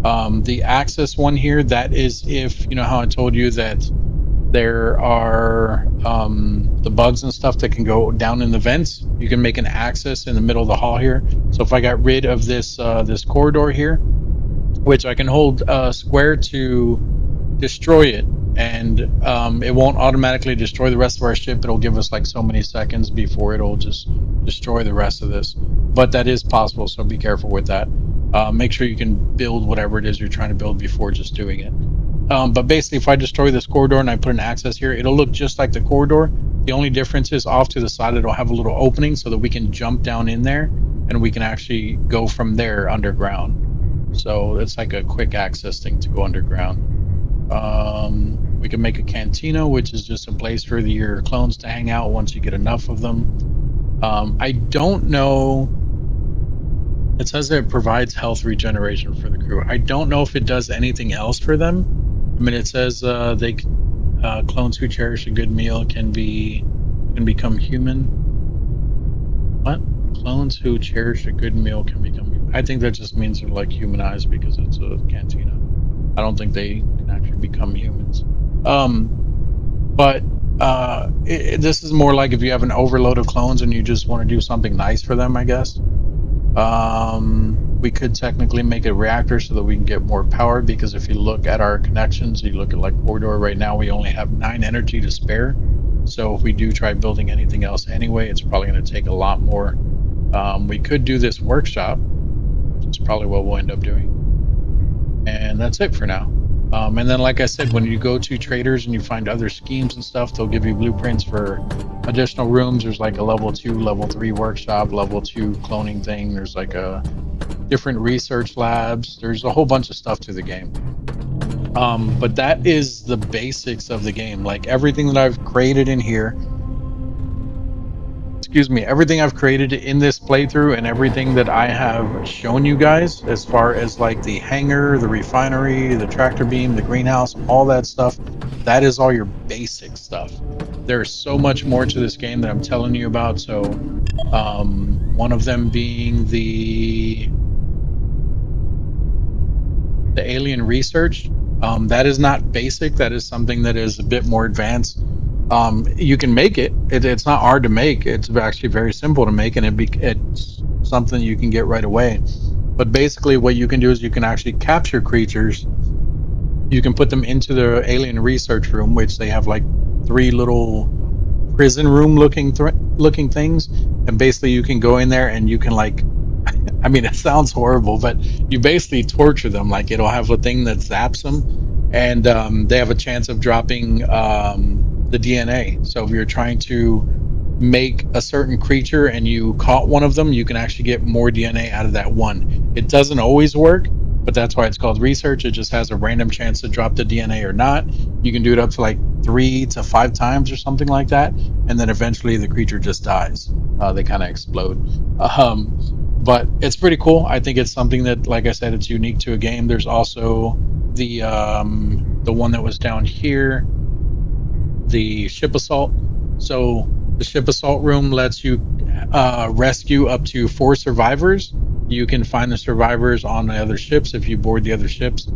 The access one here, that is if, you know how I told you that there are the bugs and stuff that can go down in the vents. You can make an access in the middle of the hall here. So if I got rid of this this corridor here, which I can hold square to destroy it, and it won't automatically destroy the rest of our ship. It'll give us like so many seconds before it'll just destroy the rest of this. But that is possible, so be careful with that. Make sure you can build whatever it is you're trying to build before just doing it. But basically, if I destroy this corridor and I put an access here, it'll look just like the corridor. The only difference is off to the side, it'll have a little opening so that we can jump down in there and we can actually go from there underground. So it's like a quick access thing to go underground. We can make a cantina, which is just a place for your clones to hang out once you get enough of them. I don't know. It says that it provides health regeneration for the crew. I don't know if it does anything else for them. I mean, it says clones who cherish a good meal can become human. What? Clones who cherish a good meal can become human. I think that just means they're like humanized because it's a cantina. I don't think they can actually become humans. But this is more like if you have an overload of clones and you just want to do something nice for them, I guess. We could technically make a reactor so that we can get more power, because if you look at our connections, you look at like corridor right now, we only have 9 energy to spare. So if we do try building anything else anyway, it's probably going to take a lot more. We could do this workshop. That's probably what we'll end up doing. And that's it for now. And then, like I said, when you go to traders and you find other schemes and stuff, they'll give you blueprints for additional rooms. There's like a level 2, level 3 workshop, level 2 cloning thing. There's like a different research labs. There's a whole bunch of stuff to the game. But that is the basics of the game. Like everything that I've created in here, everything I've created in this playthrough and everything that I have shown you guys as far as like the hangar, the refinery, the tractor beam, the greenhouse, all that stuff, that is all your basic stuff. There's so much more to this game that I'm telling you about. So one of them being the alien research. That is not basic. That is something that is a bit more advanced. You can make it. It's not hard to make. It's actually very simple to make, and it's something you can get right away. But basically what you can do is you can actually capture creatures. You can put them into the alien research room, which they have like 3 little prison room looking things, and basically you can go in there and you can like, I mean, it sounds horrible, but you basically torture them. Like it'll have a thing that zaps them, and they have a chance of dropping the DNA. So if you're trying to make a certain creature and you caught one of them, you can actually get more DNA out of that one. It doesn't always work, but that's why it's called research. It just has a random chance to drop the DNA or not. You can do it up to like 3 to 5 times or something like that, and then eventually the creature just dies. They kind of explode. But it's pretty cool. I think it's something that, like I said, it's unique to a game. There's also the one that was down here, the ship assault. So the ship assault room lets you rescue up to 4 survivors. You can find the survivors on the other ships if you board the other ships.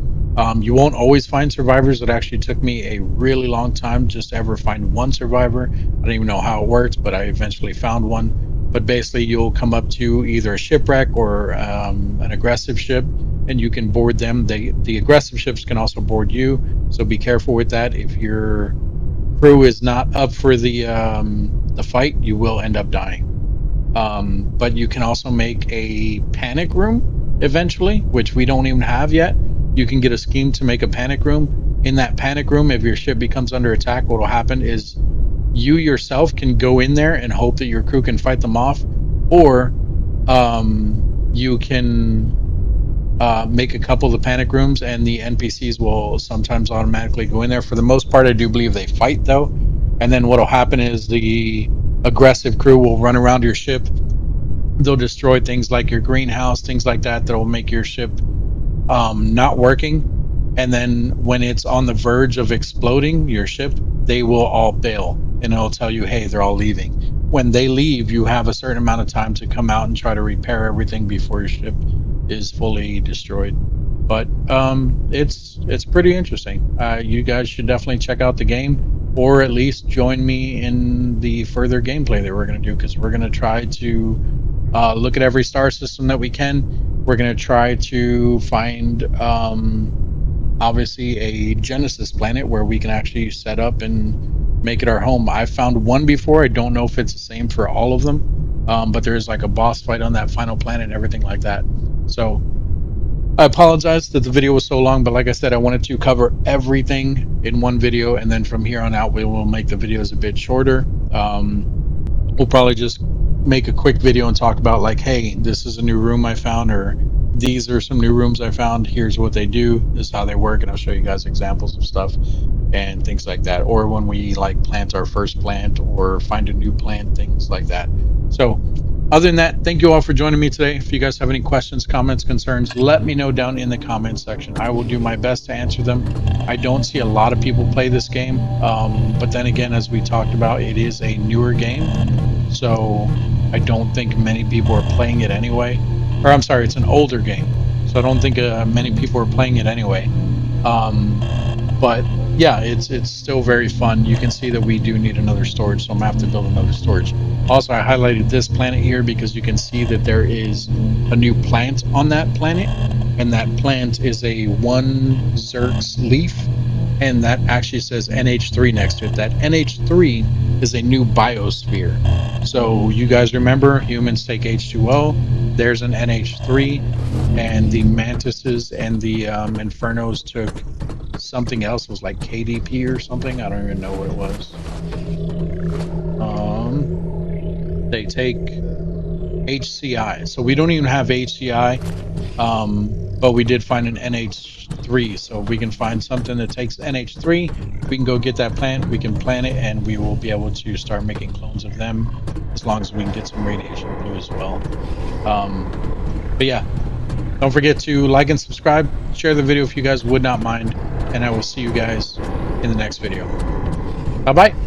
You won't always find survivors. It actually took me a really long time just to ever find one survivor. I don't even know how it works, but I eventually found one. But basically, you'll come up to either a shipwreck or an aggressive ship, and you can board them. The aggressive ships can also board you, so be careful with that. If your crew is not up for the fight, you will end up dying. But you can also make a panic room eventually, which we don't even have yet. You can get a scheme to make a panic room. In that panic room, if your ship becomes under attack, what will happen is you yourself can go in there and hope that your crew can fight them off, or you can make a couple of the panic rooms and the NPCs will sometimes automatically go in there. For the most part, I do believe they fight though, and then what will happen is the aggressive crew will run around your ship. They'll destroy things like your greenhouse, things like that will make your ship not working, and then when it's on the verge of exploding your ship, they will all bail, and it'll tell you, hey, they're all leaving. When they leave, you have a certain amount of time to come out and try to repair everything before your ship is fully destroyed. But it's pretty interesting. You guys should definitely check out the game, or at least join me in the further gameplay that we're going to do, because we're going to try to look at every star system that we can. We're going to try to find obviously a Genesis planet where we can actually set up and make it our home. I found one before. I don't know if it's the same for all of them, but there's like a boss fight on that final planet and everything like that. So I apologize that the video was so long, but like I said, I wanted to cover everything in one video, and then from here on out, we will make the videos a bit shorter. We'll probably just make a quick video and talk about, like, hey, this is a new room I found, or these are some new rooms I found. Here's what they do. This is how they work, and I'll show you guys examples of stuff and things like that. Or when we like plant our first plant or find a new plant, things like that. So other than that, thank you all for joining me today. If you guys have any questions, comments, concerns, let me know down in the comments section. I will do my best to answer them. I don't see a lot of people play this game, but then again, as we talked about, it is a newer game, so I don't think many people are playing it anyway. Or I'm sorry, it's an older game, so I don't think many people are playing it anyway. But yeah, it's still very fun. You can see that we do need another storage, so I'm gonna have to build another storage. Also, I highlighted this planet here because you can see that there is a new plant on that planet, and that plant is a 1 Xerx leaf, and that actually says NH3 next to it. That NH3 is a new biosphere. So you guys remember, humans take H2O, there's an NH3, and the mantises and the infernos took something else. It was like KDP or something. I don't even know what it was. They take HCI. So we don't even have HCI, but we did find an NH3. So if we can find something that takes NH3, we can go get that plant, we can plant it, and we will be able to start making clones of them, as long as we can get some radiation blue as well. But yeah, don't forget to like and subscribe, share the video if you guys would not mind, and I will see you guys in the next video. Bye-bye.